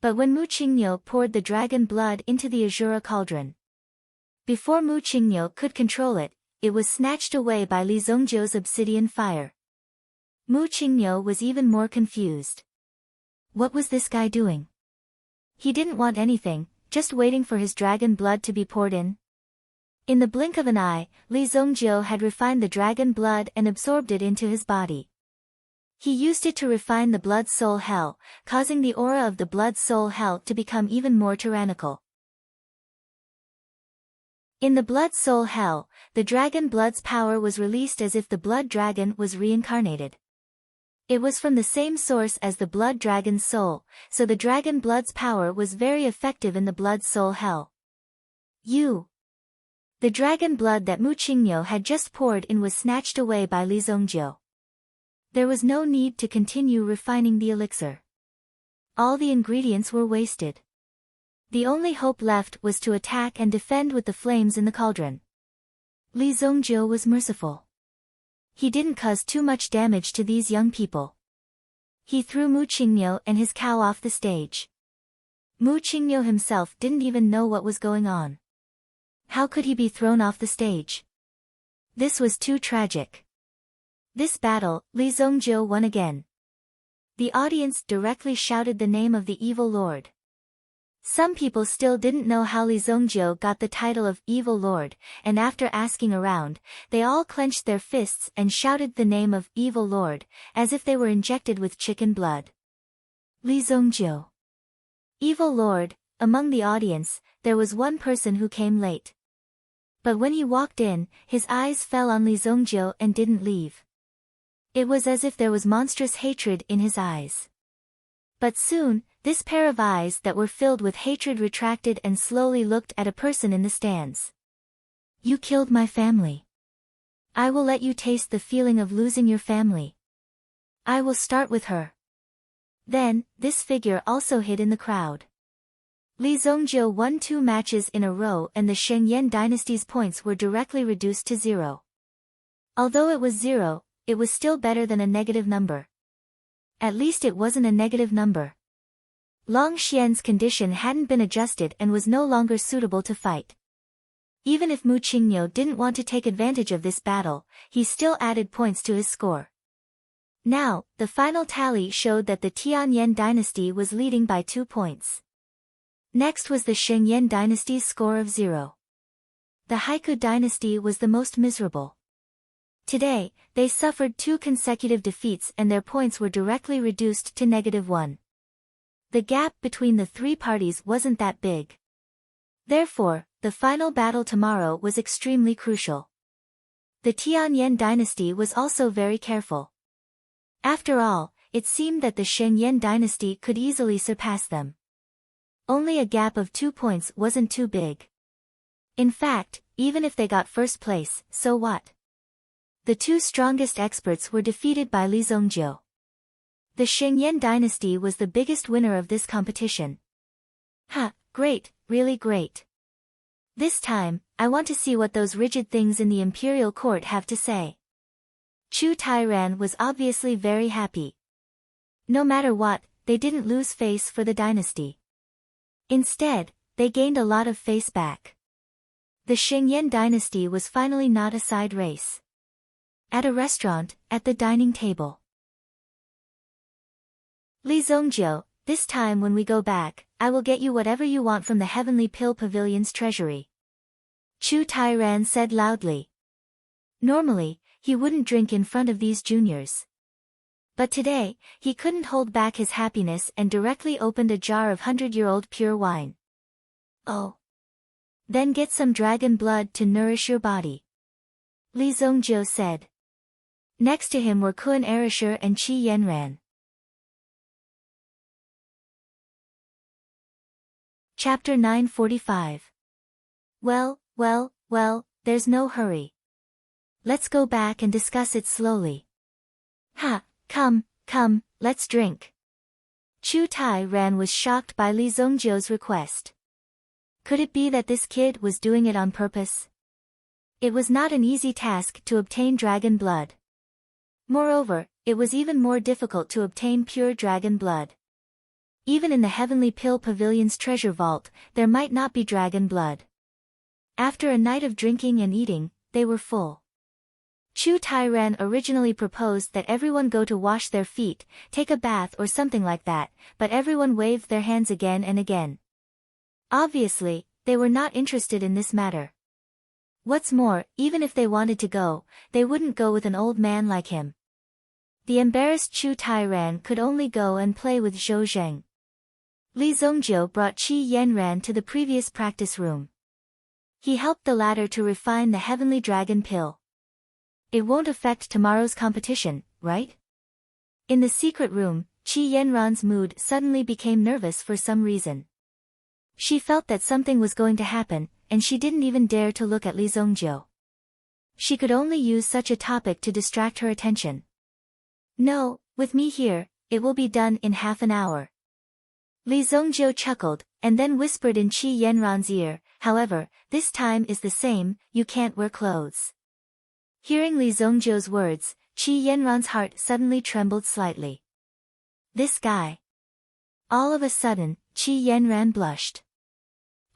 But when Mu Qingniu poured the dragon blood into the Azura cauldron, before Mu Qingniu could control it, it was snatched away by Li Zongjiu's obsidian fire. Mu Qingniu was even more confused. What was this guy doing? He didn't want anything, just waiting for his dragon blood to be poured in. In the blink of an eye, Li Zongjiu had refined the dragon blood and absorbed it into his body. He used it to refine the blood soul hell, causing the aura of the blood soul hell to become even more tyrannical. In the blood soul hell, the dragon blood's power was released as if the blood dragon was reincarnated. It was from the same source as the blood dragon's soul, so the dragon blood's power was very effective in the blood soul hell. The dragon blood that Mu Qingniu had just poured in was snatched away by Li Zongjiu. There was no need to continue refining the elixir. All the ingredients were wasted. The only hope left was to attack and defend with the flames in the cauldron. Li Zongjiu was merciful. He didn't cause too much damage to these young people. He threw Mu Qingmiu and his cow off the stage. Mu Qingmiu himself didn't even know what was going on. How could he be thrown off the stage? This was too tragic. This battle, Li Zongjiu won again. The audience directly shouted the name of the evil lord. Some people still didn't know how Li Zongjiu got the title of Evil Lord, and after asking around, they all clenched their fists and shouted the name of Evil Lord, as if they were injected with chicken blood. Li Zongjiu. Evil Lord. Among the audience, there was one person who came late. But when he walked in, his eyes fell on Li Zongjiu and didn't leave. It was as if there was monstrous hatred in his eyes. But soon, this pair of eyes that were filled with hatred retracted and slowly looked at a person in the stands. You killed my family. I will let you taste the feeling of losing your family. I will start with her. Then, this figure also hid in the crowd. Li Zongjiu won 2 matches in a row and the Shengyan dynasty's points were directly reduced to 0. Although it was 0, it was still better than a negative number. At least it wasn't a negative number. Long Xian's condition hadn't been adjusted and was no longer suitable to fight. Even if Mu Qingmiu didn't want to take advantage of this battle, he still added points to his score. Now, the final tally showed that the Tianyan dynasty was leading by 2 points. Next was the Shengyan dynasty's score of 0. The Haiku dynasty was the most miserable. Today, they suffered 2 consecutive defeats and their points were directly reduced to -1. The gap between the 3 parties wasn't that big. Therefore, the final battle tomorrow was extremely crucial. The Tianyan dynasty was also very careful. After all, it seemed that the Shengyan dynasty could easily surpass them. Only a gap of 2 points wasn't too big. In fact, even if they got first place, so what? The 2 strongest experts were defeated by Li Zongjiu. The Shengyan dynasty was the biggest winner of this competition. Ha, great, really great. This time, I want to see what those rigid things in the imperial court have to say. Chu Tairan was obviously very happy. No matter what, they didn't lose face for the dynasty. Instead, they gained a lot of face back. The Shengyan dynasty was finally not a side race. At a restaurant, at the dining table. Li Zongjiu, this time when we go back, I will get you whatever you want from the Heavenly Pill Pavilion's treasury. Chu Tairan said loudly. Normally, he wouldn't drink in front of these juniors. But today, he couldn't hold back his happiness and directly opened a jar of 100-year-old pure wine. Oh. Then get some dragon blood to nourish your body. Li Zongjiu said. Next to him were Kun Erisher and Qi Yanran. Chapter 945. Well, there's no hurry. Let's go back and discuss it slowly. Ha, come, let's drink. Chu Tairan was shocked by Li Zongjiu's request. Could it be that this kid was doing it on purpose? It was not an easy task to obtain dragon blood. Moreover, it was even more difficult to obtain pure dragon blood. Even in the Heavenly Pill Pavilion's treasure vault, there might not be dragon blood. After a night of drinking and eating, they were full. Chu Tairan originally proposed that everyone go to wash their feet, take a bath or something like that, but everyone waved their hands again and again. Obviously, they were not interested in this matter. What's more, even if they wanted to go, they wouldn't go with an old man like him. The embarrassed Chu Tairan could only go and play with Zhou Zheng. Li Zongjiu brought Qi Yanran to the previous practice room. He helped the latter to refine the heavenly dragon pill. It won't affect tomorrow's competition, right? In the secret room, Qi Yanran's mood suddenly became nervous for some reason. She felt that something was going to happen, and she didn't even dare to look at Li Zongjiu. She could only use such a topic to distract her attention. No, with me here, it will be done in half an hour. Li Zongjiu chuckled, and then whispered in Qi Yanran's ear, however, this time is the same, you can't wear clothes. Hearing Li Zongjiu's words, Qi Yanran's heart suddenly trembled slightly. This guy. All of a sudden, Qi Yanran blushed.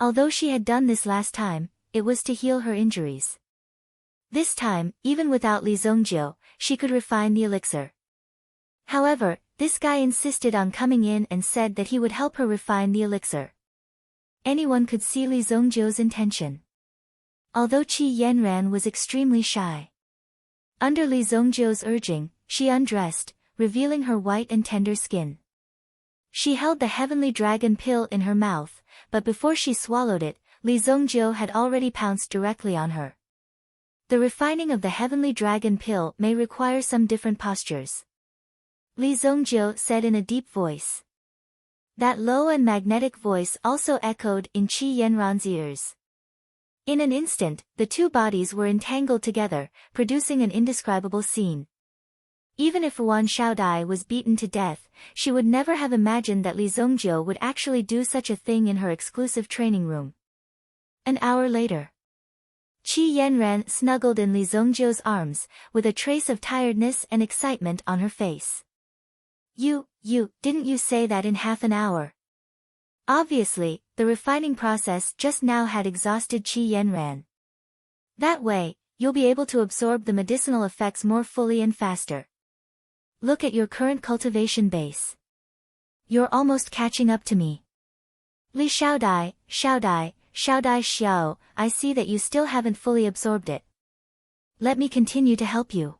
Although she had done this last time, it was to heal her injuries. This time, even without Li Zongjiu, she could refine the elixir. However, this guy insisted on coming in and said that he would help her refine the elixir. Anyone could see Li Zongjiu's intention. Although Qi Yanran was extremely shy. Under Li Zongjiu's urging, she undressed, revealing her white and tender skin. She held the heavenly dragon pill in her mouth, but before she swallowed it, Li Zongjiu had already pounced directly on her. The refining of the heavenly dragon pill may require some different postures. Li Zongjiu said in a deep voice. That low and magnetic voice also echoed in Qi Yanran's ears. In an instant, the two bodies were entangled together, producing an indescribable scene. Even if Yuan Shaodai was beaten to death, she would never have imagined that Li Zongjiu would actually do such a thing in her exclusive training room. An hour later. Qi Yanran snuggled in Li Zongjiu's arms, with a trace of tiredness and excitement on her face. Didn't you say that in half an hour? Obviously, the refining process just now had exhausted Qi Yanran. That way, you'll be able to absorb the medicinal effects more fully and faster. Look at your current cultivation base. You're almost catching up to me. Li Shaodai Xiao, I see that you still haven't fully absorbed it. Let me continue to help you.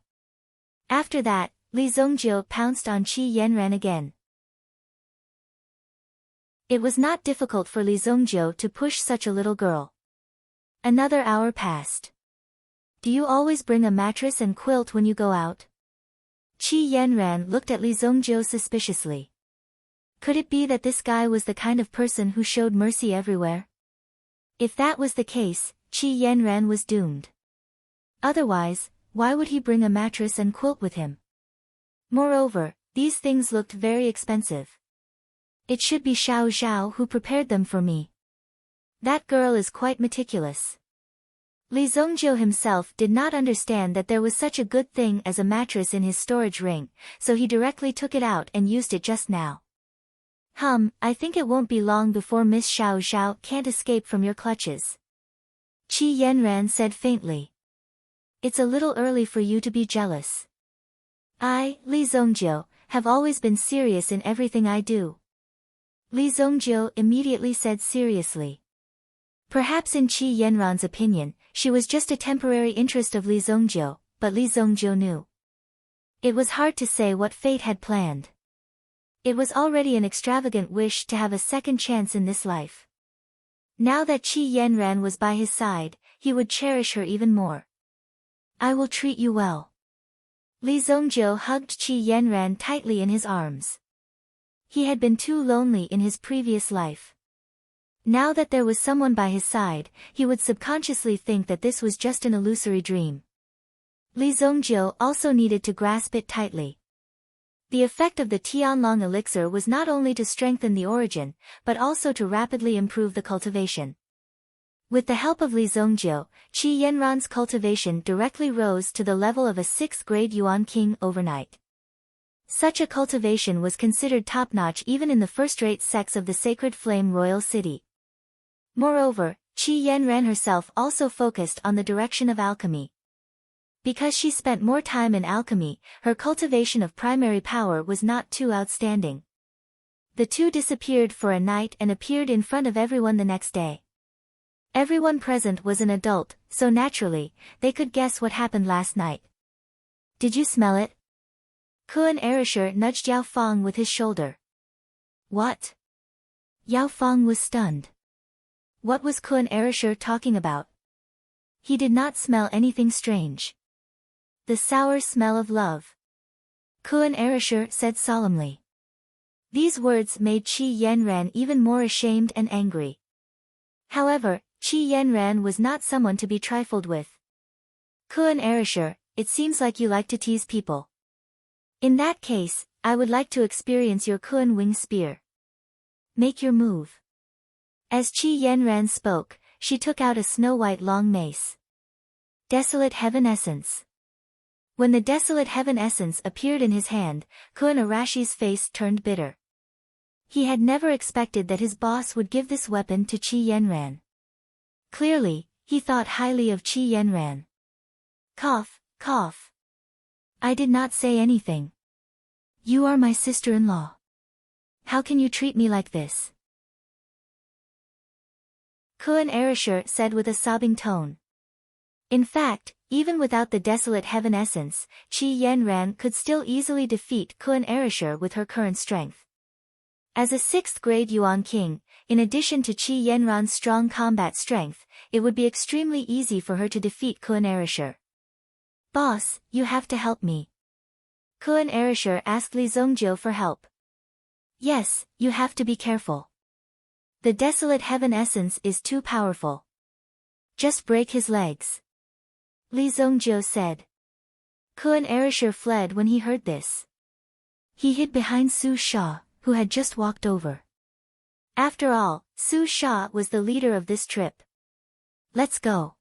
After that, Li Zongjiu pounced on Qi Yanran again. It was not difficult for Li Zongjiu to push such a little girl. Another hour passed. Do you always bring a mattress and quilt when you go out? Qi Yanran looked at Li Zongjiu suspiciously. Could it be that this guy was the kind of person who showed mercy everywhere? If that was the case, Qi Yanran was doomed. Otherwise, why would he bring a mattress and quilt with him? Moreover, these things looked very expensive. It should be Xiao Zhao who prepared them for me. That girl is quite meticulous. Li Zongjiu himself did not understand that there was such a good thing as a mattress in his storage ring, so he directly took it out and used it just now. I think it won't be long before Miss Xiao Zhao can't escape from your clutches. Qi Yanran said faintly. It's a little early for you to be jealous. I, Li Zongjiu, have always been serious in everything I do. Li Zongjiu immediately said seriously. Perhaps in Qi Yanran's opinion, she was just a temporary interest of Li Zongjiu, but Li Zongjiu knew. It was hard to say what fate had planned. It was already an extravagant wish to have a second chance in this life. Now that Qi Yanran was by his side, he would cherish her even more. I will treat you well. Li Zongjiu hugged Qi Yanran tightly in his arms. He had been too lonely in his previous life. Now that there was someone by his side, he would subconsciously think that this was just an illusory dream. Li Zongjiu also needed to grasp it tightly. The effect of the Tianlong elixir was not only to strengthen the origin, but also to rapidly improve the cultivation. With the help of Li Zongjiu, Qi Yanran's cultivation directly rose to the level of a 6th-grade Yuan King overnight. Such a cultivation was considered top-notch even in the first-rate sects of the Sacred Flame Royal City. Moreover, Qi Yanran herself also focused on the direction of alchemy. Because she spent more time in alchemy, her cultivation of primary power was not too outstanding. The two disappeared for a night and appeared in front of everyone the next day. Everyone present was an adult, so naturally, they could guess what happened last night. Did you smell it? Kuan Erisher nudged Yao Fong with his shoulder. What? Yao Fong was stunned. What was Kuan Erisher talking about? He did not smell anything strange. The sour smell of love. Kuan Erisher said solemnly. These words made Qi Yanran even more ashamed and angry. However, Qi Yanran was not someone to be trifled with. Kuan Erisher, it seems like you like to tease people. In that case, I would like to experience your Kuan wing spear. Make your move. As Qi Yanran spoke, she took out a snow-white long mace. Desolate Heaven Essence. When the Desolate Heaven Essence appeared in his hand, Kuan Arashi's face turned bitter. He had never expected that his boss would give this weapon to Qi Yanran. Clearly, he thought highly of Qi Yanran. Cough, cough. I did not say anything. You are my sister-in-law. How can you treat me like this? Kuan Arashir said with a sobbing tone. In fact, even without the Desolate Heaven Essence, Qi Yanran could still easily defeat Kuan Arashir with her current strength. As a 6th grade Yuan King, in addition to Qi Yanran's strong combat strength, it would be extremely easy for her to defeat Kuan Arashir. Boss, you have to help me. Kuan Arashir asked Li Zongjiu for help. Yes, you have to be careful. The Desolate Heaven Essence is too powerful. Just break his legs. Li Zongjiu said. Kuan Arashir fled when he heard this. He hid behind Su Sha, who had just walked over. After all, Su Sha was the leader of this trip. Let's go.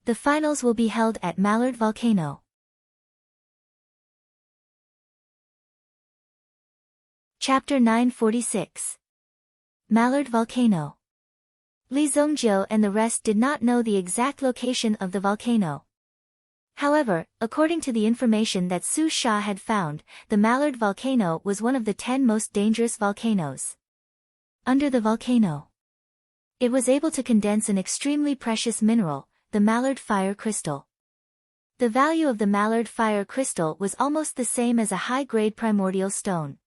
The finals will be held at Mallard Volcano. Chapter 946. Mallard Volcano. Li Zongjiu and the rest did not know the exact location of the volcano. However, according to the information that Su Sha had found, the Mallard Volcano was one of the 10 most dangerous volcanoes. Under the volcano, it was able to condense an extremely precious mineral, the Mallard Fire Crystal. The value of the Mallard Fire Crystal was almost the same as a high-grade primordial stone.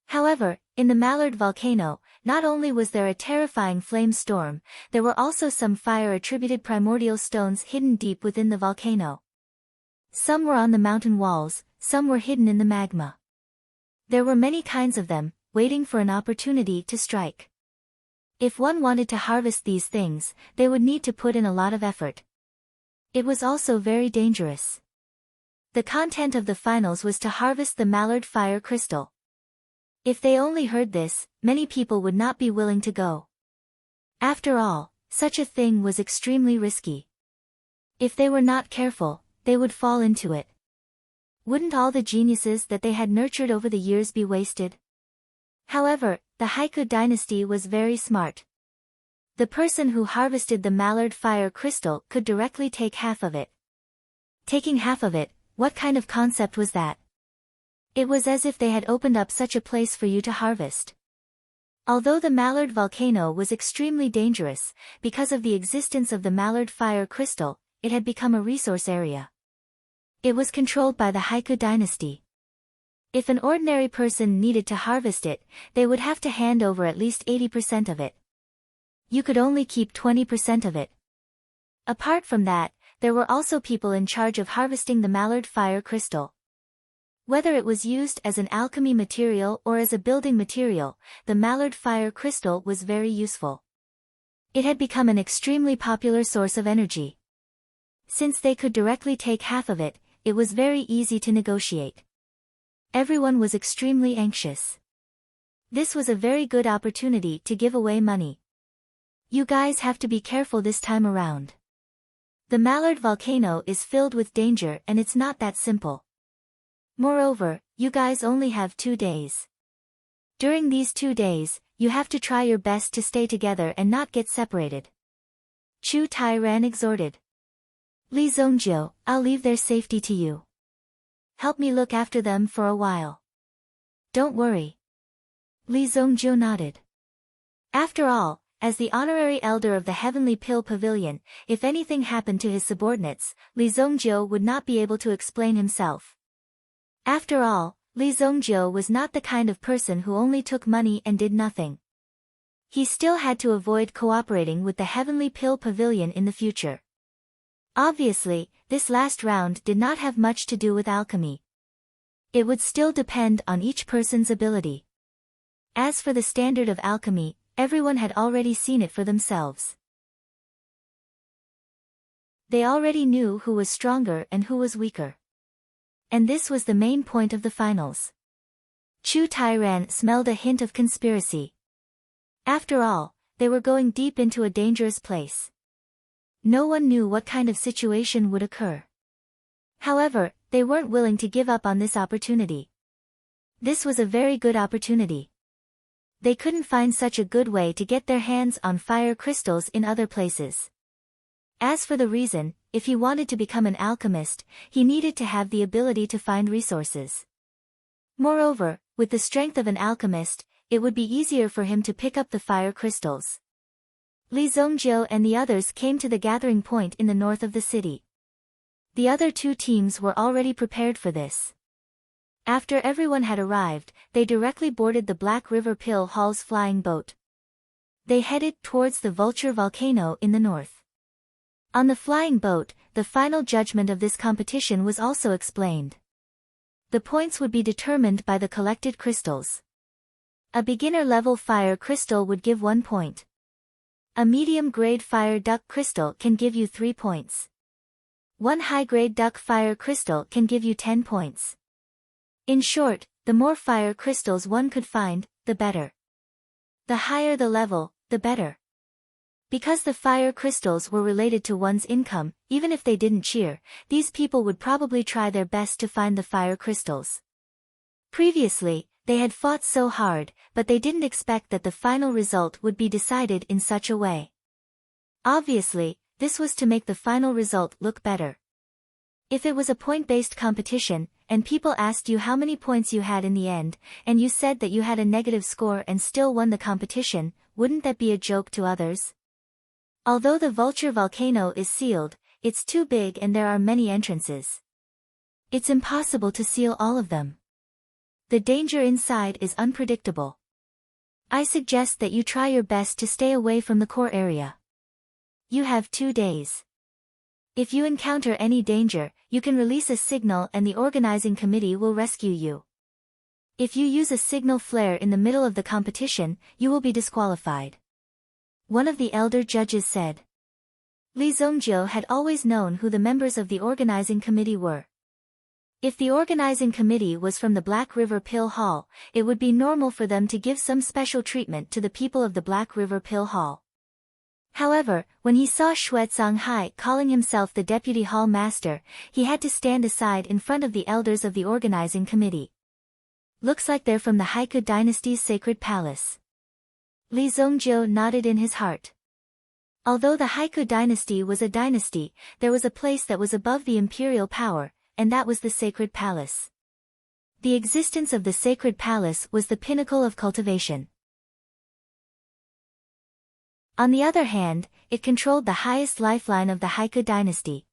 However, in the Mallard Volcano, not only was there a terrifying flame storm, there were also some fire-attributed primordial stones hidden deep within the volcano. Some were on the mountain walls, some were hidden in the magma. There were many kinds of them, waiting for an opportunity to strike. If one wanted to harvest these things, they would need to put in a lot of effort. It was also very dangerous. The content of the finals was to harvest the Mallard Fire Crystal. If they only heard this, many people would not be willing to go. After all, such a thing was extremely risky. If they were not careful, they would fall into it. Wouldn't all the geniuses that they had nurtured over the years be wasted? However, the Haiku dynasty was very smart. The person who harvested the Mallard Fire Crystal could directly take half of it. Taking half of it, what kind of concept was that? It was as if they had opened up such a place for you to harvest. Although the Mallard Volcano was extremely dangerous, because of the existence of the Mallard Fire Crystal, it had become a resource area. It was controlled by the Haiku dynasty. If an ordinary person needed to harvest it, they would have to hand over at least 80% of it. You could only keep 20% of it. Apart from that, there were also people in charge of harvesting the Mallard Fire Crystal. Whether it was used as an alchemy material or as a building material, the Mallard Fire Crystal was very useful. It had become an extremely popular source of energy. Since they could directly take half of it, it was very easy to negotiate. Everyone was extremely anxious. This was a very good opportunity to give away money. You guys have to be careful this time around. The Mallard Volcano is filled with danger and it's not that simple. Moreover, you guys only have 2 days. During these 2 days, you have to try your best to stay together and not get separated. Chu Tairan exhorted. Li Zongjiu, I'll leave their safety to you. Help me look after them for a while. Don't worry. Li Zongjiu nodded. After all, as the honorary elder of the Heavenly Pill Pavilion, if anything happened to his subordinates, Li Zongjiu would not be able to explain himself. After all, Li Zongjiu was not the kind of person who only took money and did nothing. He still had to avoid cooperating with the Heavenly Pill Pavilion in the future. Obviously, this last round did not have much to do with alchemy. It would still depend on each person's ability. As for the standard of alchemy, everyone had already seen it for themselves. They already knew who was stronger and who was weaker. And this was the main point of the finals. Chu Tairan smelled a hint of conspiracy. After all, they were going deep into a dangerous place. No one knew what kind of situation would occur. However, they weren't willing to give up on this opportunity. This was a very good opportunity. They couldn't find such a good way to get their hands on fire crystals in other places. As for the reason, if he wanted to become an alchemist, he needed to have the ability to find resources. Moreover, with the strength of an alchemist, it would be easier for him to pick up the fire crystals. Li Zongjiu and the others came to the gathering point in the north of the city. The other two teams were already prepared for this. After everyone had arrived, they directly boarded the Black River Pill Hall's flying boat. They headed towards the Vulture Volcano in the north. On the flying boat, the final judgment of this competition was also explained. The points would be determined by the collected crystals. A beginner-level fire crystal would give 1 point. A medium-grade fire duck crystal can give you 3 points. One high-grade duck fire crystal can give you 10 points. In short, the more fire crystals one could find, the better. The higher the level, the better. Because the fire crystals were related to one's income, even if they didn't cheer, these people would probably try their best to find the fire crystals. Previously, they had fought so hard, but they didn't expect that the final result would be decided in such a way. Obviously, this was to make the final result look better. If it was a point-based competition, and people asked you how many points you had in the end, and you said that you had a negative score and still won the competition, wouldn't that be a joke to others? Although the Vulture Volcano is sealed, it's too big and there are many entrances. It's impossible to seal all of them. The danger inside is unpredictable. I suggest that you try your best to stay away from the core area. You have 2 days. If you encounter any danger, you can release a signal and the organizing committee will rescue you. If you use a signal flare in the middle of the competition, you will be disqualified. One of the elder judges said. Li Zongjiu had always known who the members of the organizing committee were. If the organizing committee was from the Black River Pill Hall, it would be normal for them to give some special treatment to the people of the Black River Pill Hall. However, when he saw Xuezong Hai calling himself the deputy hall master, he had to stand aside in front of the elders of the organizing committee. Looks like they're from the Haiku dynasty's sacred palace. Li Zongjiu nodded in his heart. Although the Haiku dynasty was a dynasty, there was a place that was above the imperial power, and that was the sacred palace. The existence of the sacred palace was the pinnacle of cultivation. On the other hand, it controlled the highest lifeline of the Haiku dynasty.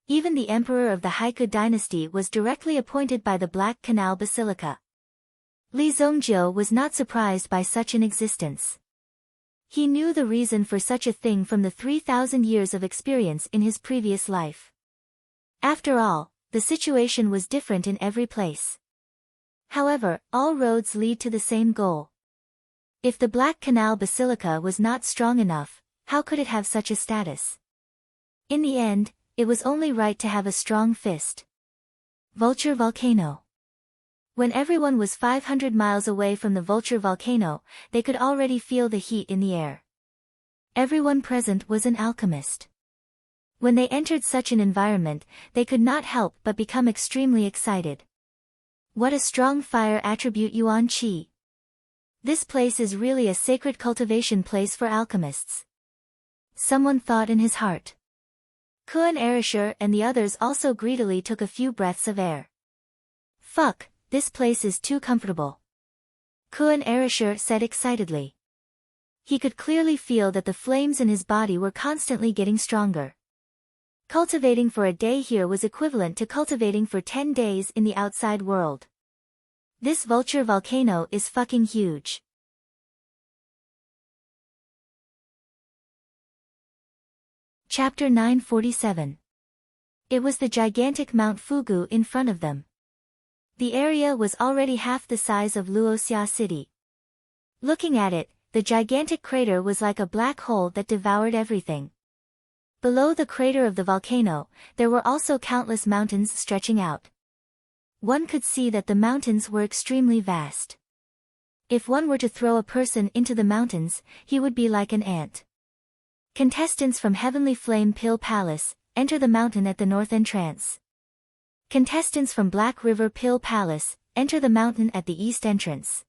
Even the emperor of the Haiku dynasty was directly appointed by the Black Canal Basilica. Li Zongjiu was not surprised by such an existence. He knew the reason for such a thing from the 3,000 years of experience in his previous life. After all, the situation was different in every place. However, all roads lead to the same goal. If the Black Canal Basilica was not strong enough, how could it have such a status? In the end, it was only right to have a strong fist. Vulture Volcano. When everyone was 500 miles away from the Vulture Volcano, they could already feel the heat in the air. Everyone present was an alchemist. When they entered such an environment, they could not help but become extremely excited. What a strong fire attribute Yuan Qi. This place is really a sacred cultivation place for alchemists. Someone thought in his heart. Kuan Erishur and the others also greedily took a few breaths of air. Fuck, this place is too comfortable. Kuan Erishur said excitedly. He could clearly feel that the flames in his body were constantly getting stronger. Cultivating for a day here was equivalent to cultivating for 10 days in the outside world. This Vulture Volcano is fucking huge. Chapter 947. It was the gigantic Mount Fugu in front of them. The area was already half the size of Luoxia City. Looking at it, the gigantic crater was like a black hole that devoured everything. Below the crater of the volcano, there were also countless mountains stretching out. one could see that the mountains were extremely vast. If one were to throw a person into the mountains, he would be like an ant. Contestants from Heavenly Flame Pill Palace, enter the mountain at the north entrance. Contestants from Black River Pill Palace, enter the mountain at the east entrance.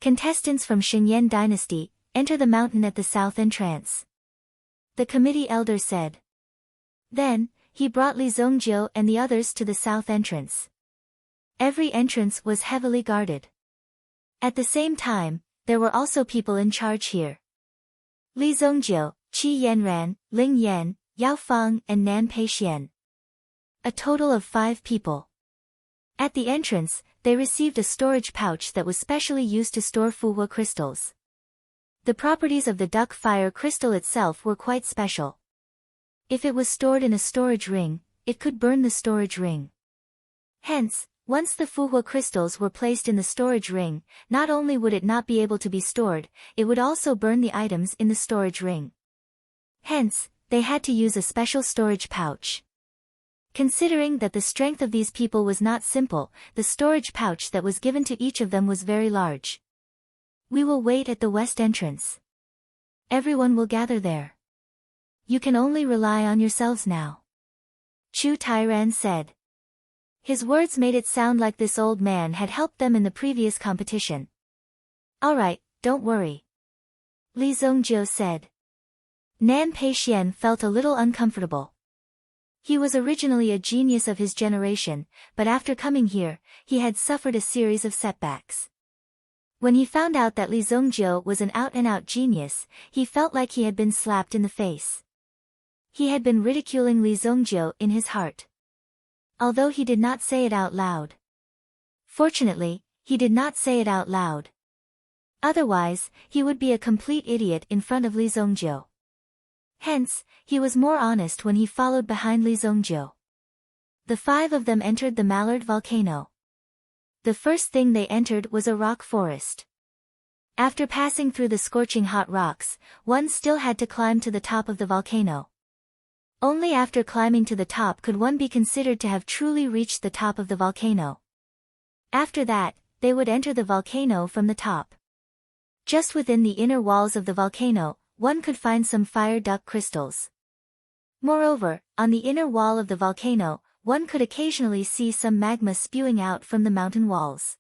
Contestants from Xingyan Dynasty, enter the mountain at the south entrance. The committee elder said. Then, he brought Li Zongjiu and the others to the south entrance. Every entrance was heavily guarded. At the same time, there were also people in charge here. Li Zongjiu, Qi Yanran, Ling Yan, Yao Fang and Nan Peixian. A total of 5 people. At the entrance, they received a storage pouch that was specially used to store Fuhua crystals. The properties of the duck fire crystal itself were quite special. If it was stored in a storage ring, it could burn the storage ring. Hence, once the Fuhua crystals were placed in the storage ring, not only would it not be able to be stored, it would also burn the items in the storage ring. Hence, they had to use a special storage pouch. Considering that the strength of these people was not simple, the storage pouch that was given to each of them was very large. We will wait at the west entrance. Everyone will gather there. You can only rely on yourselves now. Chu Tairan said. His words made it sound like this old man had helped them in the previous competition. Alright, don't worry. Li Zongjiu said. Nan Peixian felt a little uncomfortable. He was originally a genius of his generation, but after coming here, he had suffered a series of setbacks. When he found out that Li Zongjiu was an out-and-out genius, he felt like he had been slapped in the face. He had been ridiculing Li Zongjiu in his heart. Although he did not say it out loud. Fortunately, he did not say it out loud. Otherwise, he would be a complete idiot in front of Li Zongjiu. Hence, he was more honest when he followed behind Li Zongjiu. The 5 of them entered the Mallard volcano. The first thing they entered was a rock forest. After passing through the scorching hot rocks, one still had to climb to the top of the volcano. Only after climbing to the top could one be considered to have truly reached the top of the volcano. After that, they would enter the volcano from the top. Just within the inner walls of the volcano, one could find some fire duck crystals. Moreover, on the inner wall of the volcano, one could occasionally see some magma spewing out from the mountain walls.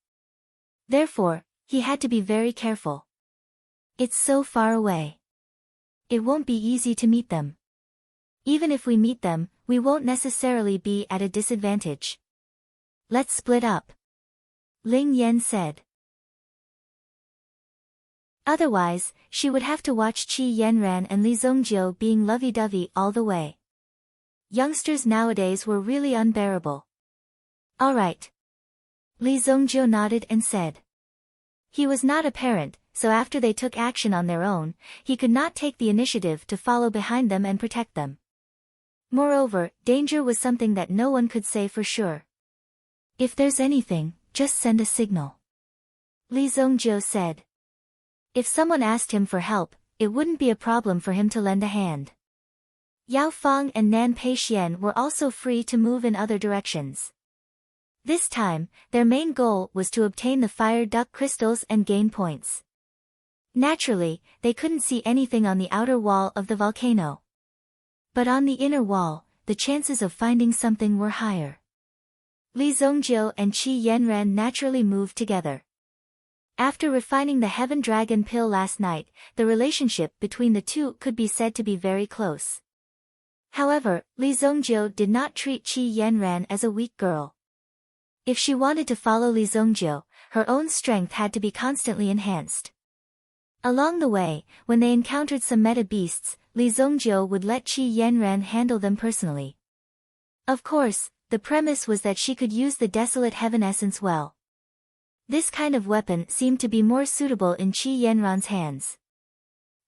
Therefore, he had to be very careful. It's so far away. It won't be easy to meet them. Even if we meet them, we won't necessarily be at a disadvantage. Let's split up. Ling Yan said. Otherwise, she would have to watch Qi Yanran and Li Zongjiu being lovey-dovey all the way. Youngsters nowadays were really unbearable. Alright. Li Zongjiu nodded and said. He was not a parent, so after they took action on their own, he could not take the initiative to follow behind them and protect them. Moreover, danger was something that no one could say for sure. If there's anything, just send a signal. Li Zongjiu said. If someone asked him for help, it wouldn't be a problem for him to lend a hand. Yao Fang and Nan Peixian were also free to move in other directions. This time, their main goal was to obtain the fire duck crystals and gain points. Naturally, they couldn't see anything on the outer wall of the volcano. But on the inner wall, the chances of finding something were higher. Li Zongjiu and Qi Yanran naturally moved together. After refining the Heaven Dragon pill last night, the relationship between the two could be said to be very close. However, Li Zongjiu did not treat Qi Yanran as a weak girl. If she wanted to follow Li Zongjiu, her own strength had to be constantly enhanced. Along the way, when they encountered some meta beasts, Li Zongjiu would let Qi Yanran handle them personally. Of course, the premise was that she could use the Desolate Heaven Essence well. This kind of weapon seemed to be more suitable in Qi Yanran's hands.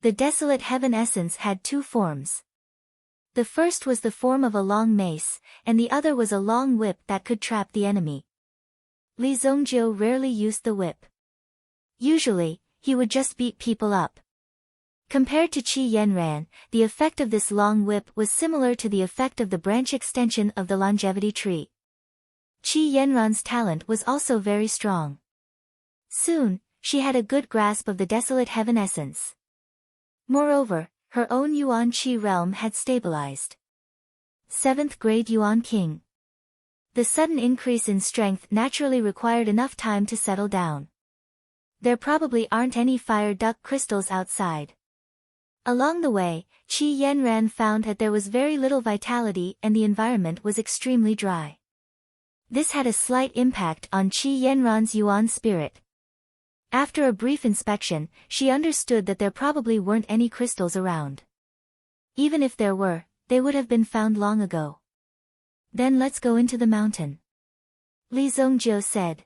The Desolate Heaven Essence had 2 forms. The first was the form of a long mace, and the other was a long whip that could trap the enemy. Li Zongjiu rarely used the whip. Usually, he would just beat people up. Compared to Qi Yanran, the effect of this long whip was similar to the effect of the branch extension of the longevity tree. Qi Yanran's talent was also very strong. Soon, she had a good grasp of the desolate heaven essence. Moreover, her own Yuan Qi realm had stabilized. 7th grade Yuan King. The sudden increase in strength naturally required enough time to settle down. There probably aren't any fire duck crystals outside. Along the way, Qi Yanran found that there was very little vitality and the environment was extremely dry. This had a slight impact on Qi Yanran's Yuan spirit. After a brief inspection, she understood that there probably weren't any crystals around. Even if there were, they would have been found long ago. Then let's go into the mountain, Li Zongjiu said.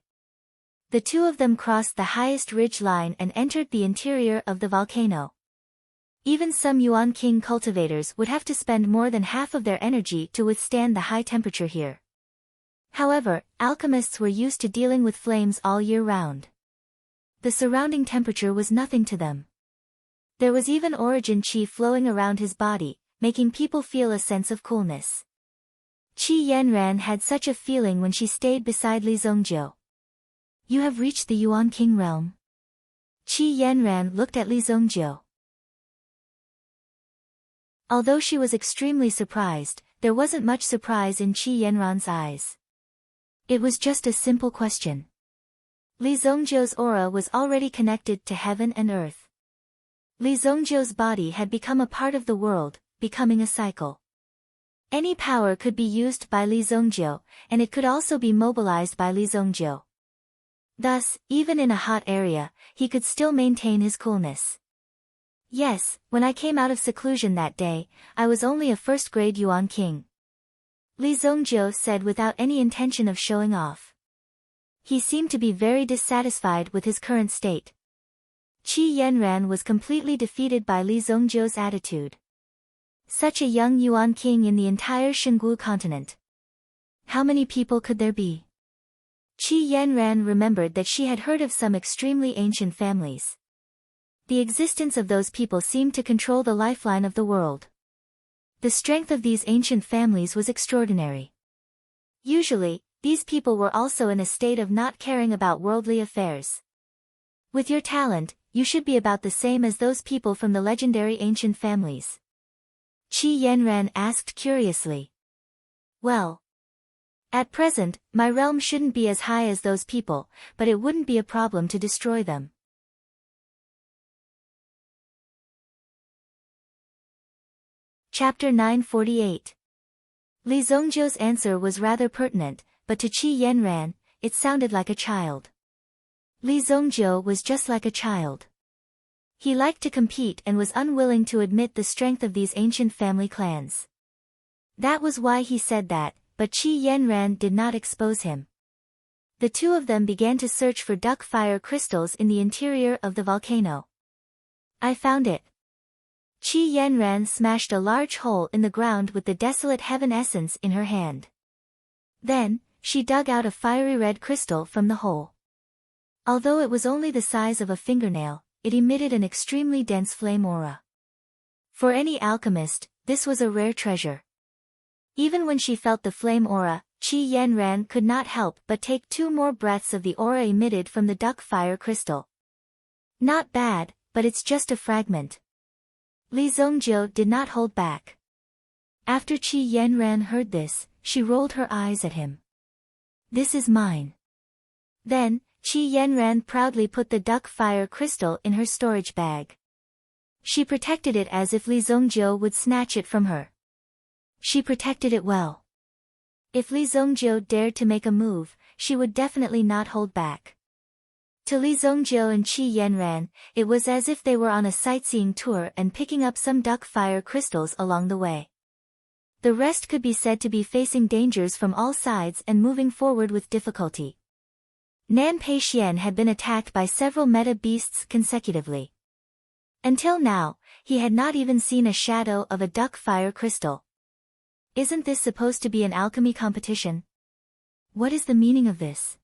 The two of them crossed the highest ridge line and entered the interior of the volcano. Even some Yuan King cultivators would have to spend more than half of their energy to withstand the high temperature here. However, alchemists were used to dealing with flames all year round. The surrounding temperature was nothing to them. There was even origin qi flowing around his body, making people feel a sense of coolness. Qi Yanran had such a feeling when she stayed beside Li Zongjiu. You have reached the Yuan King realm? Qi Yanran looked at Li Zongjiu. Although she was extremely surprised, there wasn't much surprise in Qi Yanran's eyes. It was just a simple question. Li Zongjiu's aura was already connected to heaven and earth. Li Zongjiu's body had become a part of the world, becoming a cycle. Any power could be used by Li Zongjiu, and it could also be mobilized by Li Zongjiu. Thus, even in a hot area, he could still maintain his coolness. Yes, when I came out of seclusion that day, I was only a first-grade Yuan King, Li Zongjiu said without any intention of showing off. He seemed to be very dissatisfied with his current state. Qi Yanran was completely defeated by Li Zongjiu's attitude. Such a young Yuan King in the entire Xinggu continent. How many people could there be? Qi Yanran remembered that she had heard of some extremely ancient families. The existence of those people seemed to control the lifeline of the world. The strength of these ancient families was extraordinary. Usually, these people were also in a state of not caring about worldly affairs. With your talent, you should be about the same as those people from the legendary ancient families. Qi Yanran asked curiously. Well, at present, my realm shouldn't be as high as those people, but it wouldn't be a problem to destroy them. Chapter 948. Li Zongjiu's answer was rather pertinent, but to Qi Yanran, it sounded like a child. Li Zongjiu was just like a child. He liked to compete and was unwilling to admit the strength of these ancient family clans. That was why he said that, but Qi Yanran did not expose him. The two of them began to search for duck fire crystals in the interior of the volcano. I found it. Qi Yanran smashed a large hole in the ground with the desolate heaven essence in her hand. Then, she dug out a fiery red crystal from the hole. Although it was only the size of a fingernail, it emitted an extremely dense flame aura. For any alchemist, this was a rare treasure. Even when she felt the flame aura, Qi Yanran could not help but take 2 more breaths of the aura emitted from the duck fire crystal. Not bad, but it's just a fragment. Li Zongjiu did not hold back. After Qi Yanran heard this, she rolled her eyes at him. This is mine. Then, Qi Yanran proudly put the duck fire crystal in her storage bag. She protected it as if Li Zongjiu would snatch it from her. She protected it well. If Li Zongjiu dared to make a move, she would definitely not hold back. To Li Zongjiu and Qi Yanran, it was as if they were on a sightseeing tour and picking up some duck fire crystals along the way. The rest could be said to be facing dangers from all sides and moving forward with difficulty. Nan Peixian had been attacked by several meta beasts consecutively. Until now, he had not even seen a shadow of a duck fire crystal. Isn't this supposed to be an alchemy competition? What is the meaning of this?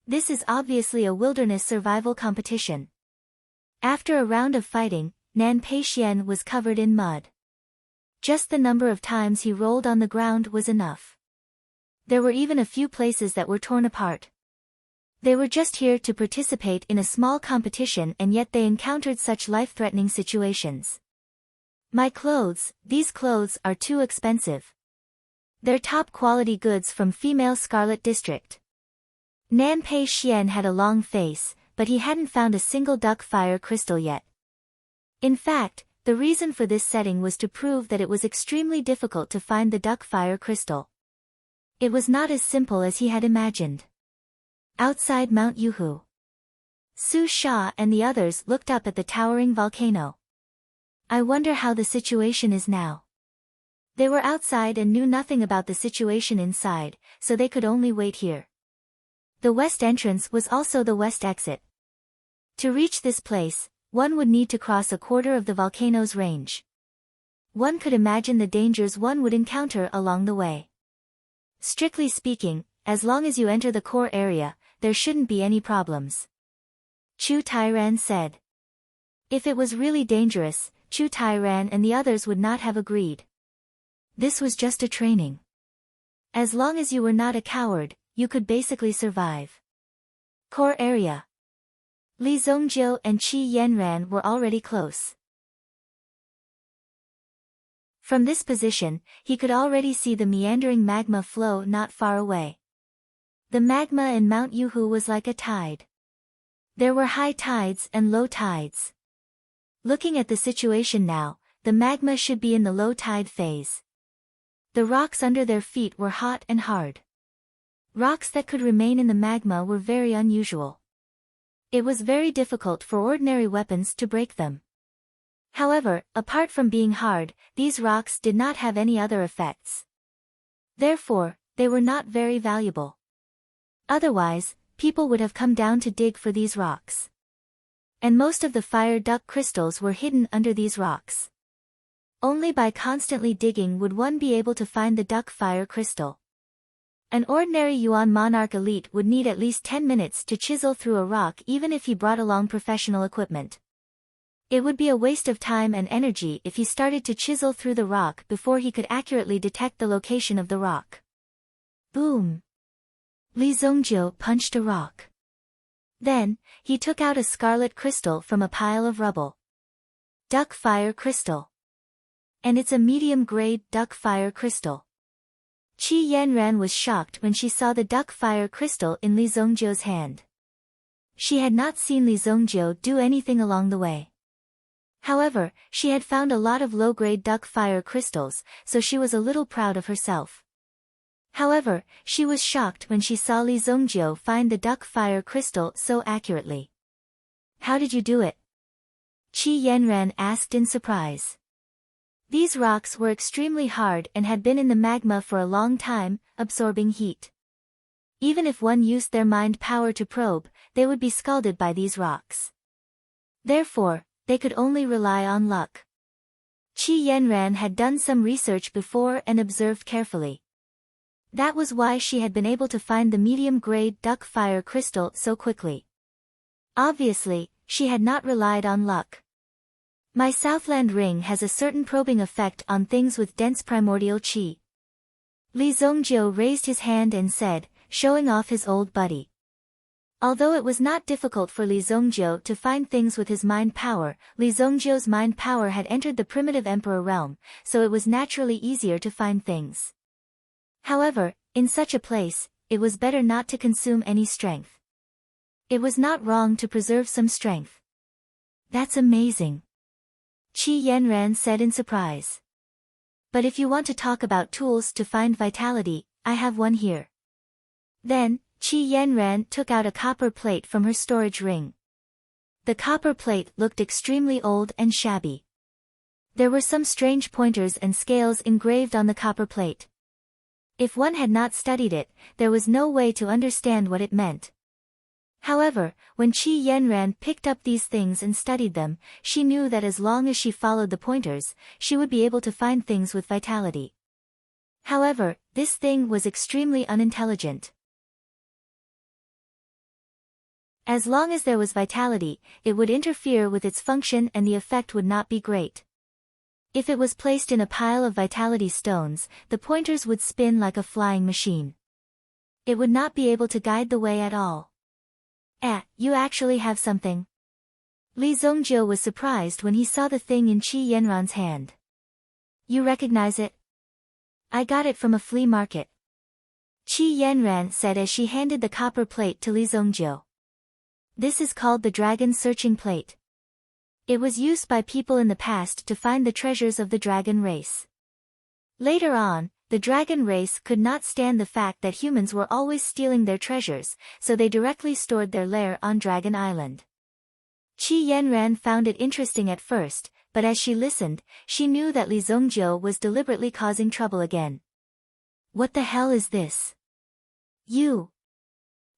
This is obviously a wilderness survival competition. After a round of fighting, Nan Peixian was covered in mud. Just the number of times he rolled on the ground was enough. There were even a few places that were torn apart. They were just here to participate in a small competition, and yet they encountered such life-threatening situations. My clothes, these clothes are too expensive. They're top-quality goods from female Scarlet District. Nan Pei Xian had a long face, but he hadn't found a single duck fire crystal yet. In fact, the reason for this setting was to prove that it was extremely difficult to find the duck fire crystal. It was not as simple as he had imagined. Outside Mount Yuhu, Su Sha and the others looked up at the towering volcano. I wonder how the situation is now. They were outside and knew nothing about the situation inside, so they could only wait here. The west entrance was also the west exit. To reach this place, one would need to cross a quarter of the volcano's range. One could imagine the dangers one would encounter along the way. Strictly speaking, as long as you enter the core area, there shouldn't be any problems. Chu Tairan said. If it was really dangerous, Chu Tairan and the others would not have agreed. This was just a training. As long as you were not a coward, you could basically survive. Core area. Li Zongjiu and Qi Yanran were already close. From this position, he could already see the meandering magma flow not far away. The magma in Mount Yuhu was like a tide. There were high tides and low tides. Looking at the situation now, the magma should be in the low tide phase. The rocks under their feet were hot and hard. Rocks that could remain in the magma were very unusual. It was very difficult for ordinary weapons to break them. However, apart from being hard, these rocks did not have any other effects. Therefore, they were not very valuable. Otherwise, people would have come down to dig for these rocks. And most of the fire duck crystals were hidden under these rocks. Only by constantly digging would one be able to find the duck fire crystal. An ordinary Yuan Monarch elite would need at least 10 minutes to chisel through a rock, even if he brought along professional equipment. It would be a waste of time and energy if he started to chisel through the rock before he could accurately detect the location of the rock. Boom! Li Zongjiu punched a rock. Then, he took out a scarlet crystal from a pile of rubble. Duck fire crystal. And it's a medium-grade duck fire crystal. Qi Yanran was shocked when she saw the duck fire crystal in Li Zongjiu's hand. She had not seen Li Zongjiu do anything along the way. However, she had found a lot of low-grade duck fire crystals, so she was a little proud of herself. However, she was shocked when she saw Li Zongjiu find the duck fire crystal so accurately. How did you do it? Qi Yanran asked in surprise. These rocks were extremely hard and had been in the magma for a long time, absorbing heat. Even if one used their mind power to probe, they would be scalded by these rocks. Therefore, they could only rely on luck. Qi Yanran had done some research before and observed carefully. That was why she had been able to find the medium-grade duck fire crystal so quickly. Obviously, she had not relied on luck. My Southland ring has a certain probing effect on things with dense primordial qi. Li Zongjiu raised his hand and said, showing off his old buddy. Although it was not difficult for Li Zongjiu to find things with his mind power, Li Zongjiu's mind power had entered the primitive emperor realm, so it was naturally easier to find things. However, in such a place, it was better not to consume any strength. It was not wrong to preserve some strength. That's amazing. Qi Yanran said in surprise. But if you want to talk about tools to find vitality, I have one here. Then, Qi Yanran took out a copper plate from her storage ring. The copper plate looked extremely old and shabby. There were some strange pointers and scales engraved on the copper plate. If one had not studied it, there was no way to understand what it meant. However, when Qi Yanran picked up these things and studied them, she knew that as long as she followed the pointers, she would be able to find things with vitality. However, this thing was extremely unintelligent. As long as there was vitality, it would interfere with its function and the effect would not be great. If it was placed in a pile of vitality stones, the pointers would spin like a flying machine. it would not be able to guide the way at all. You actually have something. Li Zongjiu was surprised when he saw the thing in Qi Yanran's hand. You recognize it? I got it from a flea market. Qi Yanran said as she handed the copper plate to Li Zongjiu. This is called the Dragon Searching Plate. It was used by people in the past to find the treasures of the dragon race. Later on, the dragon race could not stand the fact that humans were always stealing their treasures, so they directly stored their lair on Dragon Island. Qi Yanran found it interesting at first, but as she listened, she knew that Li Zongjiu was deliberately causing trouble again. What the hell is this? You!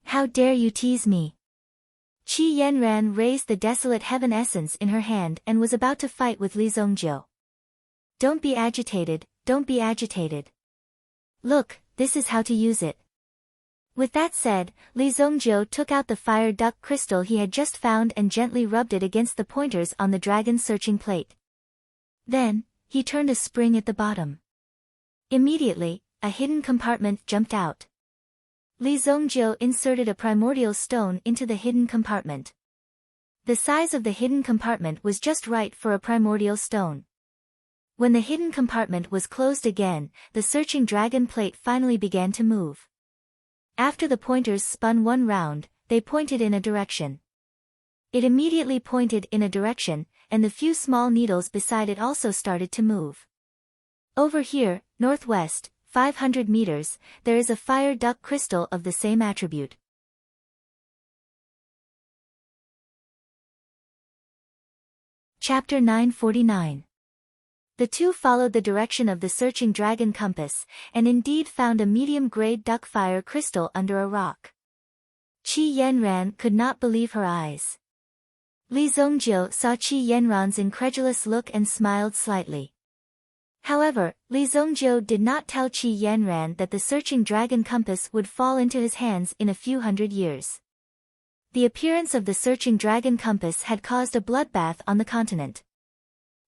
How dare you tease me? Qi Yanran raised the desolate heaven essence in her hand and was about to fight with Li Zongjiu. Don't be agitated, don't be agitated. Look, this is how to use it. With that said, Li Zongjiu took out the fire duck crystal he had just found and gently rubbed it against the pointers on the dragon searching plate. Then, he turned a spring at the bottom. Immediately, a hidden compartment jumped out. Li Zongjiu inserted a primordial stone into the hidden compartment. The size of the hidden compartment was just right for a primordial stone. When the hidden compartment was closed again, the searching dragon plate finally began to move. After the pointers spun one round, they pointed in a direction. It immediately pointed in a direction, and the few small needles beside it also started to move. Over here, northwest, 500 meters, there is a fire duck crystal of the same attribute. Chapter 949. The two followed the direction of the searching dragon compass, and indeed found a medium-grade duck fire crystal under a rock. Qi Yanran could not believe her eyes. Li Zongjiu saw Qi Yanran's incredulous look and smiled slightly. However, Li Zongjiu did not tell Qi Yanran that the searching dragon compass would fall into his hands in a few hundred years. The appearance of the searching dragon compass had caused a bloodbath on the continent.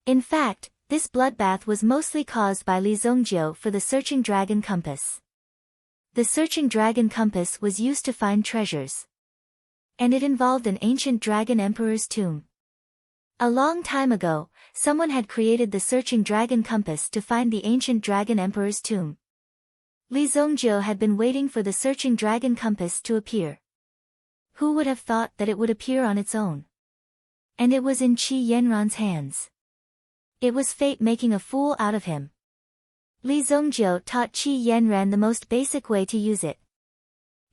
In fact, this bloodbath was mostly caused by Li Zongjiu for the searching dragon compass. The searching dragon compass was used to find treasures. And it involved an ancient dragon emperor's tomb. A long time ago, someone had created the searching dragon compass to find the ancient dragon emperor's tomb. Li Zongjiu had been waiting for the searching dragon compass to appear. Who would have thought that it would appear on its own? And it was in Qi Yanran's hands. It was fate making a fool out of him. Li Zongjiu taught Qi Yanran the most basic way to use it.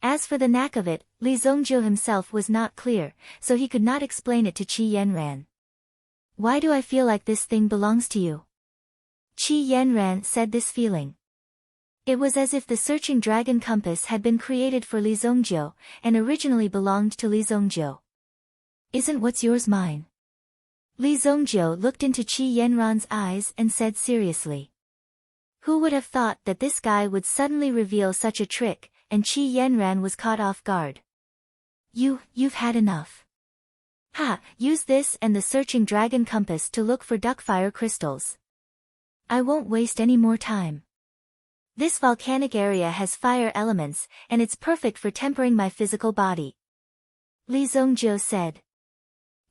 As for the knack of it, Li Zongjiu himself was not clear, so he could not explain it to Qi Yanran. Why do I feel like this thing belongs to you? Qi Yanran said this feeling. It was as if the searching dragon compass had been created for Li Zongjiu, and originally belonged to Li Zongjiu. Isn't what's yours mine? Li Zongjiu looked into Qi Yanran's eyes and said seriously. Who would have thought that this guy would suddenly reveal such a trick, and Qi Yanran was caught off guard. You've had enough. Use this and the searching dragon compass to look for duckfire crystals. I won't waste any more time. This volcanic area has fire elements, and it's perfect for tempering my physical body. Li Zongjiu said.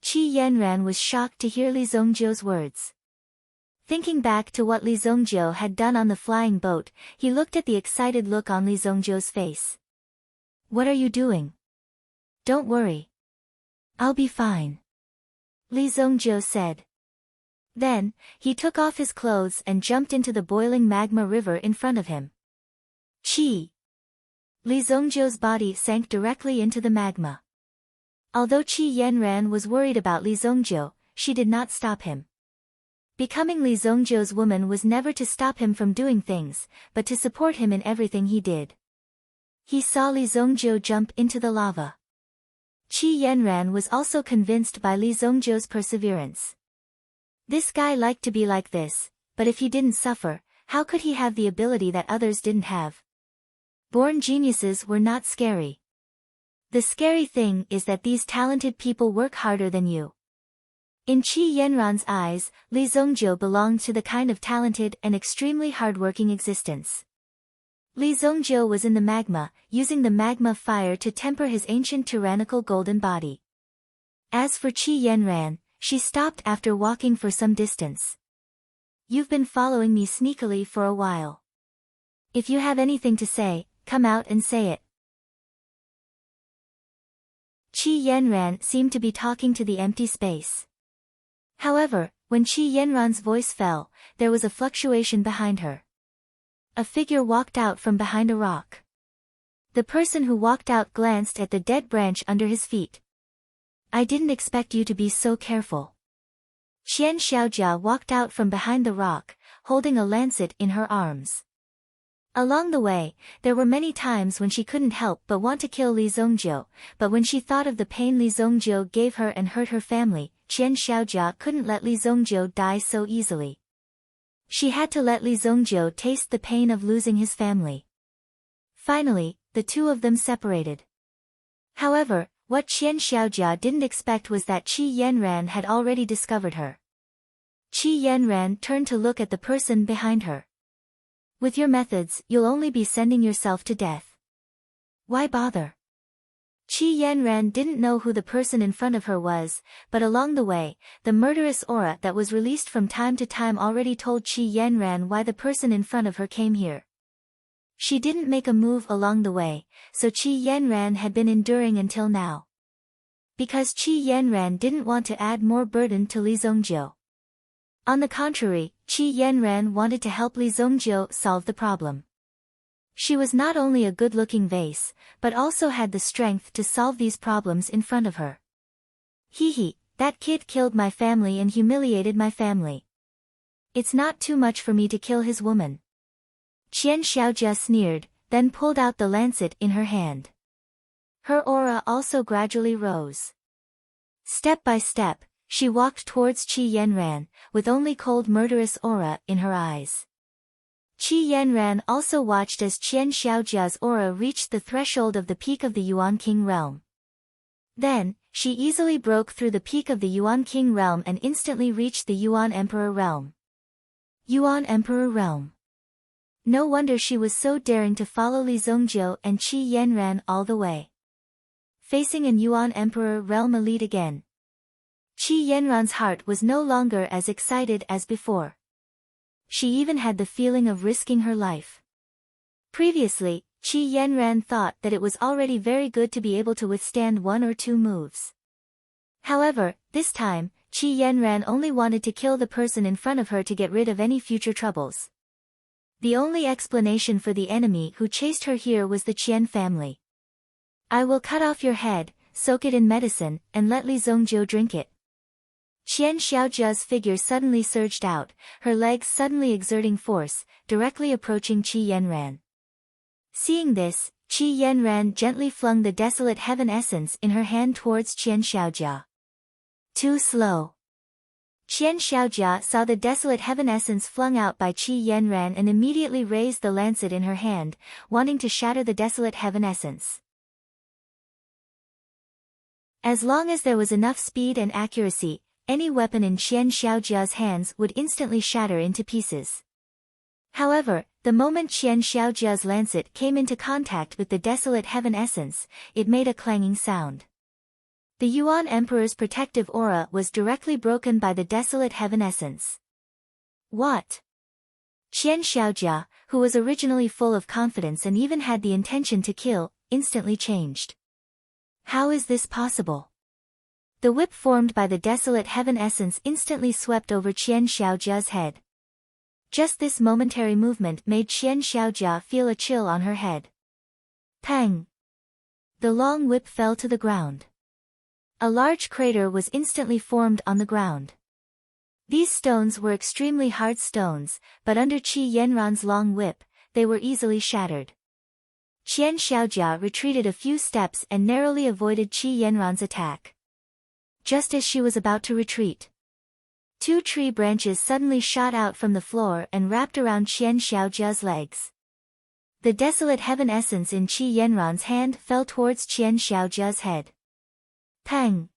Qi Yanran was shocked to hear Li Zongjiu's words. Thinking back to what Li Zongjiu had done on the flying boat, he looked at the excited look on Li Zongjiu's face. What are you doing? Don't worry. I'll be fine. Li Zongjiu said. Then, he took off his clothes and jumped into the boiling magma river in front of him. Qi! Li Zongjiu's body sank directly into the magma. Although Qi Yanran was worried about Li Zongjiu, she did not stop him. Becoming Li Zongjiu's woman was never to stop him from doing things, but to support him in everything he did. He saw Li Zongjiu jump into the lava. Qi Yanran was also convinced by Li Zongjiu's perseverance. This guy liked to be like this, but if he didn't suffer, how could he have the ability that others didn't have? Born geniuses were not scary. The scary thing is that these talented people work harder than you. In Qi Yanran's eyes, Li Zongjiu belonged to the kind of talented and extremely hardworking existence. Li Zongjiu was in the magma, using the magma fire to temper his ancient tyrannical golden body. As for Qi Yanran, she stopped after walking for some distance. You've been following me sneakily for a while. If you have anything to say, come out and say it. Qi Yanran seemed to be talking to the empty space. However, when Qi Yanran's voice fell, there was a fluctuation behind her. A figure walked out from behind a rock. The person who walked out glanced at the dead branch under his feet. I didn't expect you to be so careful. Qian Xiaojia walked out from behind the rock, holding a lancet in her arms. Along the way, there were many times when she couldn't help but want to kill Li Zongjiu, but when she thought of the pain Li Zongjiu gave her and hurt her family, Qian Xiaojia couldn't let Li Zongjiu die so easily. She had to let Li Zongjiu taste the pain of losing his family. Finally, the two of them separated. However, what Qian Xiaojia didn't expect was that Qi Yanran had already discovered her. Qi Yanran turned to look at the person behind her. With your methods, you'll only be sending yourself to death. Why bother? Qi Yanran didn't know who the person in front of her was, but along the way, the murderous aura that was released from time to time already told Qi Yanran why the person in front of her came here. She didn't make a move along the way, so Qi Yanran had been enduring until now. Because Qi Yanran didn't want to add more burden to Li Zongjiu. On the contrary, Qi Yanran wanted to help Li Zongjiu solve the problem. She was not only a good-looking vase, but also had the strength to solve these problems in front of her. Hee, that kid killed my family and humiliated my family. It's not too much for me to kill his woman. Qian Xiaojia sneered, then pulled out the lancet in her hand. Her aura also gradually rose. Step by step, she walked towards Qi Yanran, with only cold murderous aura in her eyes. Qi Yanran also watched as Qian Xiaojia's aura reached the threshold of the peak of the Yuan King realm. Then, she easily broke through the peak of the Yuan King realm and instantly reached the Yuan Emperor realm. Yuan Emperor realm. No wonder she was so daring to follow Li Zongjiu and Qi Yanran all the way. Facing an Yuan Emperor realm elite again. Qi Yanran's heart was no longer as excited as before. She even had the feeling of risking her life. Previously, Qi Yanran thought that it was already very good to be able to withstand one or two moves. However, this time, Qi Yanran only wanted to kill the person in front of her to get rid of any future troubles. The only explanation for the enemy who chased her here was the Qian family. I will cut off your head, soak it in medicine, and let Li Zongjiu drink it. Qian Xiaojia's figure suddenly surged out, her legs suddenly exerting force, directly approaching Qi Yanran. Seeing this, Qi Yanran gently flung the desolate heaven essence in her hand towards Qian Xiaojia. Too slow. Qian Xiaojia saw the desolate heaven essence flung out by Qi Yanran and immediately raised the lancet in her hand, wanting to shatter the desolate heaven essence. As long as there was enough speed and accuracy, any weapon in Qian Xiaojia's hands would instantly shatter into pieces. However, the moment Qian Xiaojia's lancet came into contact with the desolate heaven essence, it made a clanging sound. The Yuan Emperor's protective aura was directly broken by the desolate heaven essence. What? Qian Xiaojia, who was originally full of confidence and even had the intention to kill, instantly changed. How is this possible? The whip formed by the desolate heaven essence instantly swept over Qian Xiaojia's head. Just this momentary movement made Qian Xiaojia feel a chill on her head. Pang! The long whip fell to the ground. A large crater was instantly formed on the ground. These stones were extremely hard stones, but under Qi Yanran's long whip, they were easily shattered. Qian Xiaojia retreated a few steps and narrowly avoided Qi Yanran's attack. Just as she was about to retreat, two tree branches suddenly shot out from the floor and wrapped around Qian Xiaojia's legs. The desolate heaven essence in Qi Yanran's hand fell towards Qian Xiaojia's head. Pang!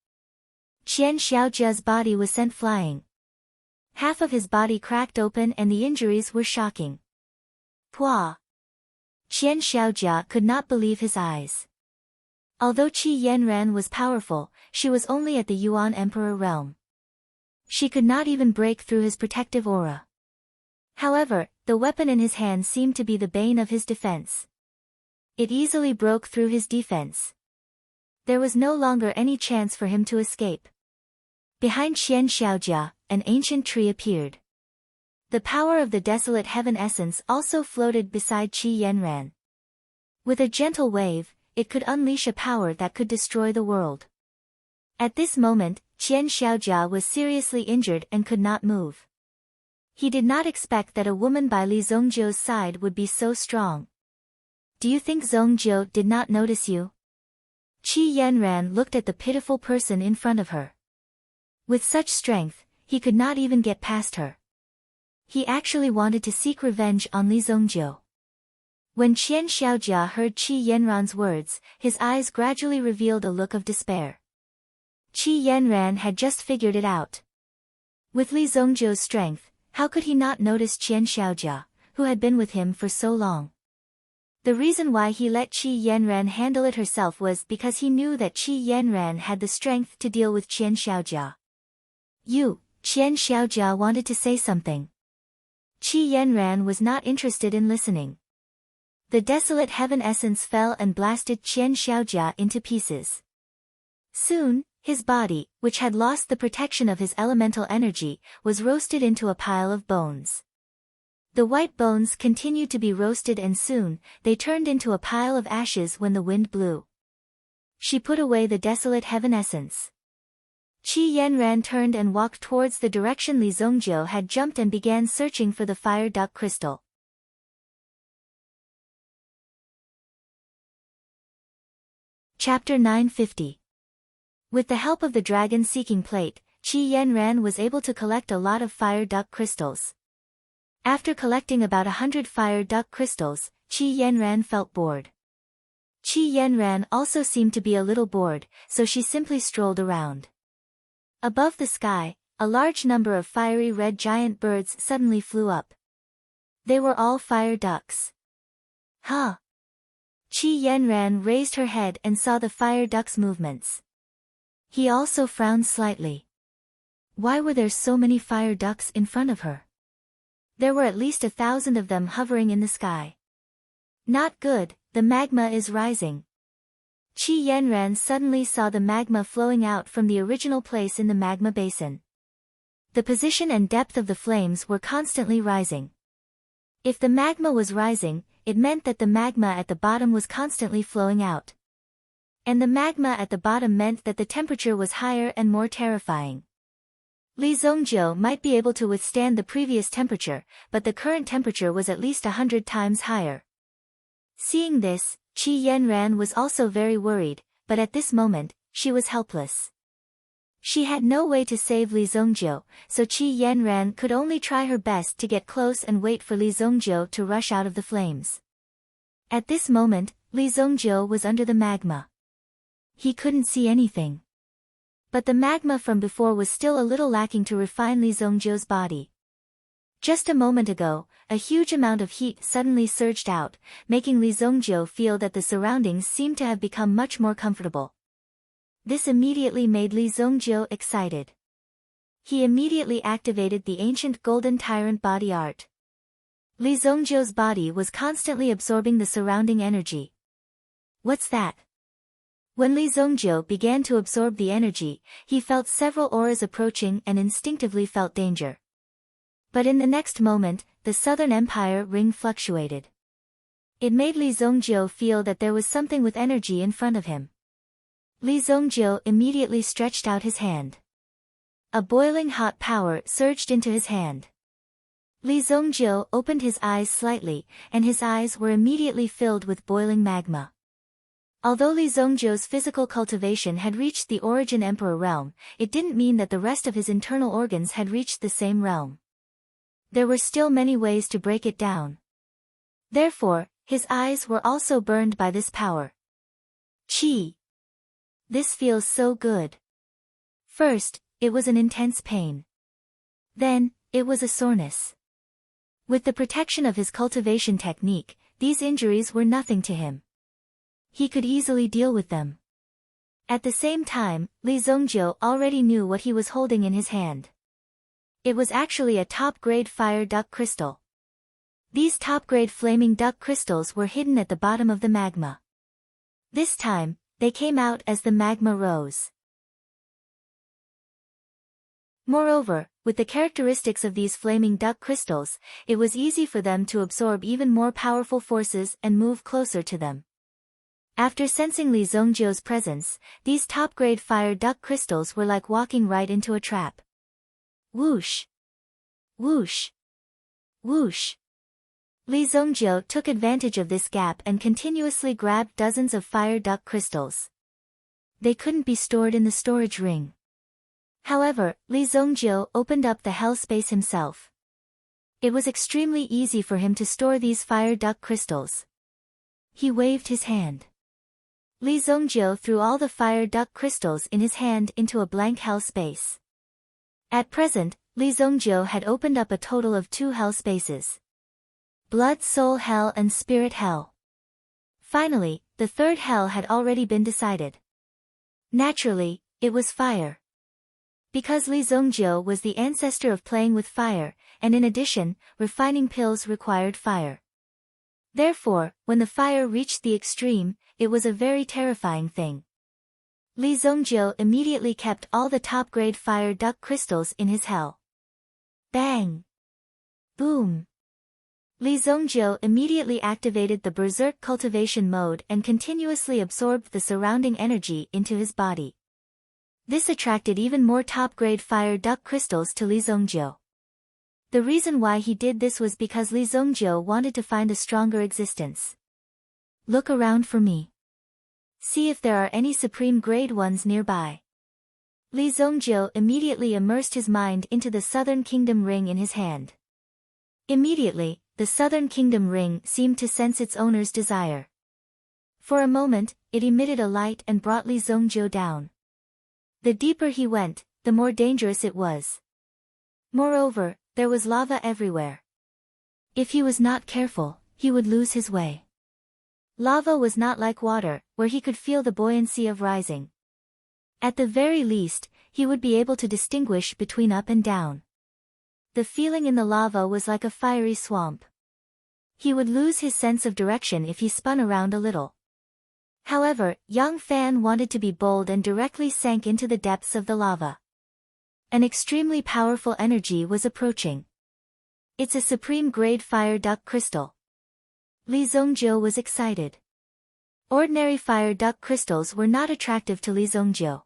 Qian Xiaojia's body was sent flying. Half of his body cracked open and the injuries were shocking. Pua! Qian Xiaojia could not believe his eyes. Although Qi Yanran was powerful, she was only at the Yuan Emperor realm. She could not even break through his protective aura. However, the weapon in his hand seemed to be the bane of his defense. It easily broke through his defense. There was no longer any chance for him to escape. Behind Qian Xiaojia, an ancient tree appeared. The power of the desolate heaven essence also floated beside Qi Yanran. With a gentle wave, it could unleash a power that could destroy the world. At this moment, Qian Xiaojia was seriously injured and could not move. He did not expect that a woman by Li Zongjiu's side would be so strong. Do you think Zongjiu did not notice you? Qi Yanran looked at the pitiful person in front of her. With such strength, he could not even get past her. He actually wanted to seek revenge on Li Zongjiu. When Qian Xiaojia heard Qi Yanran's words, his eyes gradually revealed a look of despair. Qi Yanran had just figured it out. With Li Zongjiu's strength, how could he not notice Qian Xiaojia, who had been with him for so long? The reason why he let Qi Yanran handle it herself was because he knew that Qi Yanran had the strength to deal with Qian Xiaojia. Qian Xiaojia wanted to say something. Qi Yanran was not interested in listening. The desolate heaven essence fell and blasted Qian Xiaojia into pieces. Soon, his body, which had lost the protection of his elemental energy, was roasted into a pile of bones. The white bones continued to be roasted and soon, they turned into a pile of ashes when the wind blew. She put away the desolate heaven essence. Qi Yanran turned and walked towards the direction Li Zongjiu had jumped and began searching for the fire duck crystal. Chapter 950. With the help of the dragon-seeking plate, Qi Yanran was able to collect a lot of fire duck crystals. After collecting about 100 fire duck crystals, Qi Yanran felt bored. Qi Yanran also seemed to be a little bored, so she simply strolled around. Above the sky, a large number of fiery red giant birds suddenly flew up. They were all fire ducks. Huh! Qi Yanran raised her head and saw the fire duck's movements. He also frowned slightly. Why were there so many fire ducks in front of her? There were at least 1,000 of them hovering in the sky. Not good, the magma is rising. Qi Yanran suddenly saw the magma flowing out from the original place in the magma basin. The position and depth of the flames were constantly rising. If the magma was rising, it meant that the magma at the bottom was constantly flowing out. And the magma at the bottom meant that the temperature was higher and more terrifying. Li Zongjiu might be able to withstand the previous temperature, but the current temperature was at least 100 times higher. Seeing this, Qi Yanran was also very worried, but at this moment, she was helpless. She had no way to save Li Zongjiu, so Qi Yanran could only try her best to get close and wait for Li Zongjiu to rush out of the flames. At this moment, Li Zongjiu was under the magma. He couldn't see anything. But the magma from before was still a little lacking to refine Li Zongjiu's body. Just a moment ago, a huge amount of heat suddenly surged out, making Li Zongjiu feel that the surroundings seemed to have become much more comfortable. This immediately made Li Zongjiu excited. He immediately activated the ancient golden tyrant body art. Li Zongjiu's body was constantly absorbing the surrounding energy. What's that? When Li Zongjiu began to absorb the energy, he felt several auras approaching and instinctively felt danger. But in the next moment, the Southern Empire ring fluctuated. It made Li Zongjiu feel that there was something with energy in front of him. Li Zongjiu immediately stretched out his hand. A boiling hot power surged into his hand. Li Zongjiu opened his eyes slightly, and his eyes were immediately filled with boiling magma. Although Li Zongjiu's physical cultivation had reached the Origin Emperor realm, it didn't mean that the rest of his internal organs had reached the same realm. There were still many ways to break it down. Therefore, his eyes were also burned by this power. Qi. This feels so good. First, it was an intense pain. Then, it was a soreness. With the protection of his cultivation technique, these injuries were nothing to him. He could easily deal with them. At the same time, Li Zongjiu already knew what he was holding in his hand. It was actually a top-grade fire duck crystal. These top-grade flaming duck crystals were hidden at the bottom of the magma. This time, they came out as the magma rose. Moreover, with the characteristics of these flaming duck crystals, it was easy for them to absorb even more powerful forces and move closer to them. After sensing Li Zongjiu's presence, these top-grade fire duck crystals were like walking right into a trap. Whoosh! Whoosh! Whoosh! Li Zongjiu took advantage of this gap and continuously grabbed dozens of fire duck crystals. They couldn't be stored in the storage ring. However, Li Zongjiu opened up the hell space himself. It was extremely easy for him to store these fire duck crystals. He waved his hand. Li Zongjiu threw all the fire duck crystals in his hand into a blank hell space. At present, Li Zongjiu had opened up a total of 2 hell spaces. Blood Soul Hell and Spirit Hell. Finally, the third hell had already been decided. Naturally, it was fire. Because Li Zongjiu was the ancestor of playing with fire, and in addition, refining pills required fire. Therefore, when the fire reached the extreme, it was a very terrifying thing. Li Zongjiu immediately kept all the top-grade fire duck crystals in his hell. Bang! Boom! Li Zongjiu immediately activated the berserk cultivation mode and continuously absorbed the surrounding energy into his body. This attracted even more top-grade fire duck crystals to Li Zongjiu. The reason why he did this was because Li Zongjiu wanted to find a stronger existence. Look around for me. See if there are any supreme grade ones nearby. Li Zongjiu immediately immersed his mind into the Southern Kingdom ring in his hand. Immediately, the Southern Kingdom ring seemed to sense its owner's desire. For a moment, it emitted a light and brought Li Zongjiu down. The deeper he went, the more dangerous it was. Moreover, there was lava everywhere. If he was not careful, he would lose his way. Lava was not like water, where he could feel the buoyancy of rising. At the very least, he would be able to distinguish between up and down. The feeling in the lava was like a fiery swamp. He would lose his sense of direction if he spun around a little. However, Yang Fan wanted to be bold and directly sank into the depths of the lava. An extremely powerful energy was approaching. It's a supreme grade fire duck crystal. Li Zongjiu was excited. Ordinary fire duck crystals were not attractive to Li Zongjiu.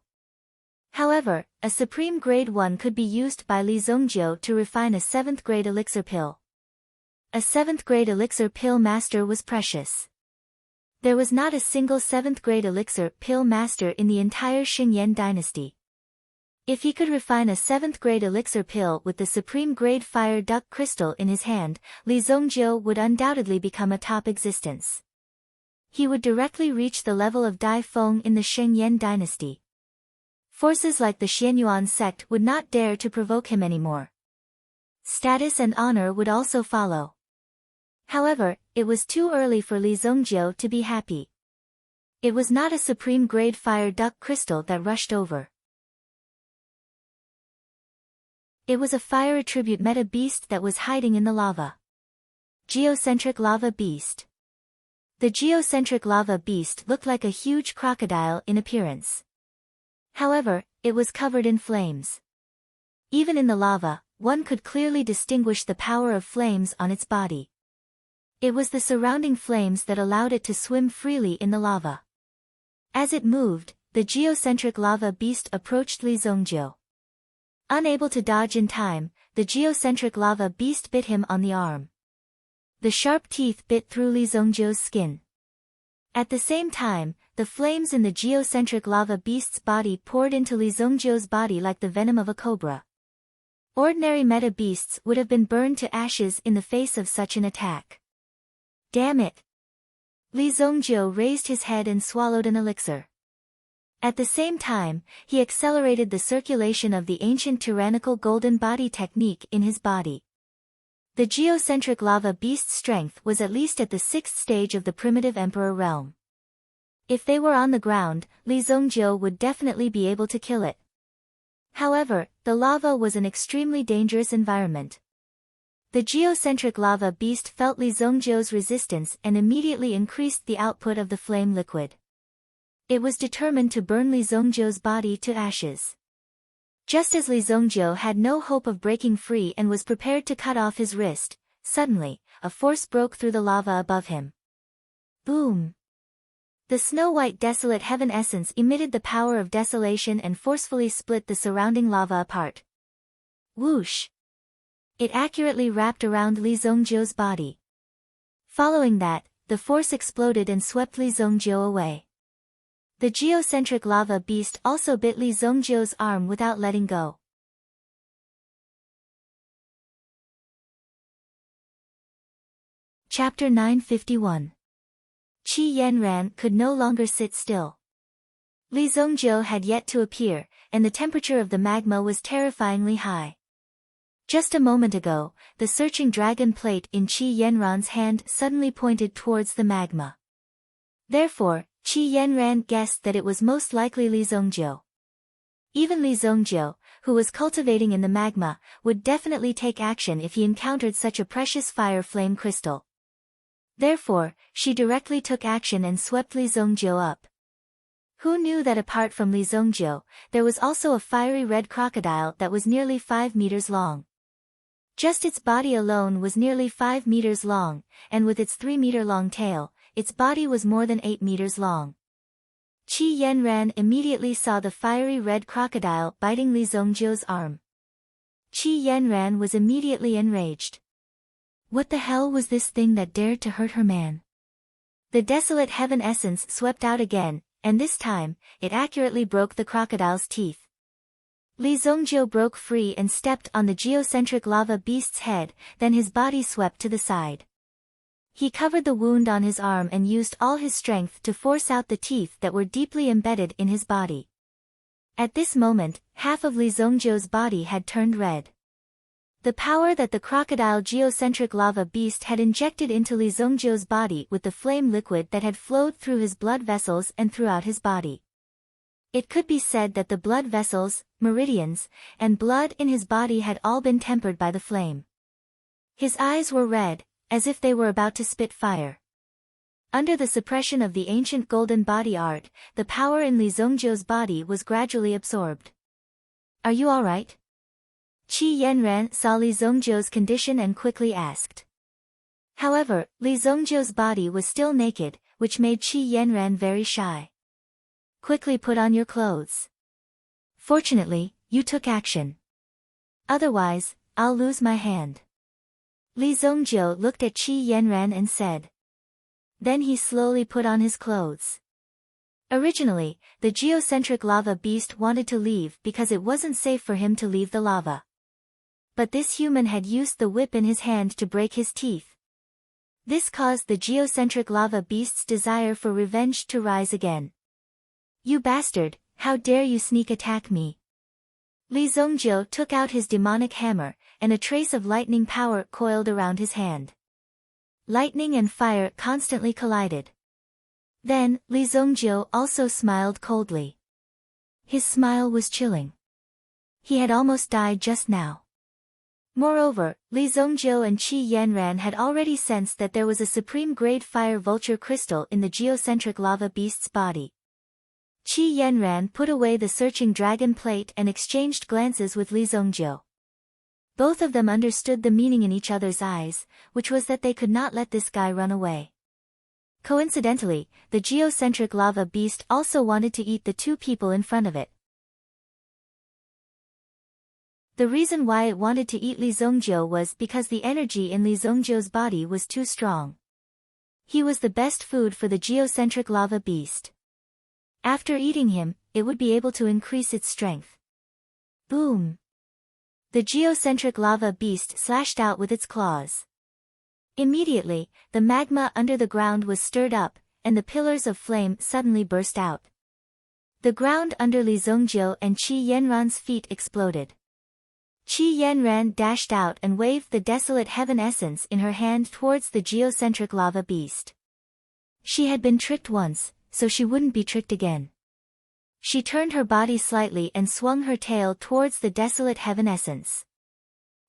However, a supreme grade one could be used by Li Zongjiu to refine a 7th grade elixir pill. A 7th grade elixir pill master was precious. There was not a single 7th grade elixir pill master in the entire Xingyan dynasty. If he could refine a 7th grade elixir pill with the supreme grade fire duck crystal in his hand, Li Zongjiu would undoubtedly become a top existence. He would directly reach the level of Dai Feng in the Xingyan dynasty. Forces like the Xianyuan sect would not dare to provoke him anymore. Status and honor would also follow. However, it was too early for Li Zongjiu to be happy. It was not a supreme grade fire duck crystal that rushed over. It was a fire attribute meta beast that was hiding in the lava. Geocentric lava beast. The geocentric lava beast looked like a huge crocodile in appearance. However, it was covered in flames. Even in the lava, one could clearly distinguish the power of flames on its body. It was the surrounding flames that allowed it to swim freely in the lava. As it moved, the geocentric lava beast approached Li Zongjiu. Unable to dodge in time, the geocentric lava beast bit him on the arm. The sharp teeth bit through Li Zongjiu's skin. At the same time, the flames in the geocentric lava beast's body poured into Li Zongjiu's body like the venom of a cobra. Ordinary meta beasts would have been burned to ashes in the face of such an attack. Damn it! Li Zongjiu raised his head and swallowed an elixir. At the same time, he accelerated the circulation of the ancient tyrannical golden body technique in his body. The geocentric lava beast's strength was at least at the 6th stage of the primitive emperor realm. If they were on the ground, Li Zongjiu would definitely be able to kill it. However, the lava was an extremely dangerous environment. The geocentric lava beast felt Li Zongjiu's resistance and immediately increased the output of the flame liquid. It was determined to burn Li Zongjiu's body to ashes. Just as Li Zongjiu had no hope of breaking free and was prepared to cut off his wrist, suddenly, a force broke through the lava above him. Boom! The snow-white desolate heaven essence emitted the power of desolation and forcefully split the surrounding lava apart. Whoosh! It accurately wrapped around Li Zongjiu's body. Following that, the force exploded and swept Li Zongjiu away. The geocentric lava beast also bit Li Zongjiu's arm without letting go. Chapter 951. Qi Yanran could no longer sit still. Li Zongjiu had yet to appear, and the temperature of the magma was terrifyingly high. Just a moment ago, the searching dragon plate in Qi Yanran's hand suddenly pointed towards the magma. Therefore, Qi Yanran guessed that it was most likely Li Zongjiu. Even Li Zongjiu, who was cultivating in the magma, would definitely take action if he encountered such a precious fire flame crystal. Therefore, she directly took action and swept Li Zongjiu up. Who knew that apart from Li Zongjiu, there was also a fiery red crocodile that was nearly 5 meters long. Just its body alone was nearly 5 meters long, and with its 3-meter-long tail, its body was more than 8 meters long. Qi Yanran immediately saw the fiery red crocodile biting Li Zongjiu's arm. Qi Yanran was immediately enraged. What the hell was this thing that dared to hurt her man? The desolate heaven essence swept out again, and this time, it accurately broke the crocodile's teeth. Li Zongjiu broke free and stepped on the geocentric lava beast's head, then his body swept to the side. He covered the wound on his arm and used all his strength to force out the teeth that were deeply embedded in his body. At this moment, half of Li Zongjiu's body had turned red. The power that the crocodile geocentric lava beast had injected into Li Zongjiu's body with the flame liquid that had flowed through his blood vessels and throughout his body. It could be said that the blood vessels, meridians, and blood in his body had all been tempered by the flame. His eyes were red, as if they were about to spit fire. Under the suppression of the ancient golden body art, the power in Li Zongjiu's body was gradually absorbed. Are you alright? Qi Yanran saw Li Zongjiu's condition and quickly asked. However, Li Zongjiu's body was still naked, which made Qi Yanran very shy. Quickly put on your clothes. Fortunately, you took action. Otherwise, I'll lose my hand. Li Zongjiu looked at Qi Yanran and said. Then he slowly put on his clothes. Originally, the geocentric lava beast wanted to leave because it wasn't safe for him to leave the lava. But this human had used the whip in his hand to break his teeth. This caused the geocentric lava beast's desire for revenge to rise again. You bastard, how dare you sneak attack me? Li Zongjiu took out his demonic hammer, and a trace of lightning power coiled around his hand. Lightning and fire constantly collided. Then, Li Zongjiu also smiled coldly. His smile was chilling. He had almost died just now. Moreover, Li Zongjiu and Qi Yanran had already sensed that there was a supreme-grade fire vulture crystal in the geocentric lava beast's body. Qi Yanran put away the searching dragon plate and exchanged glances with Li Zongjiu. Both of them understood the meaning in each other's eyes, which was that they could not let this guy run away. Coincidentally, the geocentric lava beast also wanted to eat the two people in front of it. The reason why it wanted to eat Li Zongjiu was because the energy in Li Zongjiu's body was too strong. He was the best food for the geocentric lava beast. After eating him, it would be able to increase its strength. Boom! The geocentric lava beast slashed out with its claws. Immediately, the magma under the ground was stirred up, and the pillars of flame suddenly burst out. The ground under Li Zongjiu and Qi Yanran's feet exploded. Qi Yanran dashed out and waved the desolate heaven essence in her hand towards the geocentric lava beast. She had been tricked once, so she wouldn't be tricked again. She turned her body slightly and swung her tail towards the desolate heaven essence.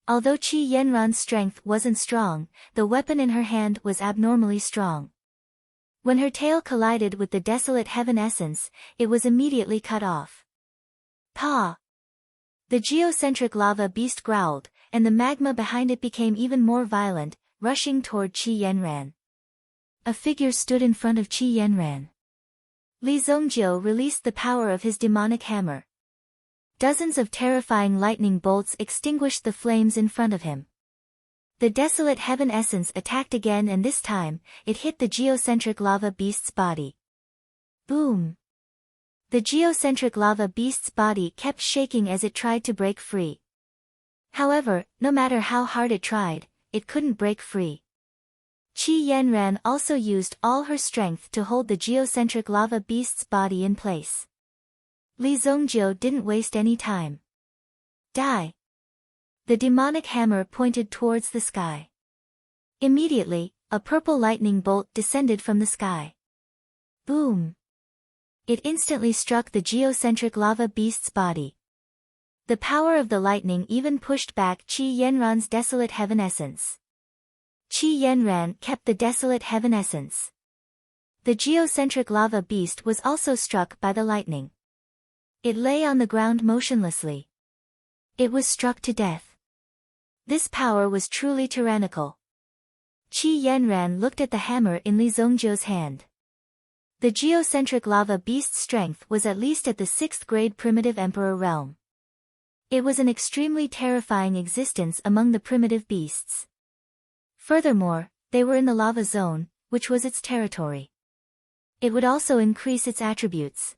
Although Qi Yanran's strength wasn't strong, the weapon in her hand was abnormally strong. When her tail collided with the desolate heaven essence, it was immediately cut off. Pa! The geocentric lava beast growled, and the magma behind it became even more violent, rushing toward Qi Yanran. A figure stood in front of Qi Yanran. Li Zongjiu released the power of his demonic hammer. Dozens of terrifying lightning bolts extinguished the flames in front of him. The desolate heaven essence attacked again, and this time, it hit the geocentric lava beast's body. Boom! The geocentric lava beast's body kept shaking as it tried to break free. However, no matter how hard it tried, it couldn't break free. Qi Yanran also used all her strength to hold the geocentric lava beast's body in place. Li Zongjiu didn't waste any time. Die! The demonic hammer pointed towards the sky. Immediately, a purple lightning bolt descended from the sky. Boom! It instantly struck the geocentric lava beast's body. The power of the lightning even pushed back Qi Yanran's desolate heaven essence. Qi Yanran kept the desolate heaven essence. The geocentric lava beast was also struck by the lightning. It lay on the ground motionlessly. It was struck to death. This power was truly tyrannical. Qi Yanran looked at the hammer in Li Zongjiu's hand. The geocentric lava beast's strength was at least at the 6th grade primitive emperor realm. It was an extremely terrifying existence among the primitive beasts. Furthermore, they were in the lava zone, which was its territory. It would also increase its attributes.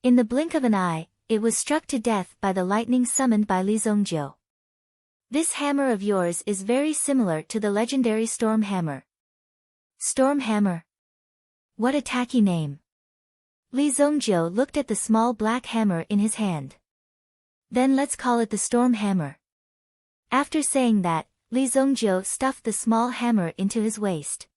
In the blink of an eye, it was struck to death by the lightning summoned by Li Zongjiu. This hammer of yours is very similar to the legendary Storm Hammer. Storm Hammer? What a tacky name. Li Zongjiu looked at the small black hammer in his hand. Then let's call it the Storm Hammer. After saying that, Li Zongjiu stuffed the small hammer into his waist.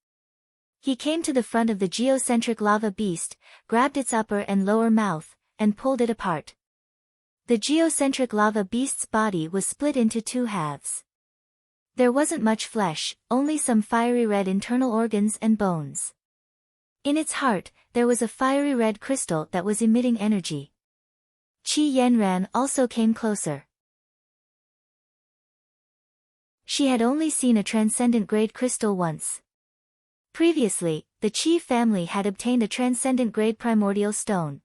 He came to the front of the geocentric lava beast, grabbed its upper and lower mouth, and pulled it apart. The geocentric lava beast's body was split into 2 halves. There wasn't much flesh, only some fiery red internal organs and bones. In its heart, there was a fiery red crystal that was emitting energy. Qi Yanran also came closer. She had only seen a transcendent grade crystal once. Previously, the Qi family had obtained a transcendent grade primordial stone.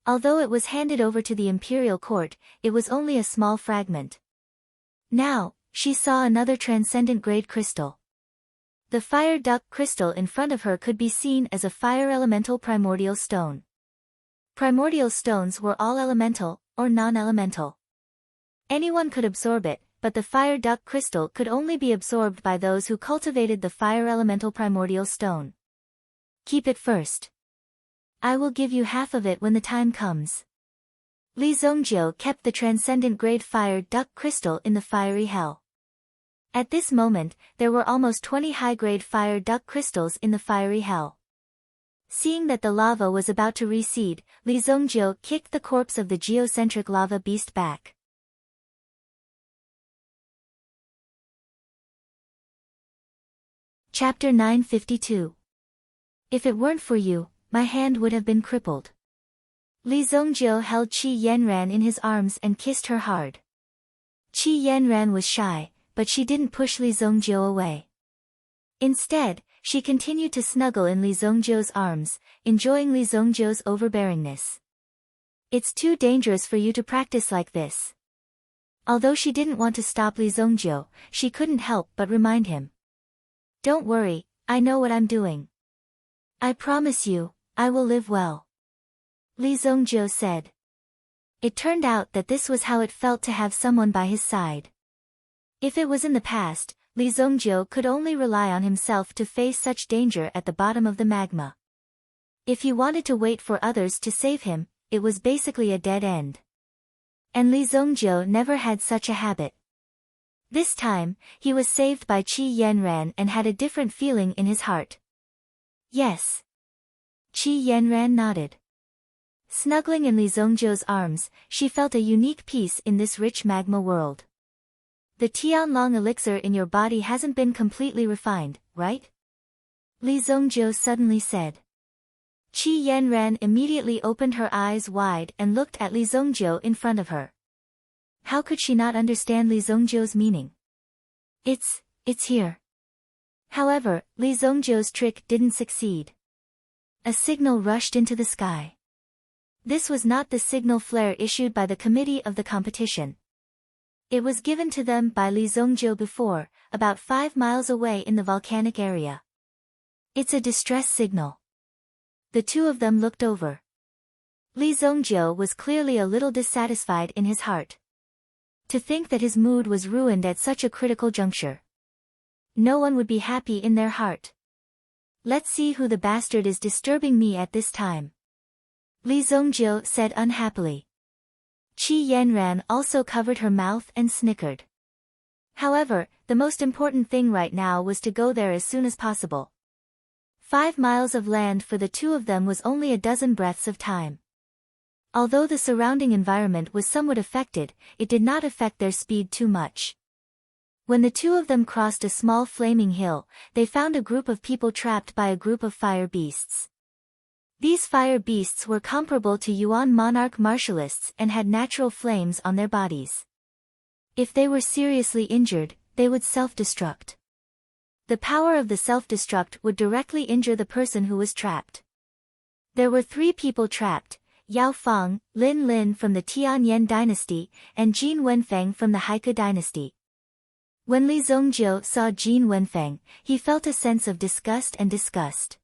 Although it was handed over to the imperial court, it was only a small fragment. Now, she saw another transcendent grade crystal. The fire duck crystal in front of her could be seen as a fire elemental primordial stone. Primordial stones were all elemental, or non-elemental. Anyone could absorb it, but the fire duck crystal could only be absorbed by those who cultivated the fire elemental primordial stone. Keep it first. I will give you half of it when the time comes. Li Zongjiu kept the transcendent grade fire duck crystal in the fiery hell. At this moment, there were almost 20 high-grade fire duck crystals in the fiery hell. Seeing that the lava was about to recede, Li Zongjiu kicked the corpse of the geocentric lava beast back. Chapter 952. If it weren't for you, my hand would have been crippled. Li Zongjiu held Qi Yanran in his arms and kissed her hard. Qi Yanran was shy, but she didn't push Li Zongjiu away. Instead, she continued to snuggle in Li Zongjiu's arms, enjoying Li Zongjiu's overbearingness. It's too dangerous for you to practice like this. Although she didn't want to stop Li Zongjiu, she couldn't help but remind him. Don't worry, I know what I'm doing. I promise you, I will live well. Li Zongjiu said. It turned out that this was how it felt to have someone by his side. If it was in the past, Li Zongjiu could only rely on himself to face such danger at the bottom of the magma. If he wanted to wait for others to save him, it was basically a dead end. And Li Zongjiu never had such a habit. This time, he was saved by Qi Yanran and had a different feeling in his heart. Yes. Qi Yanran nodded. Snuggling in Li Zongjiu's arms, she felt a unique peace in this rich magma world. The Tianlong elixir in your body hasn't been completely refined, right? Li Zongjiu suddenly said. Qi Yanran immediately opened her eyes wide and looked at Li Zongjiu in front of her. How could she not understand Li Zongjiu's meaning? It's here. However, Li Zongjiu's trick didn't succeed. A signal rushed into the sky. This was not the signal flare issued by the committee of the competition. It was given to them by Li Zongjiu before, about 5 miles away in the volcanic area. It's a distress signal. The two of them looked over. Li Zongjiu was clearly a little dissatisfied in his heart. To think that his mood was ruined at such a critical juncture. No one would be happy in their heart. Let's see who the bastard is disturbing me at this time. Li Zongjiu said unhappily. Qi Yanran also covered her mouth and snickered. However, the most important thing right now was to go there as soon as possible. 5 miles of land for the two of them was only a dozen breaths of time. Although the surrounding environment was somewhat affected, it did not affect their speed too much. When the two of them crossed a small flaming hill, they found a group of people trapped by a group of fire beasts. These fire beasts were comparable to Yuan monarch martialists and had natural flames on their bodies. If they were seriously injured, they would self-destruct. The power of the self-destruct would directly injure the person who was trapped. There were 3 people trapped, Yao Fang, Lin Lin from the Tianyan dynasty, and Jin Wenfeng from the Haiku dynasty. When Li Zongjiu saw Jin Wenfeng, he felt a sense of disgust and disgust.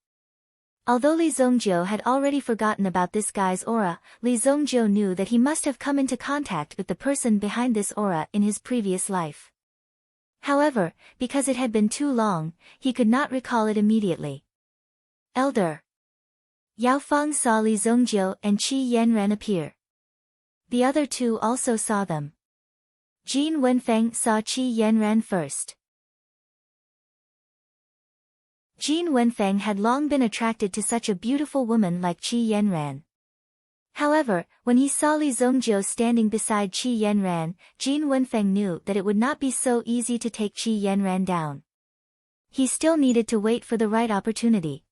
Although Li Zongjiu had already forgotten about this guy's aura, Li Zongjiu knew that he must have come into contact with the person behind this aura in his previous life. However, because it had been too long, he could not recall it immediately. Elder. Yao Fang saw Li Zongjiu and Qi Yanran appear. The other two also saw them. Jin Wenfeng saw Qi Yanran first. Jin Wenfeng had long been attracted to such a beautiful woman like Qi Yanran. However, when he saw Li Zongjiu standing beside Qi Yanran, Jin Wenfeng knew that it would not be so easy to take Qi Yanran down. He still needed to wait for the right opportunity.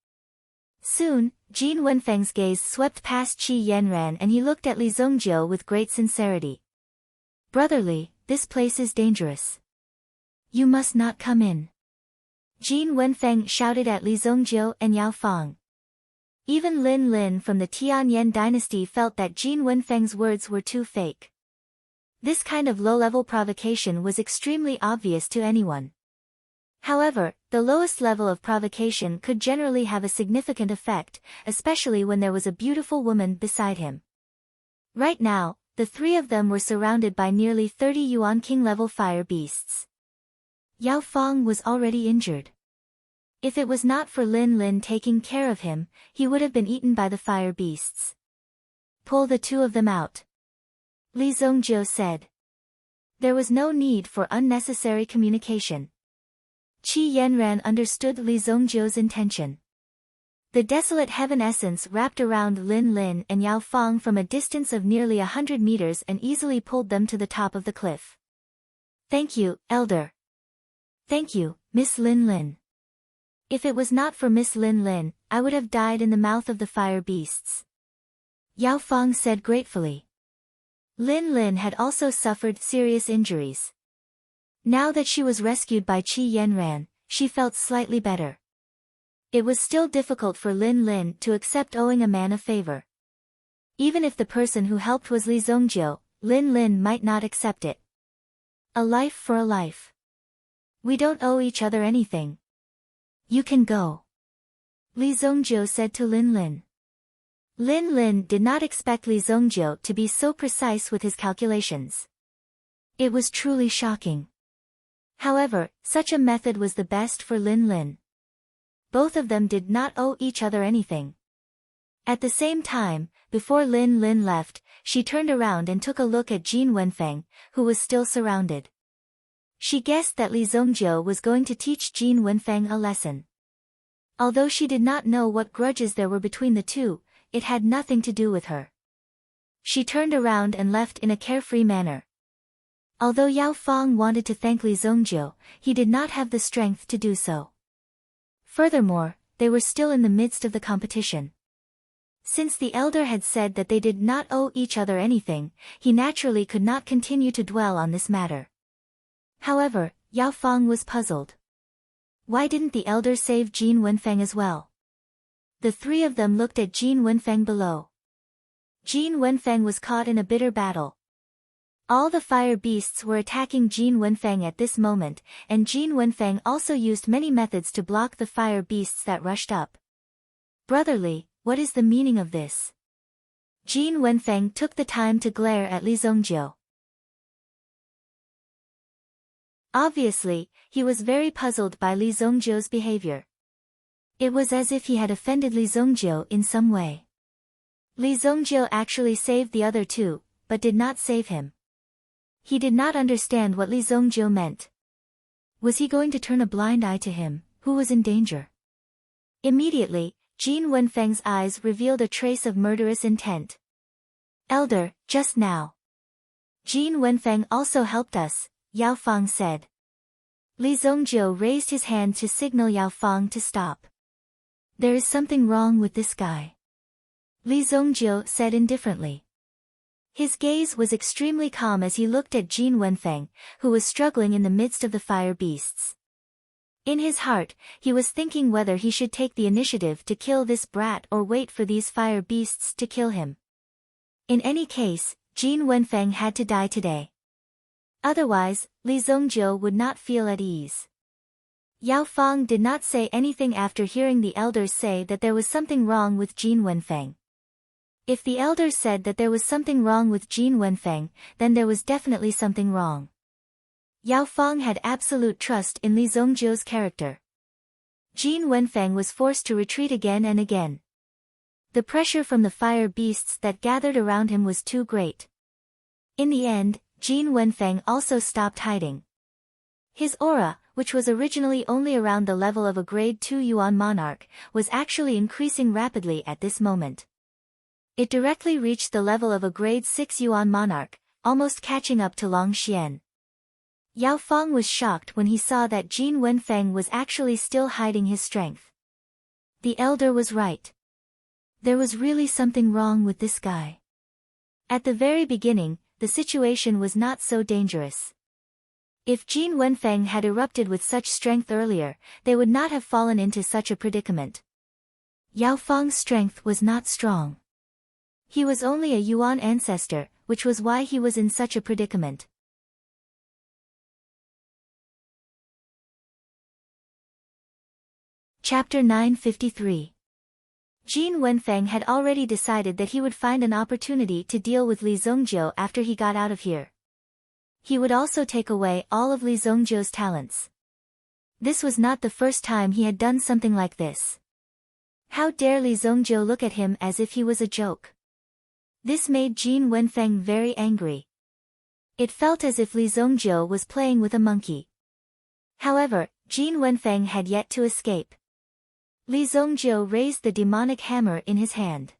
Soon, Jin Wenfeng's gaze swept past Qi Yanran and he looked at Li Zongjiu with great sincerity. Brotherly, this place is dangerous. You must not come in. Jin Wenfeng shouted at Li Zongjiu and Yao Fang. Even Lin Lin from the Tianyan dynasty felt that Jin Wenfeng's words were too fake. This kind of low-level provocation was extremely obvious to anyone. However, the lowest level of provocation could generally have a significant effect, especially when there was a beautiful woman beside him. Right now, the 3 of them were surrounded by nearly 30 Yuan King-level fire beasts. Yao Fang was already injured. If it was not for Lin Lin taking care of him, he would have been eaten by the fire beasts. Pull the 2 of them out. Li Zongjiu said. There was no need for unnecessary communication. Qi Yanran understood Li Zongjiu's intention. The desolate heaven essence wrapped around Lin Lin and Yao Fang from a distance of nearly 100 meters and easily pulled them to the top of the cliff. Thank you, Elder. Thank you, Miss Lin Lin. If it was not for Miss Lin Lin, I would have died in the mouth of the fire beasts. Yao Fang said gratefully. Lin Lin had also suffered serious injuries. Now that she was rescued by Qi Yanran, she felt slightly better. It was still difficult for Lin Lin to accept owing a man a favor. Even if the person who helped was Li Zongjiu, Lin Lin might not accept it. A life for a life. We don't owe each other anything. You can go. Li Zongjiu said to Lin Lin. Lin Lin did not expect Li Zongjiu to be so precise with his calculations. It was truly shocking. However, such a method was the best for Lin Lin. Both of them did not owe each other anything. At the same time, before Lin Lin left, she turned around and took a look at Jin Wenfeng, who was still surrounded. She guessed that Li Zongjiu was going to teach Jin Wenfeng a lesson. Although she did not know what grudges there were between the two, it had nothing to do with her. She turned around and left in a carefree manner. Although Yao Fang wanted to thank Li Zongjiu, he did not have the strength to do so. Furthermore, they were still in the midst of the competition. Since the elder had said that they did not owe each other anything, he naturally could not continue to dwell on this matter. However, Yao Fang was puzzled. Why didn't the elder save Jin Wenfeng as well? The three of them looked at Jin Wenfeng below. Jin Wenfeng was caught in a bitter battle. All the fire beasts were attacking Jin Wenfeng at this moment, and Jin Wenfeng also used many methods to block the fire beasts that rushed up. Brotherly, what is the meaning of this? Jin Wenfeng took the time to glare at Li Zongjiu. Obviously, he was very puzzled by Li Zongjiu's behavior. It was as if he had offended Li Zongjiu in some way. Li Zongjiu actually saved the other two, but did not save him. He did not understand what Li Zongjiu meant. Was he going to turn a blind eye to him, who was in danger? Immediately, Jin Wenfeng's eyes revealed a trace of murderous intent. Elder, just now. Jin Wenfeng also helped us, Yao Fang said. Li Zongjiu raised his hand to signal Yao Fang to stop. There is something wrong with this guy. Li Zongjiu said indifferently. His gaze was extremely calm as he looked at Jin Wenfeng, who was struggling in the midst of the fire beasts. In his heart, he was thinking whether he should take the initiative to kill this brat or wait for these fire beasts to kill him. In any case, Jin Wenfeng had to die today. Otherwise, Li Zongjiu would not feel at ease. Yao Fang did not say anything after hearing the elders say that there was something wrong with Jin Wenfeng. If the elders said that there was something wrong with Jin Wenfeng, then there was definitely something wrong. Yao Fang had absolute trust in Li Zongjiu's character. Jin Wenfeng was forced to retreat again and again. The pressure from the fire beasts that gathered around him was too great. In the end, Jin Wenfeng also stopped hiding. His aura, which was originally only around the level of a grade 2 Yuan monarch, was actually increasing rapidly at this moment. It directly reached the level of a grade 6 Yuan monarch, almost catching up to Long Xian. Yao Fang was shocked when he saw that Jin Wenfeng was actually still hiding his strength. The elder was right. There was really something wrong with this guy. At the very beginning, the situation was not so dangerous. If Jin Wenfeng had erupted with such strength earlier, they would not have fallen into such a predicament. Yao Fang's strength was not strong. He was only a Yuan ancestor, which was why he was in such a predicament. Chapter 953. Jin Wenfeng had already decided that he would find an opportunity to deal with Li Zongjiu after he got out of here. He would also take away all of Li Zongjiu's talents. This was not the first time he had done something like this. How dare Li Zongjiu look at him as if he was a joke? This made Jin Wenfeng very angry. It felt as if Li Zongjiu was playing with a monkey. However, Jin Wenfeng had yet to escape. Li Zongjiu raised the demonic hammer in his hand.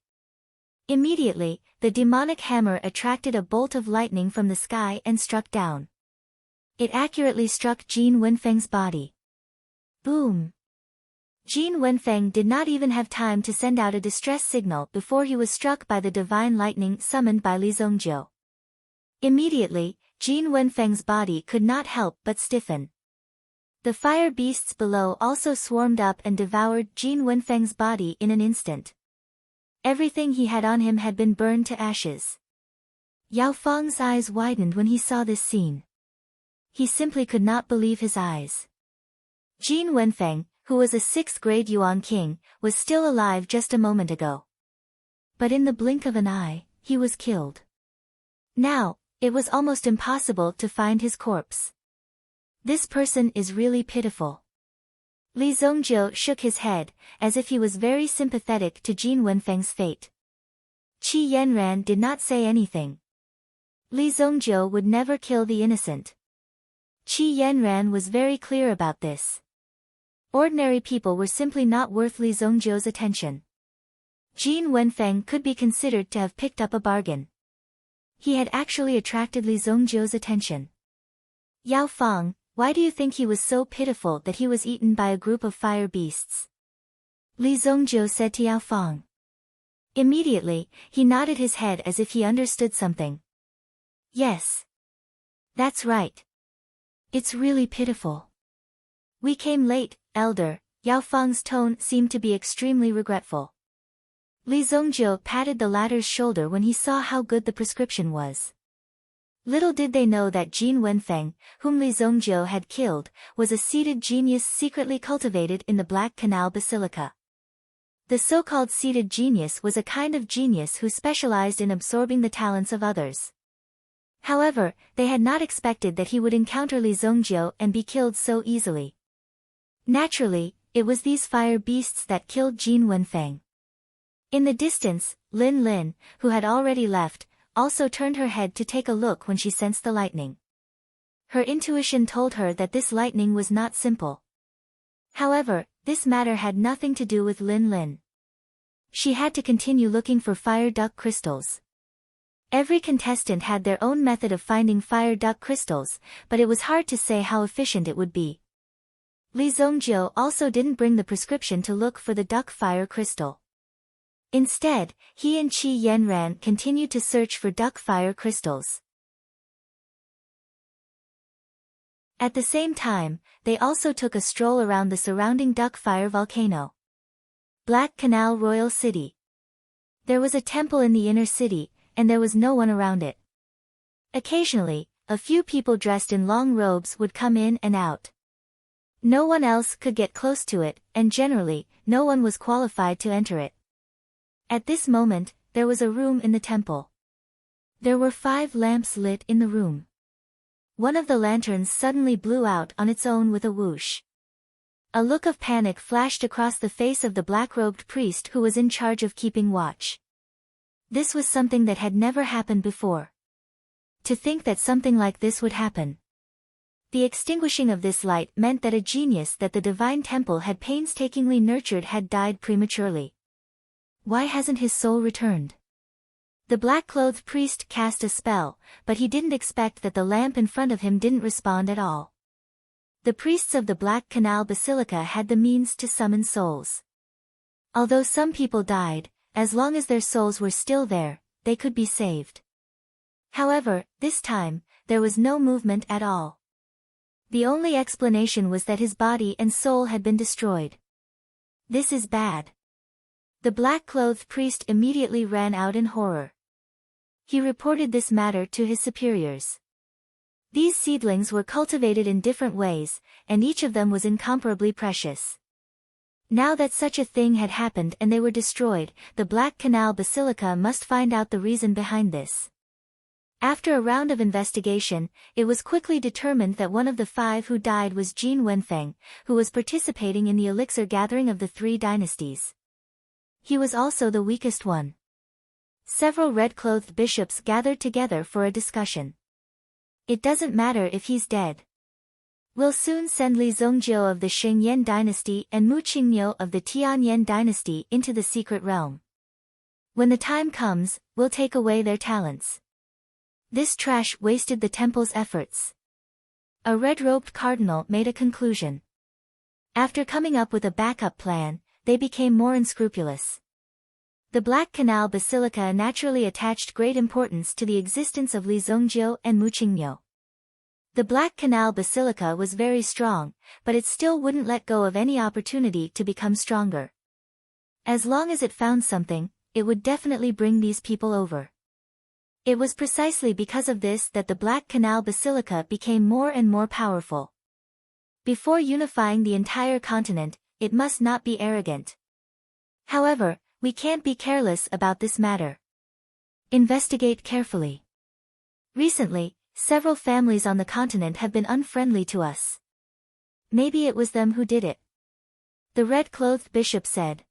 Immediately, the demonic hammer attracted a bolt of lightning from the sky and struck down. It accurately struck Jin Wenfeng's body. Boom! Jin Wenfeng did not even have time to send out a distress signal before he was struck by the divine lightning summoned by Li Zongjiu. Immediately, Jin Wenfeng's body could not help but stiffen. The fire beasts below also swarmed up and devoured Jin Wenfeng's body in an instant. Everything he had on him had been burned to ashes. Yao Fang's eyes widened when he saw this scene. He simply could not believe his eyes. Jin Wenfeng, who was a 6th grade Yuan king, was still alive just a moment ago. But in the blink of an eye, he was killed. Now, it was almost impossible to find his corpse. This person is really pitiful. Li Zongjiu shook his head, as if he was very sympathetic to Jin Wenfeng's fate. Qi Yanran did not say anything. Li Zongjiu would never kill the innocent. Qi Yanran was very clear about this. Ordinary people were simply not worth Li Zongjiu's attention. Jin Wenfeng could be considered to have picked up a bargain. He had actually attracted Li Zongjiu's attention. Yao Fang, why do you think he was so pitiful that he was eaten by a group of fire beasts? Li Zongjiu said to Yao Fang. Immediately, he nodded his head as if he understood something. Yes. That's right. It's really pitiful. We came late, elder. Yao Fang's tone seemed to be extremely regretful. Li Zongjiu patted the latter's shoulder when he saw how good the prescription was. Little did they know that Jin Wenfeng, whom Li Zongjiu had killed, was a seated genius secretly cultivated in the Black Canal Basilica. The so-called seated genius was a kind of genius who specialized in absorbing the talents of others. However, they had not expected that he would encounter Li Zongjiu and be killed so easily. Naturally, it was these fire beasts that killed Jin Wenfeng. In the distance, Lin Lin, who had already left, also turned her head to take a look when she sensed the lightning. Her intuition told her that this lightning was not simple. However, this matter had nothing to do with Lin Lin. She had to continue looking for fire duck crystals. Every contestant had their own method of finding fire duck crystals, but it was hard to say how efficient it would be. Li Zongjiu also didn't bring the prescription to look for the duck fire crystal. Instead, he and Qi Yanran continued to search for duck fire crystals. At the same time, they also took a stroll around the surrounding duck fire volcano. Black Canal Royal City. There was a temple in the inner city, and there was no one around it. Occasionally, a few people dressed in long robes would come in and out. No one else could get close to it, and generally, no one was qualified to enter it. At this moment, there was a room in the temple. There were 5 lamps lit in the room. One of the lanterns suddenly blew out on its own with a whoosh. A look of panic flashed across the face of the black-robed priest who was in charge of keeping watch. This was something that had never happened before. To think that something like this would happen. The extinguishing of this light meant that a genius that the divine temple had painstakingly nurtured had died prematurely. Why hasn't his soul returned? The black-clothed priest cast a spell, but he didn't expect that the lamp in front of him didn't respond at all. The priests of the Black Canal Basilica had the means to summon souls. Although some people died, as long as their souls were still there, they could be saved. However, this time, there was no movement at all. The only explanation was that his body and soul had been destroyed. This is bad. The black-clothed priest immediately ran out in horror. He reported this matter to his superiors. These seedlings were cultivated in different ways, and each of them was incomparably precious. Now that such a thing had happened and they were destroyed, the Black Canal Basilica must find out the reason behind this. After a round of investigation, it was quickly determined that one of the 5 who died was Jin Wenfeng, who was participating in the elixir gathering of the 3 dynasties. He was also the weakest one. Several red-clothed bishops gathered together for a discussion. It doesn't matter if he's dead. We'll soon send Li Zongjiu of the Shengyan dynasty and Mu Qingniu of the Tianyan dynasty into the secret realm. When the time comes, we'll take away their talents. This trash wasted the temple's efforts. A red-robed cardinal made a conclusion. After coming up with a backup plan, they became more unscrupulous. The Black Canal Basilica naturally attached great importance to the existence of Li Zongjiu and Mu Qingniu. The Black Canal Basilica was very strong, but it still wouldn't let go of any opportunity to become stronger. As long as it found something, it would definitely bring these people over. It was precisely because of this that the Black Canal Basilica became more and more powerful. Before unifying the entire continent, it must not be arrogant. However, we can't be careless about this matter. Investigate carefully. Recently, several families on the continent have been unfriendly to us. Maybe it was them who did it. The red-clothed bishop said.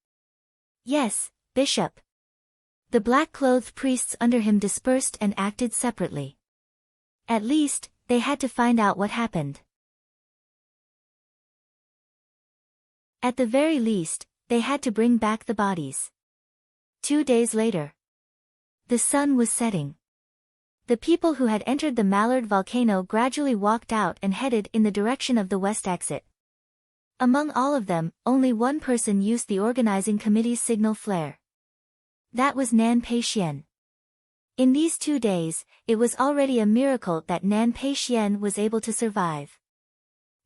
Yes, Bishop. The black-clothed priests under him dispersed and acted separately. At least, they had to find out what happened. At the very least, they had to bring back the bodies. 2 days later. The sun was setting. The people who had entered the Mallard volcano gradually walked out and headed in the direction of the west exit. Among all of them, only one person used the organizing committee's signal flare. That was Nan Pei-Xian. In these 2 days, it was already a miracle that Nan Pei-Xian was able to survive.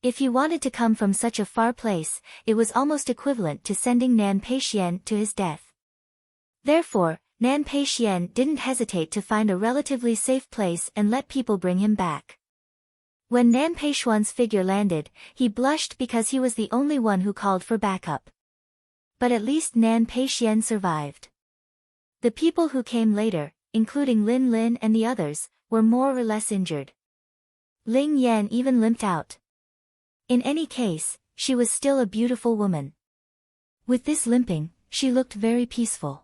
If he wanted to come from such a far place, it was almost equivalent to sending Nan Pei-Xian to his death. Therefore, Nan Pei-Xian didn't hesitate to find a relatively safe place and let people bring him back. When Nan Pei-Xian's figure landed, he blushed because he was the only one who called for backup. But at least Nan Pei-Xian survived. The people who came later, including Lin Lin and the others, were more or less injured. Ling Yan even limped out. In any case, she was still a beautiful woman. With this limping, she looked very peaceful.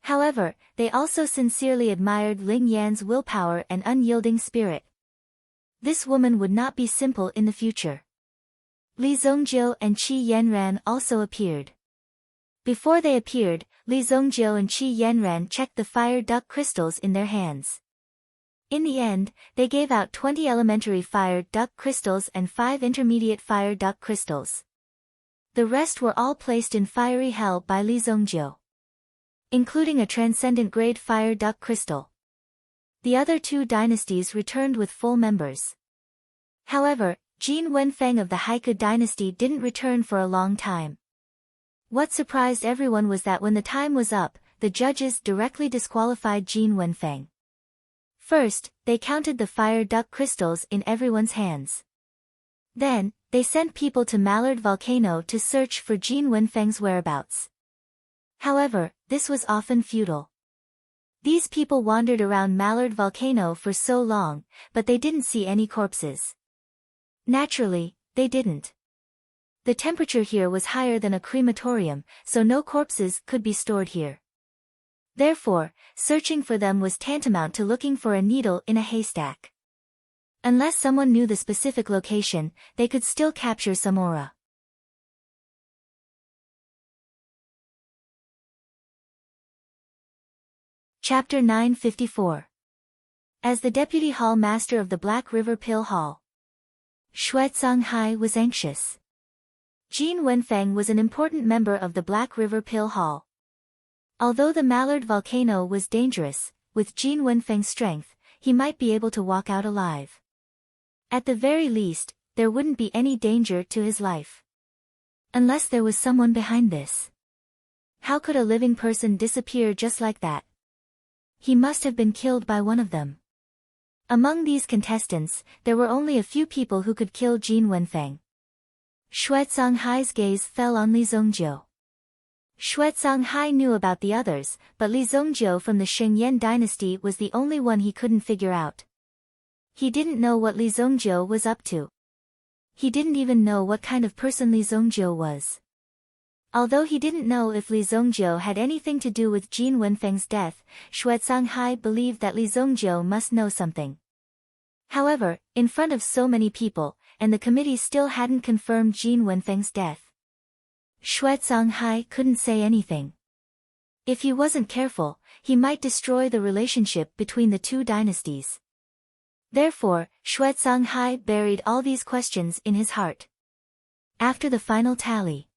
However, they also sincerely admired Ling Yan's willpower and unyielding spirit. This woman would not be simple in the future. Li Zongjiu and Qi Yanran also appeared. Before they appeared, Li Zongjiu and Qi Yanran checked the fire duck crystals in their hands. In the end, they gave out 20 elementary fire duck crystals and 5 intermediate fire duck crystals. The rest were all placed in fiery hell by Li Zongjiu, including a transcendent grade fire duck crystal. The other 2 dynasties returned with full members. However, Jin Wenfeng of the Haiku dynasty didn't return for a long time. What surprised everyone was that when the time was up, the judges directly disqualified Jin Wenfeng. First, they counted the fire duck crystals in everyone's hands. Then, they sent people to Mallard Volcano to search for Jin Wenfeng's whereabouts. However, this was often futile. These people wandered around Mallard Volcano for so long, but they didn't see any corpses. Naturally, they didn't. The temperature here was higher than a crematorium, so no corpses could be stored here. Therefore, searching for them was tantamount to looking for a needle in a haystack. Unless someone knew the specific location, they could still capture some aura. Chapter 954. As the Deputy Hall Master of the Black River Pill Hall, Xuezonghai was anxious. Jin Wenfeng was an important member of the Black River Pill Hall. Although the Mallard volcano was dangerous, with Jin Wenfeng's strength, he might be able to walk out alive. At the very least, there wouldn't be any danger to his life. Unless there was someone behind this. How could a living person disappear just like that? He must have been killed by one of them. Among these contestants, there were only a few people who could kill Jin Wenfeng. Xuezonghai's gaze fell on Li Zongjiu. Xuezonghai knew about the others, but Li Zongjiu from the Shengyan dynasty was the only one he couldn't figure out. He didn't know what Li Zongjiu was up to. He didn't even know what kind of person Li Zongjiu was. Although he didn't know if Li Zongjiu had anything to do with Jin Wenfeng's death, Xuezonghai believed that Li Zongjiu must know something. However, in front of so many people, and the committee still hadn't confirmed Jin Wenfeng's death, Xuezonghai couldn't say anything. If he wasn't careful, he might destroy the relationship between the 2 dynasties. Therefore, Xuezonghai buried all these questions in his heart. After the final tally,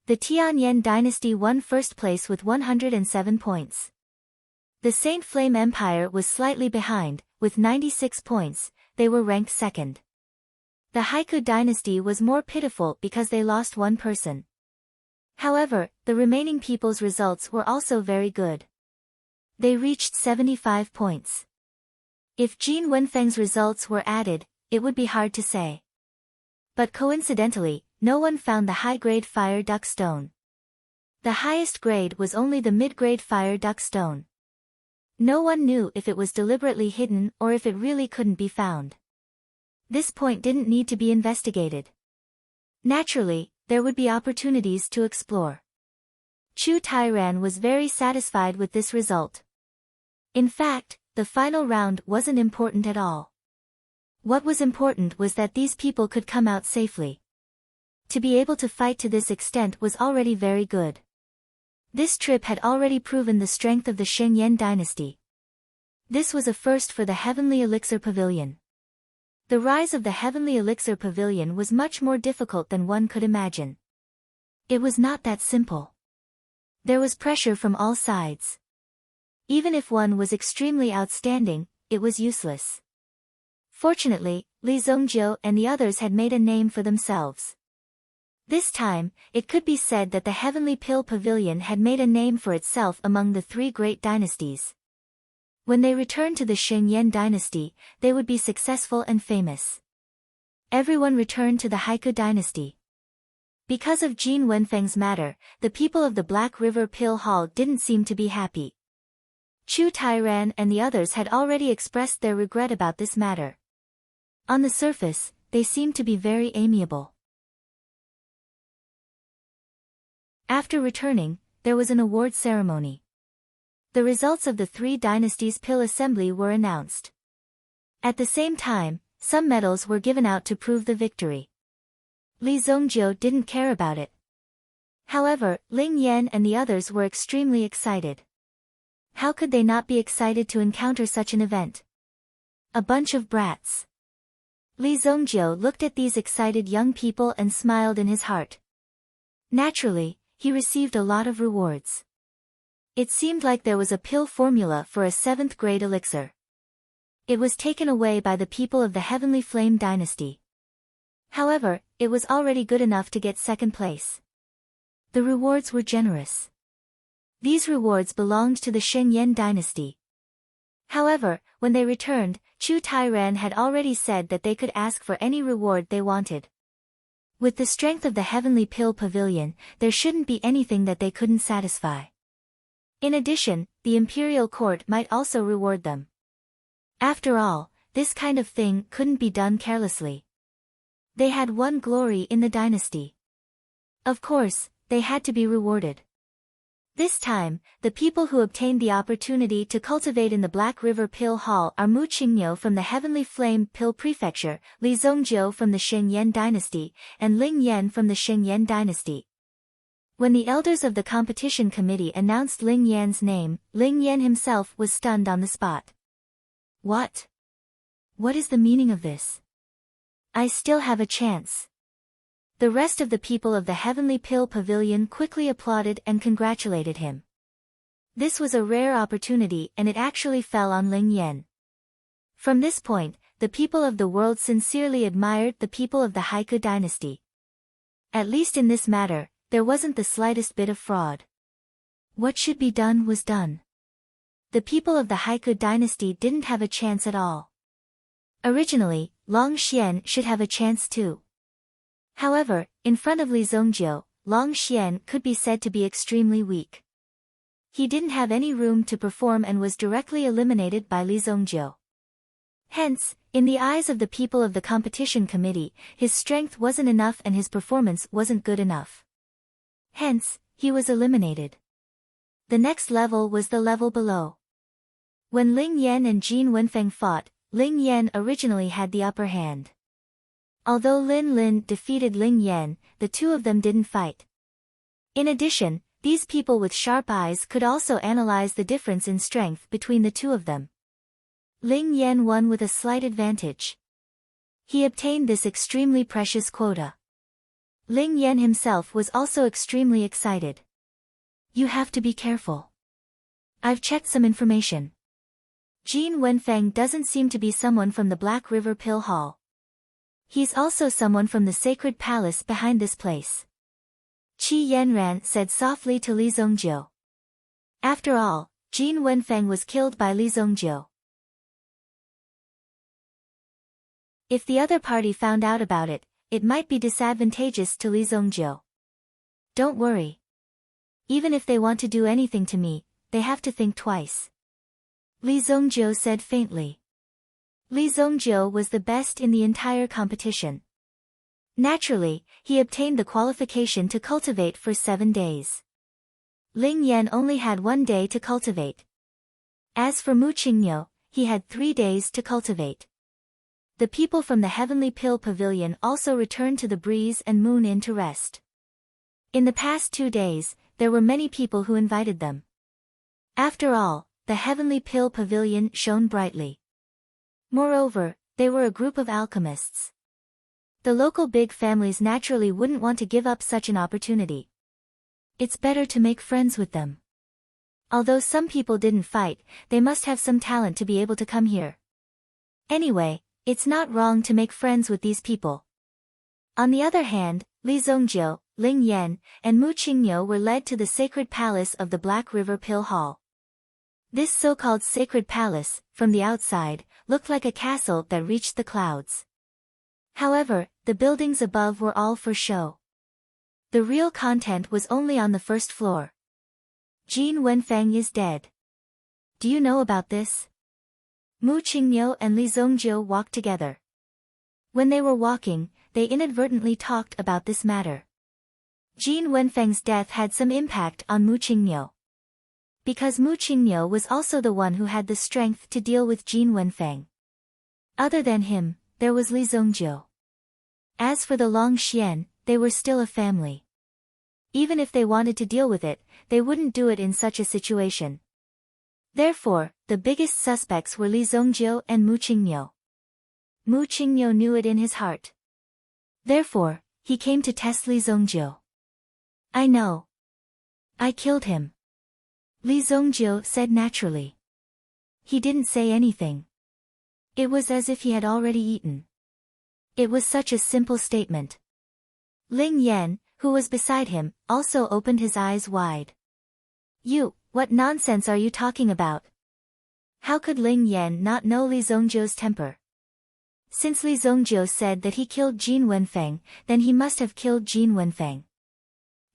the Tianyan dynasty won first place with 107 points. The Saint Flame Empire was slightly behind, with 96 points, they were ranked second. The Haiku dynasty was more pitiful because they lost one person. However, the remaining people's results were also very good. They reached 75 points. If Jin Wenfeng's results were added, it would be hard to say. But coincidentally, no one found the high-grade fire duck stone. The highest grade was only the mid-grade fire duck stone. No one knew if it was deliberately hidden or if it really couldn't be found. This point didn't need to be investigated. Naturally, there would be opportunities to explore. Chu Tairan was very satisfied with this result. In fact, the final round wasn't important at all. What was important was that these people could come out safely. To be able to fight to this extent was already very good. This trip had already proven the strength of the Shengyan dynasty. This was a first for the Heavenly Elixir Pavilion. The rise of the Heavenly Elixir Pavilion was much more difficult than one could imagine. It was not that simple. There was pressure from all sides. Even if one was extremely outstanding, it was useless. Fortunately, Li Zongjiu and the others had made a name for themselves. This time, it could be said that the Heavenly Pill Pavilion had made a name for itself among the three great dynasties. When they returned to the Shengyan dynasty, they would be successful and famous. Everyone returned to the Haiku dynasty. Because of Jin Wenfeng's matter, the people of the Black River Pill Hall didn't seem to be happy. Chu Tairan and the others had already expressed their regret about this matter. On the surface, they seemed to be very amiable. After returning, there was an award ceremony. The results of the three dynasties' pill assembly were announced. At the same time, some medals were given out to prove the victory. Li Zongjiu didn't care about it. However, Ling Yan and the others were extremely excited. How could they not be excited to encounter such an event? A bunch of brats. Li Zongjiu looked at these excited young people and smiled in his heart. Naturally, he received a lot of rewards. It seemed like there was a pill formula for a 7th grade elixir. It was taken away by the people of the Heavenly Flame dynasty. However, it was already good enough to get second place. The rewards were generous. These rewards belonged to the Shengyan dynasty. However, when they returned, Chu Tairan had already said that they could ask for any reward they wanted. With the strength of the Heavenly Pill Pavilion, there shouldn't be anything that they couldn't satisfy. In addition, the imperial court might also reward them. After all, this kind of thing couldn't be done carelessly. They had won glory in the dynasty. Of course, they had to be rewarded. This time, the people who obtained the opportunity to cultivate in the Black River Pill Hall are Mu Qingniu from the Heavenly Flame Pill Prefecture, Li Zongjiu from the Shengyan dynasty, and Ling Yan from the Shengyan dynasty. When the elders of the competition committee announced Ling Yan's name, Ling Yan himself was stunned on the spot. What? What is the meaning of this? I still have a chance. The rest of the people of the Heavenly Pill Pavilion quickly applauded and congratulated him. This was a rare opportunity and it actually fell on Ling Yan. From this point, the people of the world sincerely admired the people of the Haiku dynasty. At least in this matter, there wasn't the slightest bit of fraud. What should be done was done. The people of the Haiku dynasty didn't have a chance at all. Originally, Long Xian should have a chance too. However, in front of Li Zongjiu, Long Xian could be said to be extremely weak. He didn't have any room to perform and was directly eliminated by Li Zongjiu. Hence, in the eyes of the people of the competition committee, his strength wasn't enough and his performance wasn't good enough. Hence, he was eliminated. The next level was the level below. When Ling Yan and Jin Wenfeng fought, Ling Yan originally had the upper hand. Although Lin Lin defeated Ling Yan, the two of them didn't fight. In addition, these people with sharp eyes could also analyze the difference in strength between the two of them. Ling Yan won with a slight advantage. He obtained this extremely precious quota. Ling Yan himself was also extremely excited. You have to be careful. I've checked some information. Jin Wenfeng doesn't seem to be someone from the Black River Pill Hall. He's also someone from the sacred palace behind this place. Qi Yanran said softly to Li Zongjiu. After all, Jin Wenfeng was killed by Li Zongjiu. If the other party found out about it, it might be disadvantageous to Li Zongjiu. Don't worry. Even if they want to do anything to me, they have to think twice. Li Zongjiu said faintly. Li Zongjiu was the best in the entire competition. Naturally, he obtained the qualification to cultivate for 7 days. Ling Yan only had 1 day to cultivate. As for Mu Qingniu, he had 3 days to cultivate. The people from the Heavenly Pill Pavilion also returned to the Breeze and Moon Inn to rest. In the past 2 days, there were many people who invited them. After all, the Heavenly Pill Pavilion shone brightly. Moreover, they were a group of alchemists. The local big families naturally wouldn't want to give up such an opportunity. It's better to make friends with them. Although some people didn't fight, they must have some talent to be able to come here. Anyway, it's not wrong to make friends with these people. On the other hand, Li Zongjiu, Ling Yan, and Mu Qingniu were led to the sacred palace of the Black River Pill Hall. This so-called sacred palace, from the outside, looked like a castle that reached the clouds. However, the buildings above were all for show. The real content was only on the first floor. Jin Wenfeng is dead. Do you know about this? Mu Qingniu and Li Zongjiu walked together. When they were walking, they inadvertently talked about this matter. Jin Wenfeng's death had some impact on Mu Qingniu. Because Mu Qingniu was also the one who had the strength to deal with Jin Wenfeng. Other than him, there was Li Zongjiu. As for the Long Xian, they were still a family. Even if they wanted to deal with it, they wouldn't do it in such a situation. Therefore, the biggest suspects were Li Zongjiu and Mu Qingniu. Mu Qingniu knew it in his heart. Therefore, he came to test Li Zongjiu. I know. I killed him. Li Zongjiu said naturally. He didn't say anything. It was as if he had already eaten. It was such a simple statement. Ling Yan, who was beside him, also opened his eyes wide. You, what nonsense are you talking about? How could Ling Yan not know Li Zongjiu's temper? Since Li Zongjiu said that he killed Jin Wenfeng, then he must have killed Jin Wenfeng.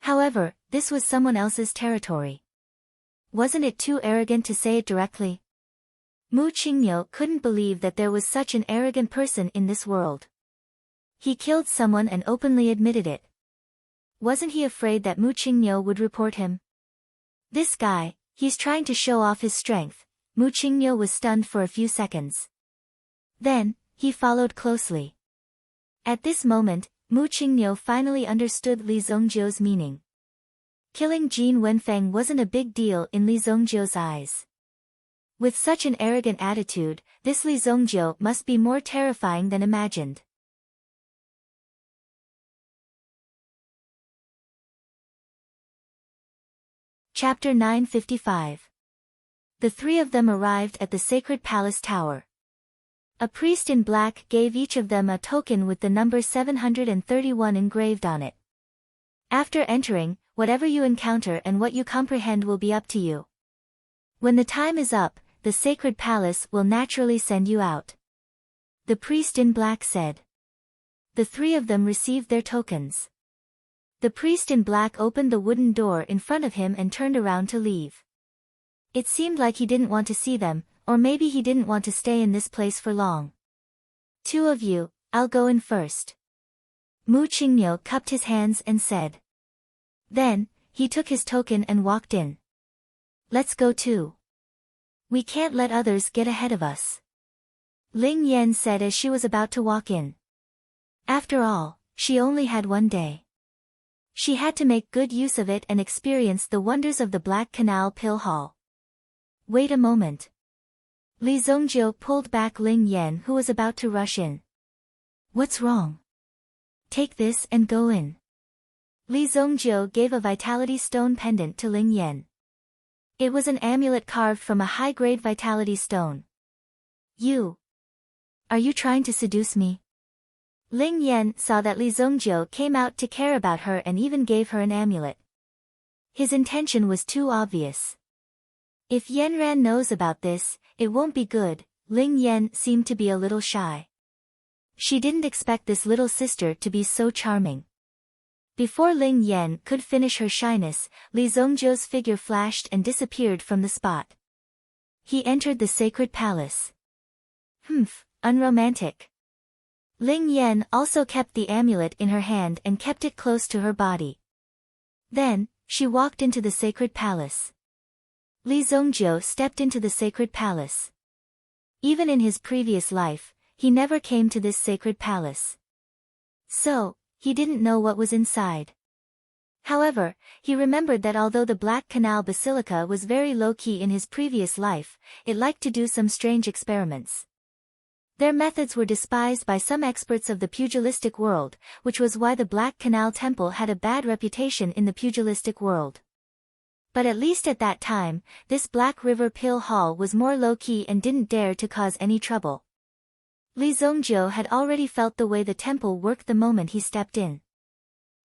However, this was someone else's territory. Wasn't it too arrogant to say it directly? Mu Qingniu couldn't believe that there was such an arrogant person in this world. He killed someone and openly admitted it. Wasn't he afraid that Mu Qingniu would report him? This guy, he's trying to show off his strength. Mu Qingniu was stunned for a few seconds. Then, he followed closely. At this moment, Mu Qingniu finally understood Li Zongjiu's meaning. Killing Jin Wenfeng wasn't a big deal in Li Zongjiu's eyes. With such an arrogant attitude, this Li Zongjiu must be more terrifying than imagined. Chapter 955. The three of them arrived at the sacred palace tower. A priest in black gave each of them a token with the number 731 engraved on it. After entering, whatever you encounter and what you comprehend will be up to you. When the time is up, the sacred palace will naturally send you out. The priest in black said. The three of them received their tokens. The priest in black opened the wooden door in front of him and turned around to leave. It seemed like he didn't want to see them, or maybe he didn't want to stay in this place for long. Two of you, I'll go in first. Mu Qingniu cupped his hands and said. Then, he took his token and walked in. Let's go too. We can't let others get ahead of us. Ling Yan said as she was about to walk in. After all, she only had 1 day. She had to make good use of it and experience the wonders of the Black Canal Pill Hall. Wait a moment. Li Zongjiu pulled back Ling Yan, who was about to rush in. What's wrong? Take this and go in. Li Zongjiu gave a vitality stone pendant to Ling Yan. It was an amulet carved from a high-grade vitality stone. Are you trying to seduce me? Ling Yan saw that Li Zongjiu came out to care about her and even gave her an amulet. His intention was too obvious. If Yanran knows about this, it won't be good. Ling Yan seemed to be a little shy. She didn't expect this little sister to be so charming. Before Ling Yan could finish her shyness, Li Zongjiu's figure flashed and disappeared from the spot. He entered the sacred palace. Unromantic. Ling Yan also kept the amulet in her hand and kept it close to her body. Then, She walked into the sacred palace. Li Zongjiu stepped into the sacred palace. Even in his previous life, he never came to this sacred palace. So, he didn't know what was inside. However, he remembered that although the Black Canal Basilica was very low-key in his previous life, it liked to do some strange experiments. Their methods were despised by some experts of the pugilistic world, which was why the Black Canal Temple had a bad reputation in the pugilistic world. But at least at that time, this Black River Pill Hall was more low-key and didn't dare to cause any trouble. Li Zongjiu had already felt the way the temple worked the moment he stepped in.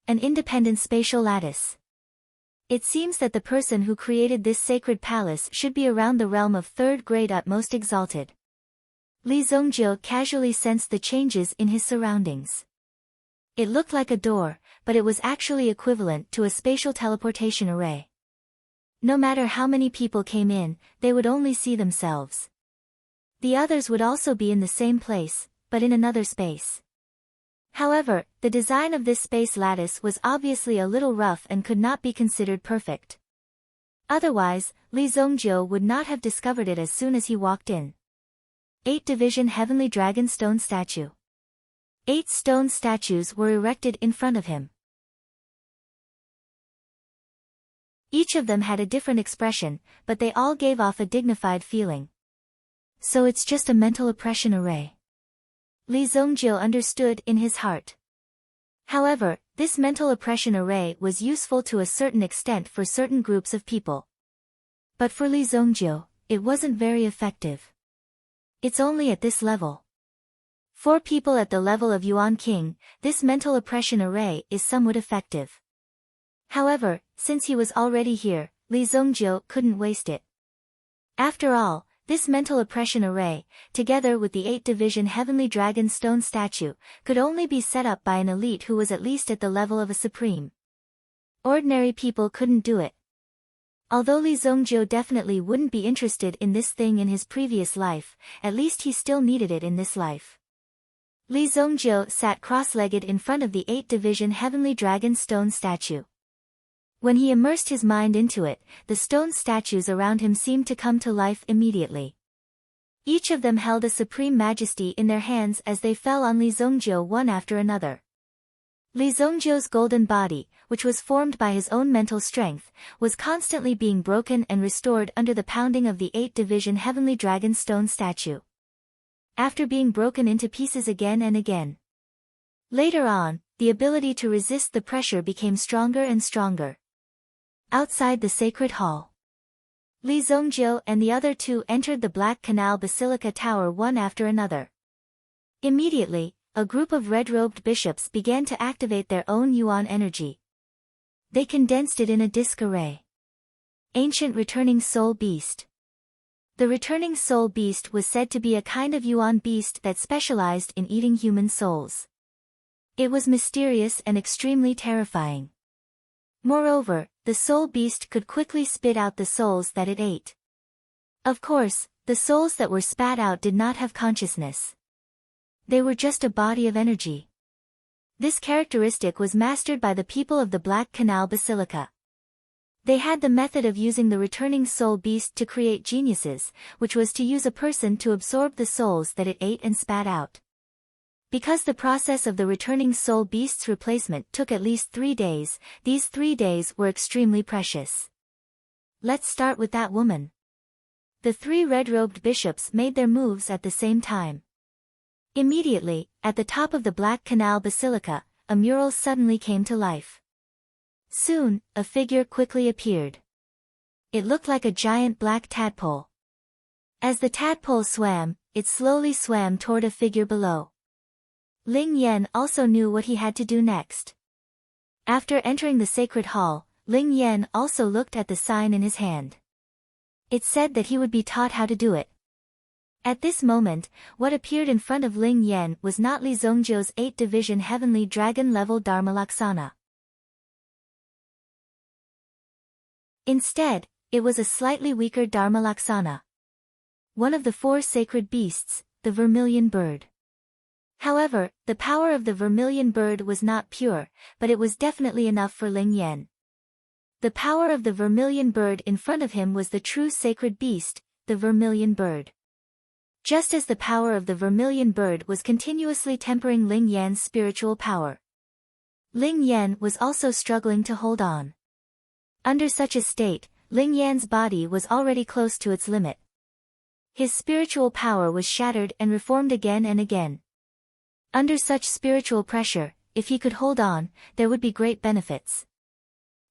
An independent spatial lattice. It seems that the person who created this sacred palace should be around the realm of third grade at most exalted. Li Zongjiu casually sensed the changes in his surroundings. It looked like a door, but it was actually equivalent to a spatial teleportation array. No matter how many people came in, they would only see themselves. The others would also be in the same place, but in another space. However, the design of this space lattice was obviously a little rough and could not be considered perfect. Otherwise, Li Zongjiu would not have discovered it as soon as he walked in. 8 Division Heavenly Dragon Stone Statue. 8 stone statues were erected in front of him. Each of them had a different expression, but they all gave off a dignified feeling. So it's just a mental oppression array. Li Zongjiu understood in his heart. However, this mental oppression array was useful to a certain extent for certain groups of people. But for Li Zongjiu, it wasn't very effective. It's only at this level. For people at the level of Yuan King, this mental oppression array is somewhat effective. However, since he was already here, Li Zongjiu couldn't waste it. After all, this mental oppression array, together with the 8 Division Heavenly Dragon Stone Statue, could only be set up by an elite who was at least at the level of a supreme. Ordinary people couldn't do it. Although Li Zongjiu definitely wouldn't be interested in this thing in his previous life, at least he still needed it in this life. Li Zongjiu sat cross-legged in front of the 8 Division Heavenly Dragon Stone Statue. When he immersed his mind into it, the stone statues around him seemed to come to life immediately. Each of them held a supreme majesty in their hands as they fell on Li Zongjiu one after another. Li Zongjiu's golden body, which was formed by his own mental strength, was constantly being broken and restored under the pounding of the 8 Division Heavenly Dragon Stone Statue. After being broken into pieces again and again. Later on, the ability to resist the pressure became stronger and stronger. Outside the sacred hall, Li Zongjiu and the other 2 entered the Black Canal Basilica Tower one after another. Immediately, a group of red-robed bishops began to activate their own yuan energy. They condensed it in a disc array. Ancient Returning Soul Beast. The Returning Soul Beast was said to be a kind of yuan beast that specialized in eating human souls. It was mysterious and extremely terrifying. Moreover, the soul beast could quickly spit out the souls that it ate. Of course, the souls that were spat out did not have consciousness. They were just a body of energy. This characteristic was mastered by the people of the Black Canal Basilica. They had the method of using the returning soul beast to create geniuses, which was to use a person to absorb the souls that it ate and spat out. Because the process of the returning soul beast's replacement took at least 3 days, these 3 days were extremely precious. Let's start with that woman. The 3 red-robed bishops made their moves at the same time. Immediately, at the top of the Black Canal Basilica, a mural suddenly came to life. Soon, a figure quickly appeared. It looked like a giant black tadpole. As the tadpole swam, it slowly swam toward a figure below. Ling Yan also knew what he had to do next. After entering the sacred hall, Ling Yan also looked at the sign in his hand. It said that he would be taught how to do it. At this moment, what appeared in front of Ling Yan was not Li Zongjiu's 8 Division Heavenly Dragon level Dharma Laksana. Instead, it was a slightly weaker Dharma Laksana. One of the 4 sacred beasts, the vermilion bird. However, the power of the vermilion bird was not pure, but it was definitely enough for Ling Yan. The power of the vermilion bird in front of him was the true sacred beast, the vermilion bird. Just as the power of the vermilion bird was continuously tempering Ling Yan's spiritual power, Ling Yan was also struggling to hold on. Under such a state, Ling Yan's body was already close to its limit. His spiritual power was shattered and reformed again and again. Under such spiritual pressure, if he could hold on, there would be great benefits.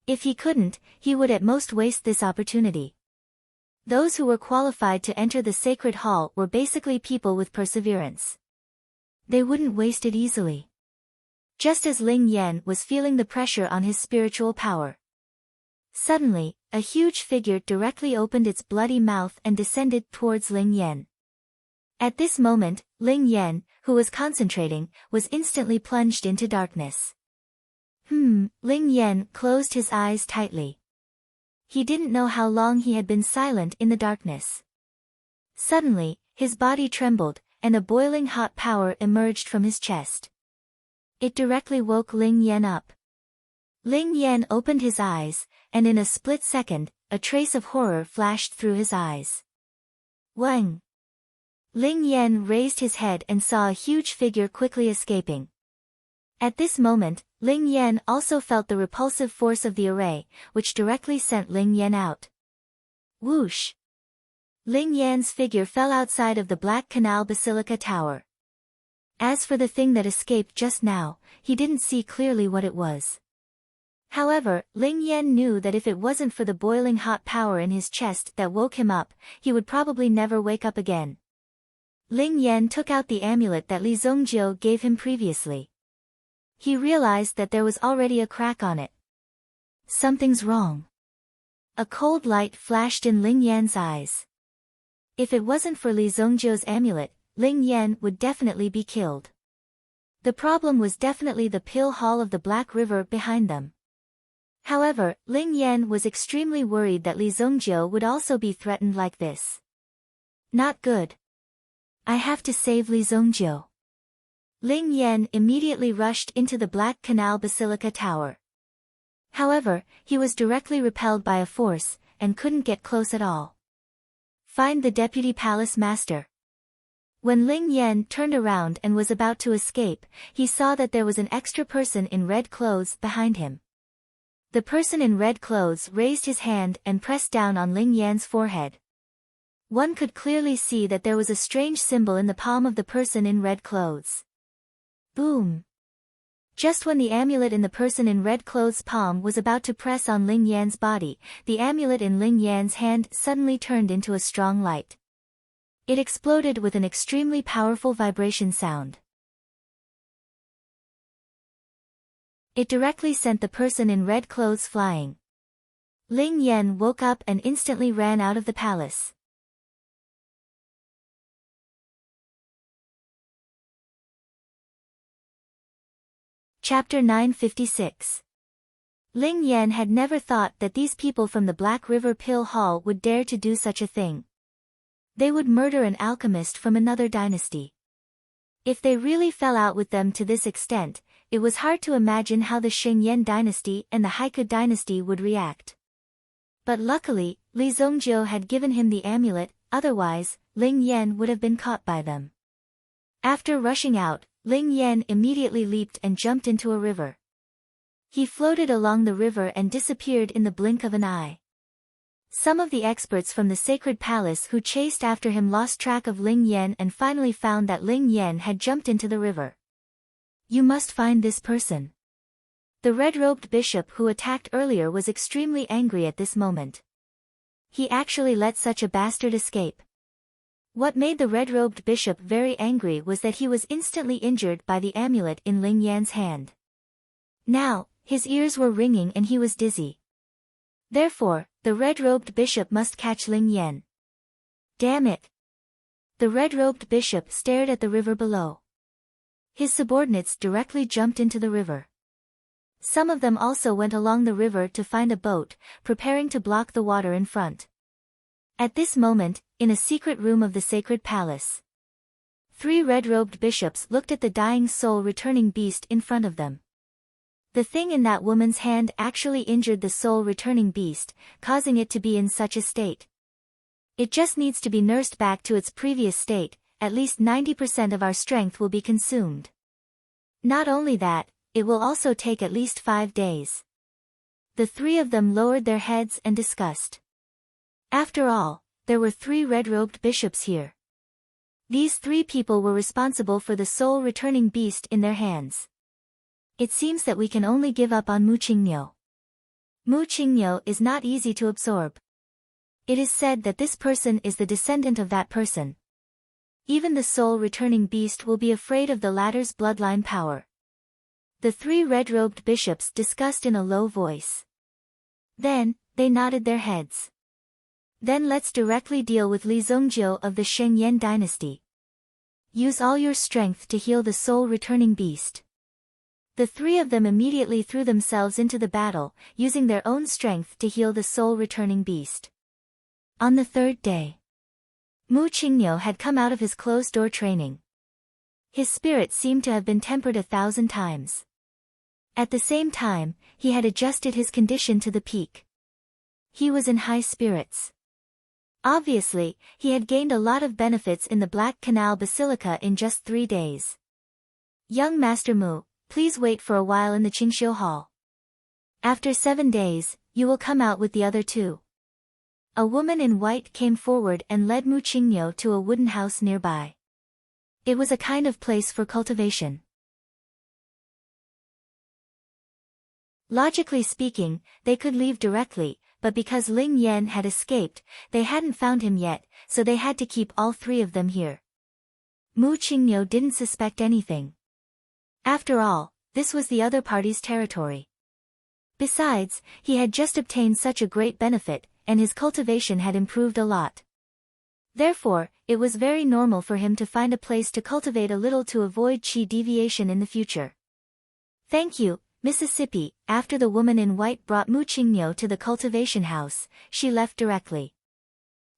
If he couldn't, he would at most waste this opportunity. Those who were qualified to enter the sacred hall were basically people with perseverance. They wouldn't waste it easily. Just as Ling Yan was feeling the pressure on his spiritual power, suddenly, a huge figure directly opened its bloody mouth and descended towards Ling Yan. At this moment, Ling Yan, who was concentrating, was instantly plunged into darkness. Ling Yan closed his eyes tightly. He didn't know how long he had been silent in the darkness. Suddenly, his body trembled, and a boiling hot power emerged from his chest. It directly woke Ling Yan up. Ling Yan opened his eyes, and in a split second, a trace of horror flashed through his eyes. Wang! Ling Yan raised his head and saw a huge figure quickly escaping. At this moment, Ling Yan also felt the repulsive force of the array, which directly sent Ling Yan out. Whoosh! Ling Yan's figure fell outside of the Black Canal Basilica Tower. As for the thing that escaped just now, he didn't see clearly what it was. However, Ling Yan knew that if it wasn't for the boiling hot power in his chest that woke him up, he would probably never wake up again. Ling Yan took out the amulet that Li Zongjiu gave him previously. He realized that there was already a crack on it. Something's wrong. A cold light flashed in Ling Yan's eyes. If it wasn't for Li Zongjiu's amulet, Ling Yan would definitely be killed. The problem was definitely the pill hall of the Black River behind them. However, Ling Yan was extremely worried that Li Zongjiu would also be threatened like this. Not good. I have to save Li Zongjiu. Ling Yan immediately rushed into the Black Canal Basilica Tower. However, he was directly repelled by a force, and couldn't get close at all. Find the Deputy Palace Master. When Ling Yan turned around and was about to escape, he saw that there was an extra person in red clothes behind him. The person in red clothes raised his hand and pressed down on Ling Yan's forehead. One could clearly see that there was a strange symbol in the palm of the person in red clothes. Boom! Just when the amulet in the person in red clothes' palm was about to press on Ling Yan's body, the amulet in Ling Yan's hand suddenly turned into a strong light. It exploded with an extremely powerful vibration sound. It directly sent the person in red clothes flying. Ling Yan woke up and instantly ran out of the palace. Chapter 956. Ling Yan had never thought that these people from the Black River Pill Hall would dare to do such a thing. They would murder an alchemist from another dynasty. If they really fell out with them to this extent, it was hard to imagine how the Shengyan dynasty and the Haiku dynasty would react. But luckily, Li Zongjiu had given him the amulet, otherwise, Ling Yan would have been caught by them. After rushing out, Ling Yan immediately leaped and jumped into a river. He floated along the river and disappeared in the blink of an eye. Some of the experts from the sacred palace who chased after him lost track of Ling Yan and finally found that Ling Yan had jumped into the river. You must find this person. The red-robed bishop who attacked earlier was extremely angry at this moment. He actually let such a bastard escape. What made the red-robed bishop very angry was that he was instantly injured by the amulet in Ling Yan's hand. Now, his ears were ringing and he was dizzy. Therefore, the red-robed bishop must catch Ling Yan. Damn it! The red-robed bishop stared at the river below. His subordinates directly jumped into the river. Some of them also went along the river to find a boat, preparing to block the water in front. At this moment, in a secret room of the sacred palace, 3 red-robed bishops looked at the dying soul-returning beast in front of them. The thing in that woman's hand actually injured the soul-returning beast, causing it to be in such a state. It just needs to be nursed back to its previous state. At least 90% of our strength will be consumed. Not only that, it will also take at least 5 days. The three of them lowered their heads and discussed. After all, there were 3 red-robed bishops here. These 3 people were responsible for the soul-returning beast in their hands. It seems that we can only give up on Mu Qingnyo. Mu Qingnyo is not easy to absorb. It is said that this person is the descendant of that person. Even the soul-returning beast will be afraid of the latter's bloodline power. The 3 red-robed bishops discussed in a low voice. Then, they nodded their heads. Then let's directly deal with Li Zongjiu of the Shengyan dynasty. Use all your strength to heal the soul-returning beast. The 3 of them immediately threw themselves into the battle, using their own strength to heal the soul-returning beast. On the 3rd day, Mu Qingnyo had come out of his closed-door training. His spirit seemed to have been tempered 1,000 times. At the same time, he had adjusted his condition to the peak. He was in high spirits. Obviously, he had gained a lot of benefits in the Black Canal Basilica in just 3 days. Young Master Mu, please wait for a while in the Qingxiu Hall. After 7 days, you will come out with the other 2. A woman in white came forward and led Mu Qingnyo to a wooden house nearby. It was a kind of place for cultivation. Logically speaking, they could leave directly, but because Ling Yan had escaped, they hadn't found him yet, so they had to keep all 3 of them here. Mu Qingnyo didn't suspect anything. After all, this was the other party's territory. Besides, he had just obtained such a great benefit, and his cultivation had improved a lot. Therefore, it was very normal for him to find a place to cultivate a little to avoid qi deviation in the future. Thank you, Mississippi. After the woman in white brought Mu Qingnyo to the cultivation house, she left directly.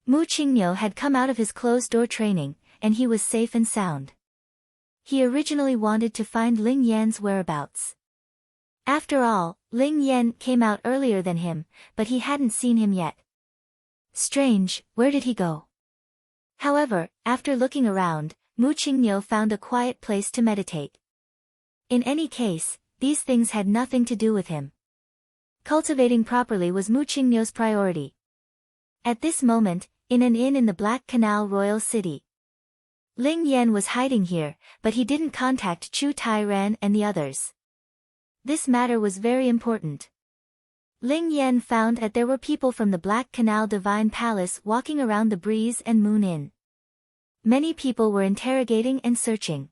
Mu Qingnyo had come out of his closed-door training, and he was safe and sound. He originally wanted to find Ling Yan's whereabouts. After all, Ling Yan came out earlier than him, but he hadn't seen him yet. Strange, where did he go? However, after looking around, Mu Qingnyo found a quiet place to meditate. In any case, these things had nothing to do with him. Cultivating properly was Mu Qingnyo's priority. At this moment, in an inn in the Black Canal Royal City, Ling Yan was hiding here, but he didn't contact Chu Tai-ran and the others. This matter was very important. Ling Yan found that there were people from the Black Canal Divine Palace walking around the Breeze and Moon Inn. Many people were interrogating and searching.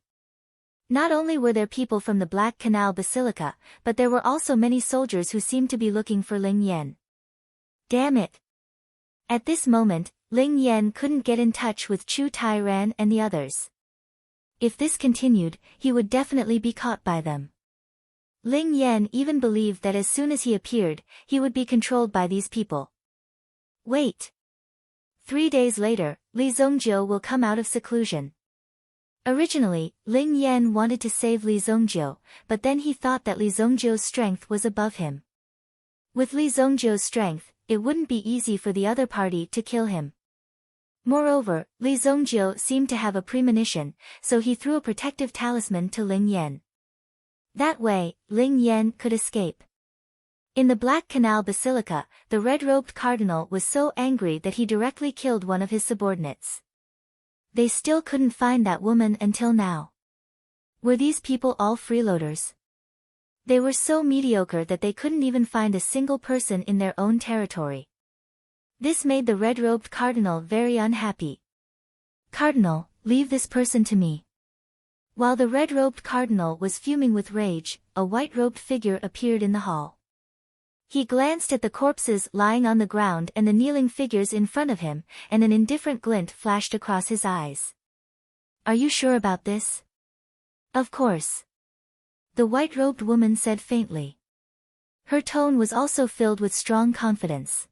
Not only were there people from the Black Canal Basilica, but there were also many soldiers who seemed to be looking for Ling Yan. Damn it! At this moment, Ling Yan couldn't get in touch with Chu Tai-ran and the others. If this continued, he would definitely be caught by them. Ling Yan even believed that as soon as he appeared, he would be controlled by these people. Wait. 3 days later, Li Zongjiu will come out of seclusion. Originally, Ling Yan wanted to save Li Zongjiu, but then he thought that Li Zongjiu's strength was above him. With Li Zongjiu's strength, it wouldn't be easy for the other party to kill him. Moreover, Li Zongjiu seemed to have a premonition, so he threw a protective talisman to Ling Yan. That way, Ling Yan could escape. In the Black Canal Basilica, the red-robed cardinal was so angry that he directly killed one of his subordinates. They still couldn't find that woman until now. Were these people all freeloaders? They were so mediocre that they couldn't even find a single person in their own territory. This made the red-robed cardinal very unhappy. Cardinal, leave this person to me. While the red-robed cardinal was fuming with rage, a white-robed figure appeared in the hall. He glanced at the corpses lying on the ground and the kneeling figures in front of him, and an indifferent glint flashed across his eyes. Are you sure about this? Of course. The white-robed woman said faintly. Her tone was also filled with strong confidence.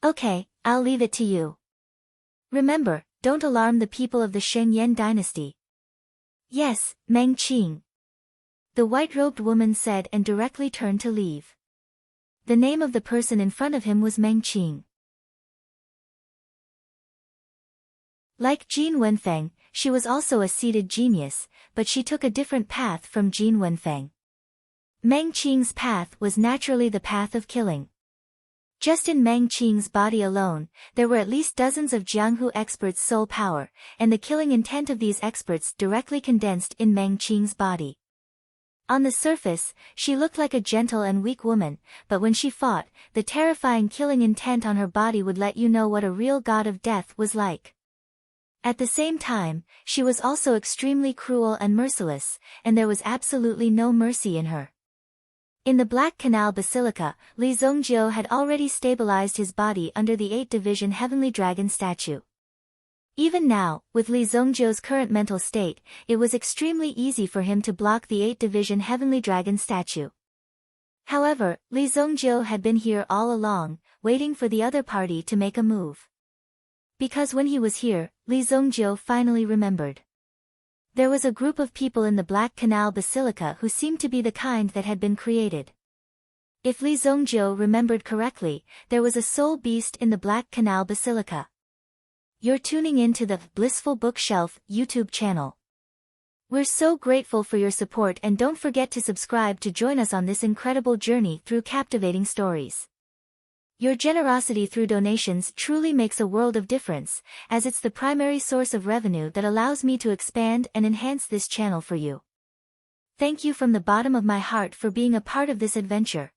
Okay, I'll leave it to you. Remember, don't alarm the people of the Shengyan dynasty. Yes, Meng Qing. the white-robed woman said and directly turned to leave. The name of the person in front of him was Meng Qing. Like Jin Wenfeng, she was also a seated genius, but she took a different path from Jin Wenfeng. Meng Qing's path was naturally the path of killing. Just in Meng Qing's body alone, there were at least dozens of Jianghu experts' soul power, and the killing intent of these experts directly condensed in Meng Qing's body. On the surface, she looked like a gentle and weak woman, but when she fought, the terrifying killing intent on her body would let you know what a real god of death was like. At the same time, she was also extremely cruel and merciless, and there was absolutely no mercy in her. In the Black Canal Basilica, Li Zongjiu had already stabilized his body under the 8th Division Heavenly Dragon statue. Even now, with Li Zongjiu's current mental state, it was extremely easy for him to block the 8th Division Heavenly Dragon statue. However, Li Zongjiu had been here all along, waiting for the other party to make a move. Because when he was here, Li Zongjiu finally remembered. There was a group of people in the Black Canal Basilica who seemed to be the kind that had been created. If Li Zongjiu remembered correctly, there was a soul beast in the Black Canal Basilica. You're tuning in to the Blissful Bookshelf YouTube channel. We're so grateful for your support, and don't forget to subscribe to join us on this incredible journey through captivating stories. Your generosity through donations truly makes a world of difference, as it's the primary source of revenue that allows me to expand and enhance this channel for you. Thank you from the bottom of my heart for being a part of this adventure.